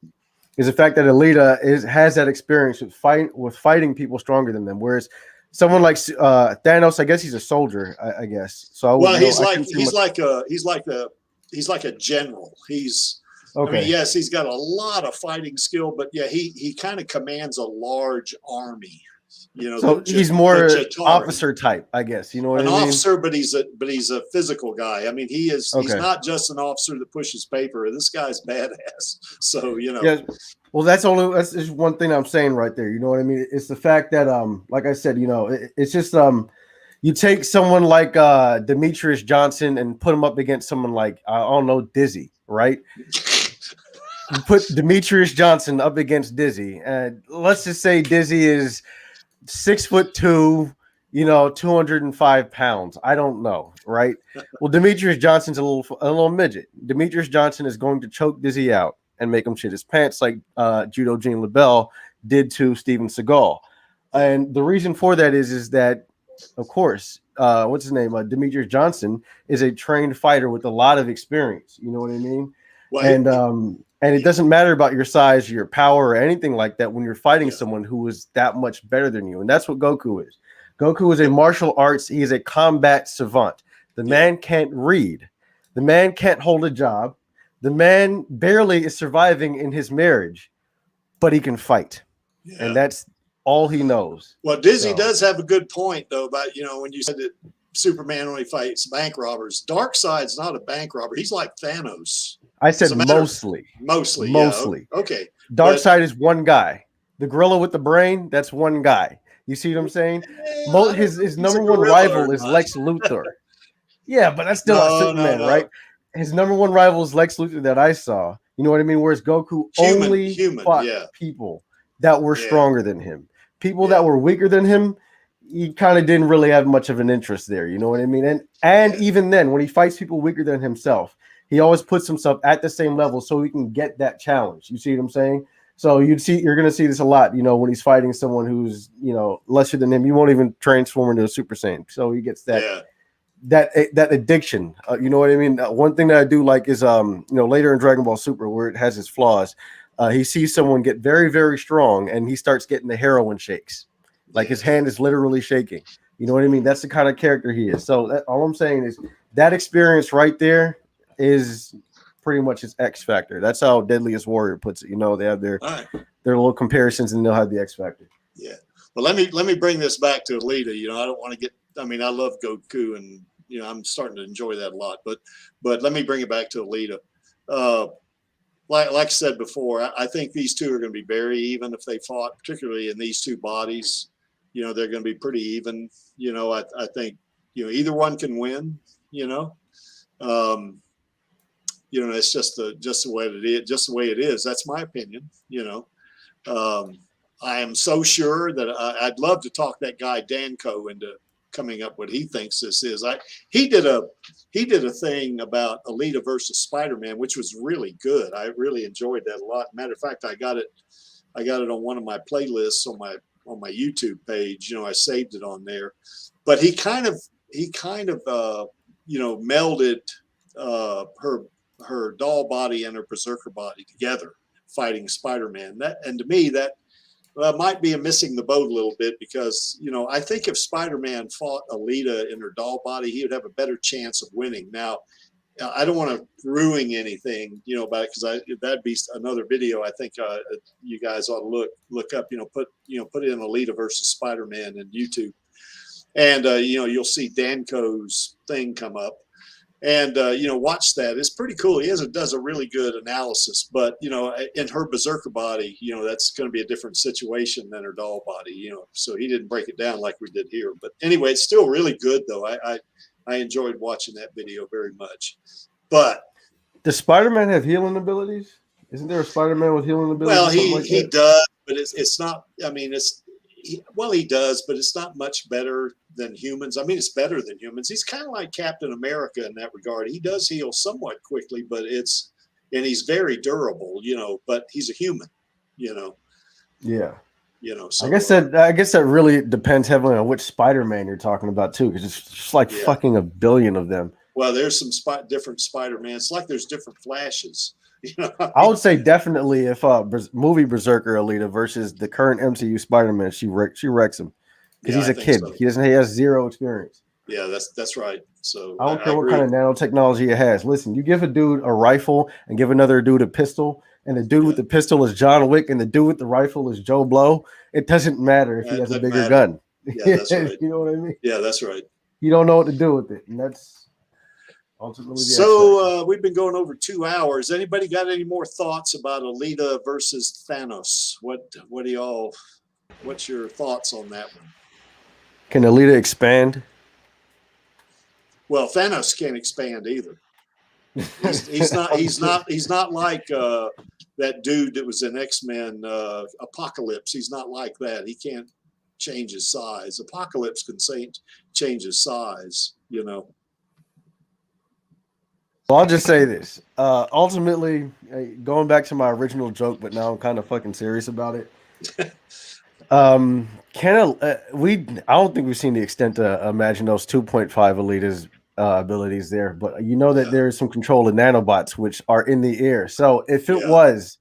the fact that Alita has that experience with fighting people stronger than them, whereas someone like Thanos, I guess he's a soldier, I guess. So he's like a general. He's okay. I mean, yes, he's got a lot of fighting skill, but yeah, he kind of commands a large army. So he's more officer type, I guess. You know what I mean? An officer, but he's a physical guy. I mean, he's not just an officer that pushes paper. This guy's badass. So Yeah. Well, that's just one thing I'm saying right there. You know what I mean? It's the fact that like I said, it's just you take someone like Demetrius Johnson and put him up against someone like I don't know, Dizzy, right? You put Demetrius Johnson up against Dizzy, and let's just say Dizzy is 6'2", 205 pounds. I don't know, right? Well, Demetrius Johnson's a little midget. Demetrius Johnson is going to choke Dizzy out and make him shit his pants like Judo Gene LaBelle did to Steven Seagal. And the reason for that is that, of course, what's his name? Demetrius Johnson is a trained fighter with a lot of experience. You know what I mean? Well, and it doesn't matter about your size, your power, or anything like that when you're fighting someone who is that much better than you. And that's what Goku is. Goku is a martial arts. He is a combat savant. The man can't read. The man can't hold a job. The man barely is surviving in his marriage, but he can fight. Yeah. And that's all he knows. Well, Dizzy does have a good point, though, about, when you said that Superman only fights bank robbers. Darkseid's not a bank robber. He's like Thanos. I said mostly. Mostly. Yeah. Okay. Darkseid is one guy. The gorilla with the brain, that's one guy. You see what I'm saying? His number one rival is Lex Luthor. Yeah, but that's still not Superman, right? His number one rival is Lex Luthor that I saw. You know what I mean? Whereas Goku only fought people that were stronger than him. People that were weaker than him, he kind of didn't really have much of an interest there. You know what I mean? And even then, when he fights people weaker than himself, he always puts himself at the same level so he can get that challenge. You see what I'm saying? So you're going to see this a lot, when he's fighting someone who's, lesser than him. You won't even transform into a Super Saiyan. So he gets that addiction. You know what I mean? One thing that I do like is, later in Dragon Ball Super, where it has its flaws, he sees someone get very, very strong and he starts getting the heroin shakes. Like his hand is literally shaking. You know what I mean? That's the kind of character he is. So all I'm saying is that experience right there is pretty much his X factor. That's how Deadliest Warrior puts it. They have their little comparisons and they'll have the X factor. Yeah. Well, let me bring this back to Alita. I don't want to get. I mean, I love Goku, and I'm starting to enjoy that a lot. But let me bring it back to Alita. Like I said before, I think these two are going to be very even if they fought, particularly in these two bodies. They're going to be pretty even. I think either one can win. It's just the way it is. Just the way it is. That's my opinion. I am so sure that I'd love to talk that guy Danko into coming up what he thinks this is. He did a thing about Alita versus Spider-Man, which was really good. I really enjoyed that a lot. Matter of fact, I got it on one of my playlists on my YouTube page. I saved it on there. But he kind of melded her doll body and her berserker body together, fighting Spider-Man. And to me, might be missing the boat a little bit because, you know, I think if Spider-Man fought Alita in her doll body, he would have a better chance of winning. Now, I don't want to ruin anything, you know, about it because that'd be another video. I think you guys ought to look up, put in Alita versus Spider-Man in YouTube, and you'll see Danko's thing come up. And, watch that. It's pretty cool. He does a really good analysis. But, in her Berserker body, that's going to be a different situation than her doll body, So he didn't break it down like we did here. But anyway, it's still really good, though. I enjoyed watching that video very much. But does Spider-Man have healing abilities? Isn't there a Spider-Man with healing abilities? Well, he does, but it's not. I mean, he does, but it's not much better than humans. I mean, it's better than humans. He's kind of like Captain America in that regard. He does heal somewhat quickly, but he's very durable, but he's a human, Yeah. So, I guess that really depends heavily on which Spider-Man you're talking about too, because it's just like fucking a billion of them. Well, there's some different Spider-Man. It's like there's different Flashes. I would say definitely if movie Berserker Alita versus the current MCU Spider-Man, she wrecks him because he's a kid. So. He has zero experience. Yeah, that's right. So I don't care what kind of nanotechnology it has. Listen, you give a dude a rifle and give another dude a pistol, and the dude with the pistol is John Wick, and the dude with the rifle is Joe Blow. It doesn't matter if he has a bigger gun. Yeah, that's right. You know what I mean? Yeah, that's right. You don't know what to do with it, and that's ultimately. So we've been going over 2 hours. Anybody got any more thoughts about Alita versus Thanos? What's your thoughts on that one? Can Alita expand? Well, Thanos can't expand either. He's not like that dude that was in X-Men Apocalypse. He's not like that. He can't change his size. Apocalypse can change his size, Well, I'll just say this. Ultimately, going back to my original joke, but now I'm kind of fucking serious about it. I don't think we've seen the extent of Imaginos 2.5 Alita's abilities there, but that there is some control of nanobots which are in the air. So if Thanos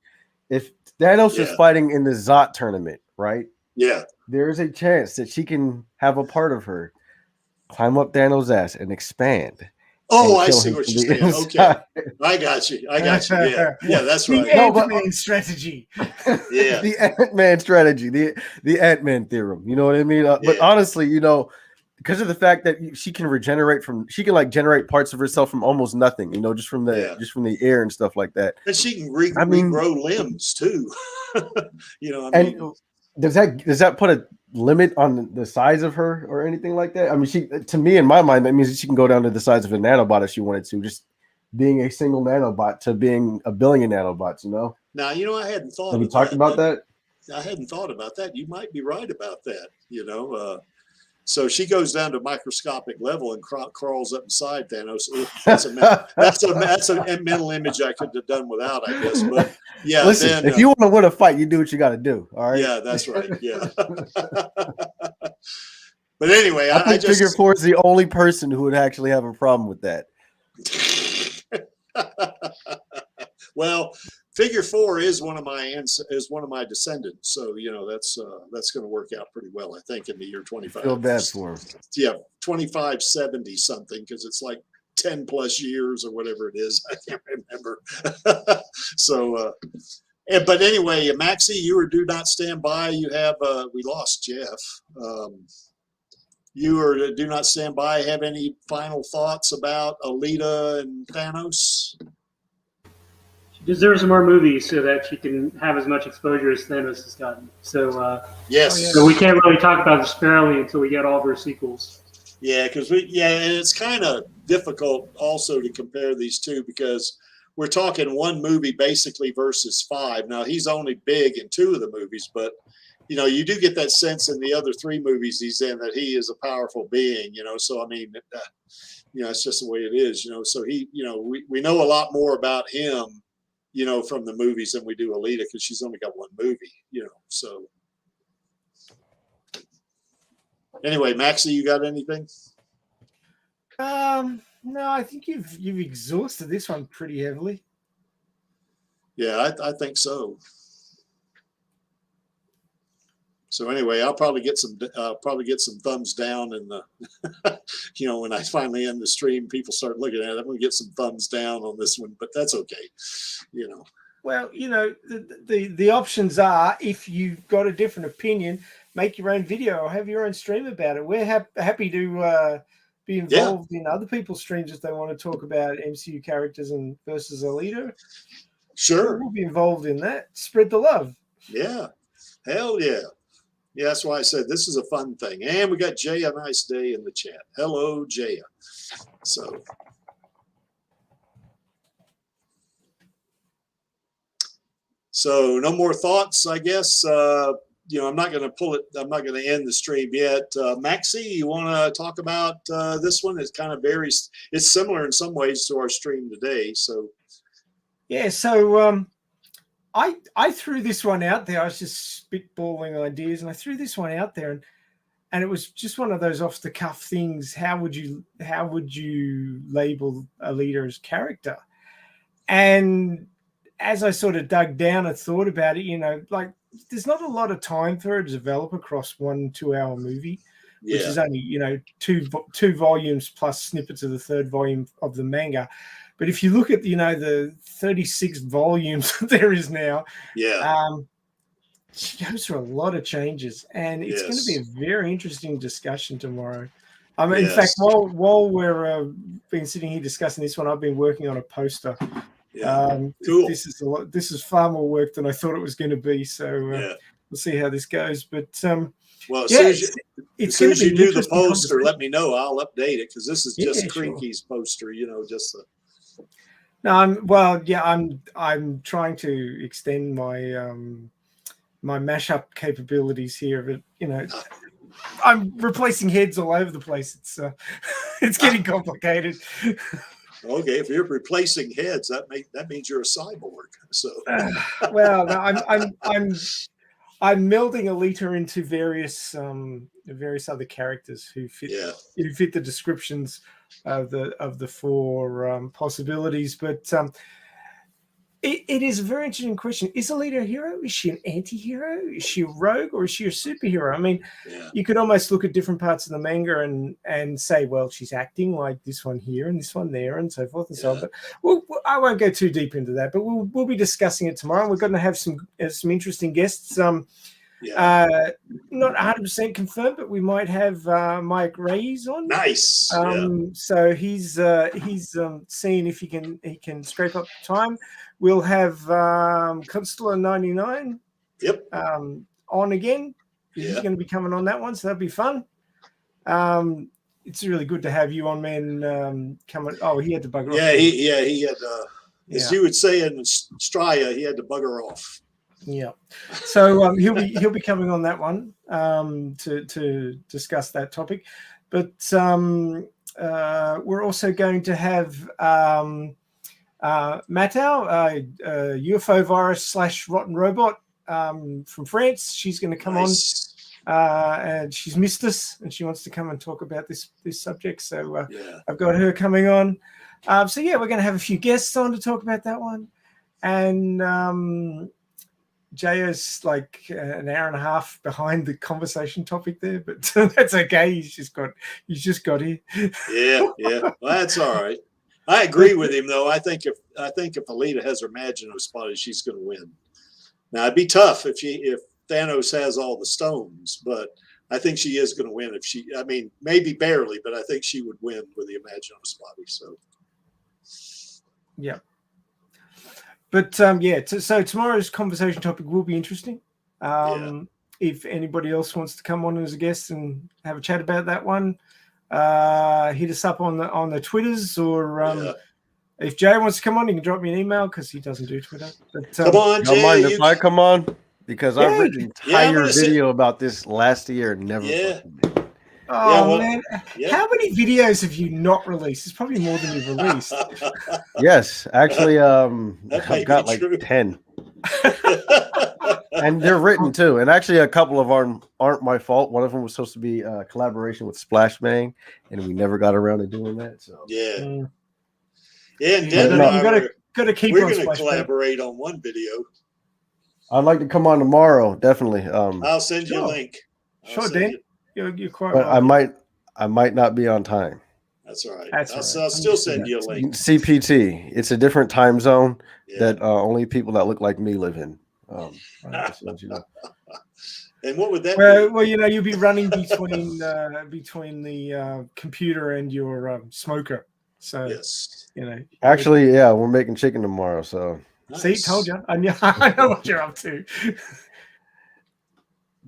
was fighting in the Zot tournament, right? Yeah. There is a chance that she can have a part of her climb up Thanos' ass and expand. Oh, I see what you're saying. Okay, I got you. Yeah, that's right. The Ant-Man strategy. Yeah, the Ant-Man strategy, the Ant-Man theorem. You know what I mean? But honestly, because of the fact that she can like generate parts of herself from almost nothing. Just from the air and stuff like that. And she can regrow limbs too. Does that put a limit on the size of her or anything like that? I mean, to me, in my mind, that means that she can go down to the size of a nanobot if she wanted to, just being a single nanobot to being a billion nanobots, Now, I hadn't thought Have you talked about that? I hadn't thought about that. You might be right about that, So she goes down to microscopic level and crawls up inside Thanos. That's a mental image I could have done without, I guess. But yeah, listen, if you want to win a fight, you do what you got to do. All right. Yeah, that's right. Yeah. But anyway, I think Figure 4 is the only person who would actually have a problem with that. Well, Figure 4 is one of my descendants, so that's going to work out pretty well, I think, in the year 25. Feel bad for him. Yeah, 2570 something, because it's like 10 plus years or whatever it is. I can't remember. So, but anyway, Maxie, you were Do Not Stand By. You have we lost Jeff. You are Do Not Stand By. Have any final thoughts about Alita and Thanos? Deserves more movies so that she can have as much exposure as Thanos has gotten. So yes, so we can't really talk about this fairly until we get all of her sequels. Yeah, because and it's kind of difficult also to compare these two because we're talking one movie basically versus 5. Now he's only big in 2 of the movies, but you do get that sense in the other 3 movies he's in that he is a powerful being. So I mean, it's just the way it is. So he, we know a lot more about him. From the movies than we do Alita because she's only got 1 movie, so. Anyway, Maxie, you got anything? No, I think you've exhausted this one pretty heavily. Yeah, I think so. So anyway, I'll probably get some thumbs down in the, when I finally end the stream, people start looking at it. I'm going to get some thumbs down on this one, but that's okay. Well, the options are, if you've got a different opinion, make your own video or have your own stream about it. We're happy to be involved in other people's streams if they want to talk about MCU characters and versus Alita. Sure. We'll be involved in that. Spread the love. Yeah. Hell yeah. Yeah, that's why I said this is a fun thing. And we got Jay, a nice day in the chat. Hello, Jay. So no more thoughts, I guess. I'm not going to pull it. I'm not going to end the stream yet. Maxie, you want to talk about this one? It's kind of varies. It's similar in some ways to our stream today. So yeah. So I threw this one out there. I was just spitballing ideas, and I threw this one out there, and it was just one of those off the cuff things. How would you label Alita as character? And as I sort of dug down and thought about it, like there's not a lot of time for it to develop across 1 2-hour movie, which is only two volumes plus snippets of the third volume of the manga. But if you look at the 36 volumes that there is now, she goes through a lot of changes, and it's going to be a very interesting discussion tomorrow. In fact, while we're been sitting here discussing this one, I've been working on a poster. Cool. This is far more work than I thought it was going to be. So we'll see how this goes. But well, as soon as you do the poster, let me know. I'll update it because this is just Crinky's poster. Just the. No, I'm trying to extend my my mashup capabilities here, but I'm replacing heads all over the place. It's getting complicated. Okay, if you're replacing heads, that means you're a cyborg. So well, no, I'm melding Alita into various other characters who fit the descriptions of the four possibilities. But it is a very interesting question. Is Alita a hero? Is she an anti-hero? Is she a rogue, or is she a superhero? I mean, you could almost look at different parts of the manga and say, well, she's acting like this one here and this one there and so forth and so on. But I won't go too deep into that, but we'll be discussing it tomorrow. We're going to have some interesting guests. Not 100% confirmed, but we might have Mike Reyes on. Nice. So he's seeing if he can scrape up the time. We'll have Constella 99. Yep. On again. He's going to be coming on that one, so that'll be fun. It's really good to have you on, man. Coming. Oh, he had to bugger off. He had. As you would say in Straya, he had to bugger off. Yeah, so he'll be coming on that one to discuss that topic, but we're also going to have Matau, UFO virus / rotten robot from France. She's going to come on, and she's missed us, and she wants to come and talk about this subject. So I've got her coming on. We're going to have a few guests on to talk about that one, and. Jayo's like an hour and a half behind the conversation topic there, but that's okay. He's just got here. Yeah. Well, that's all right. I agree with him though. I think if Alita has her Imaginos spotted, she's going to win. Now it'd be tough if Thanos has all the stones, but I think she is going to win. Maybe barely, but I think she would win with the Imaginos spotted. So. Yeah. But so tomorrow's conversation topic will be interesting. If anybody else wants to come on as a guest and have a chat about that one, hit us up on the Twitters, or if Jay wants to come on, he can drop me an email because he doesn't do Twitter. But, come on, Jay. Don't mind if I come on, because I've written an entire video about this last year and never. Man, how many videos have you not released? It's probably more than you've released. Yes, actually, I've got like 10, and they're written too. And actually, a couple of them aren't my fault. One of them was supposed to be a collaboration with Splash Bang, and we never got around to doing that. So and Dan and I got to keep. We're going to collaborate on one video. I'd like to come on tomorrow, definitely. I'll send you a Sure. link. I'll Sure, send Dan. you- You're quite but right. I might not be on time. That's all right. That's I'll, all right. I'll still send you a link. CPT. It's a different time zone Yeah. that only people that look like me live in. Just to let you know. And what would that Well, be? well, you'll be running between the computer and your smoker. So Yes. Actually, yeah, we're making chicken tomorrow, so. See, Nice. told you. I know what you're up to.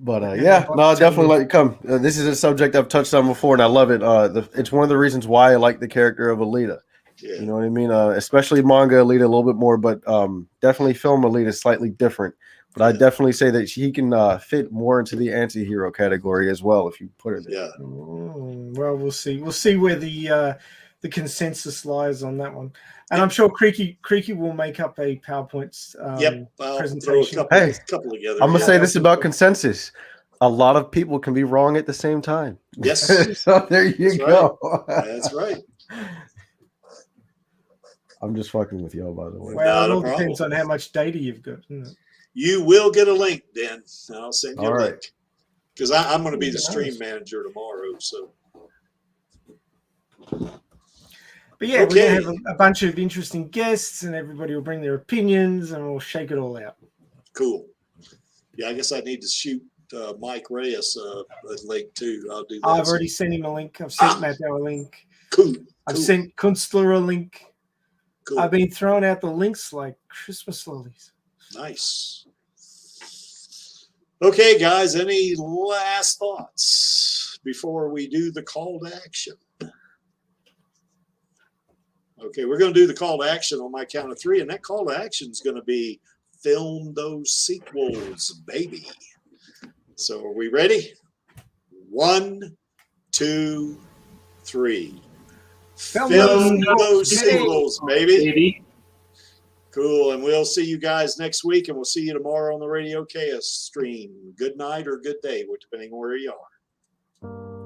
But Okay, yeah, well, no, I'll tell definitely me. let you come. This is a subject I've touched on before, and I love it. It's one of the reasons why I like the character of Alita. Yeah. You know what I mean? Especially manga Alita a little bit more, but definitely film Alita is slightly different. But I definitely say that she can fit more into the anti-hero category as well if you put her there. Yeah. Well, we'll see. We'll see where the consensus lies on that one. And I'm sure Creaky will make up a PowerPoint I'll presentation. throw a Hey, couple together. I'm gonna yeah. say this about consensus. A lot of people can be wrong at the same time. Yes. So there you That's go. That's right. I'm just fucking with y'all, by the way. Well, it Not a all depends problem. on how much data you've got. Isn't it? You will get a link, Dan. I'll send you All a right. link. Because I'm going to be the Nice. stream manager tomorrow. So But yeah, we're Okay. going to have a bunch of interesting guests, and everybody will bring their opinions, and we'll shake it all out. cool. Yeah, I guess I need to shoot Mike Reyes a link too. I'll do that. I've already sent him a link. I've sent Matthew a link. Cool. I've sent Kunstler a link. Cool. I've been throwing out the links like Christmas lollies. Nice. Okay, guys, any last thoughts before we do the call to action? Okay, we're going to do the call to action on my count of 3, and that call to action is going to be film those sequels, baby. So are we ready? 1, 2, 3. Film those sequels, baby. Cool, and we'll see you guys next week, and we'll see you tomorrow on the Radio Chaos stream. Good night or good day, depending on where you are.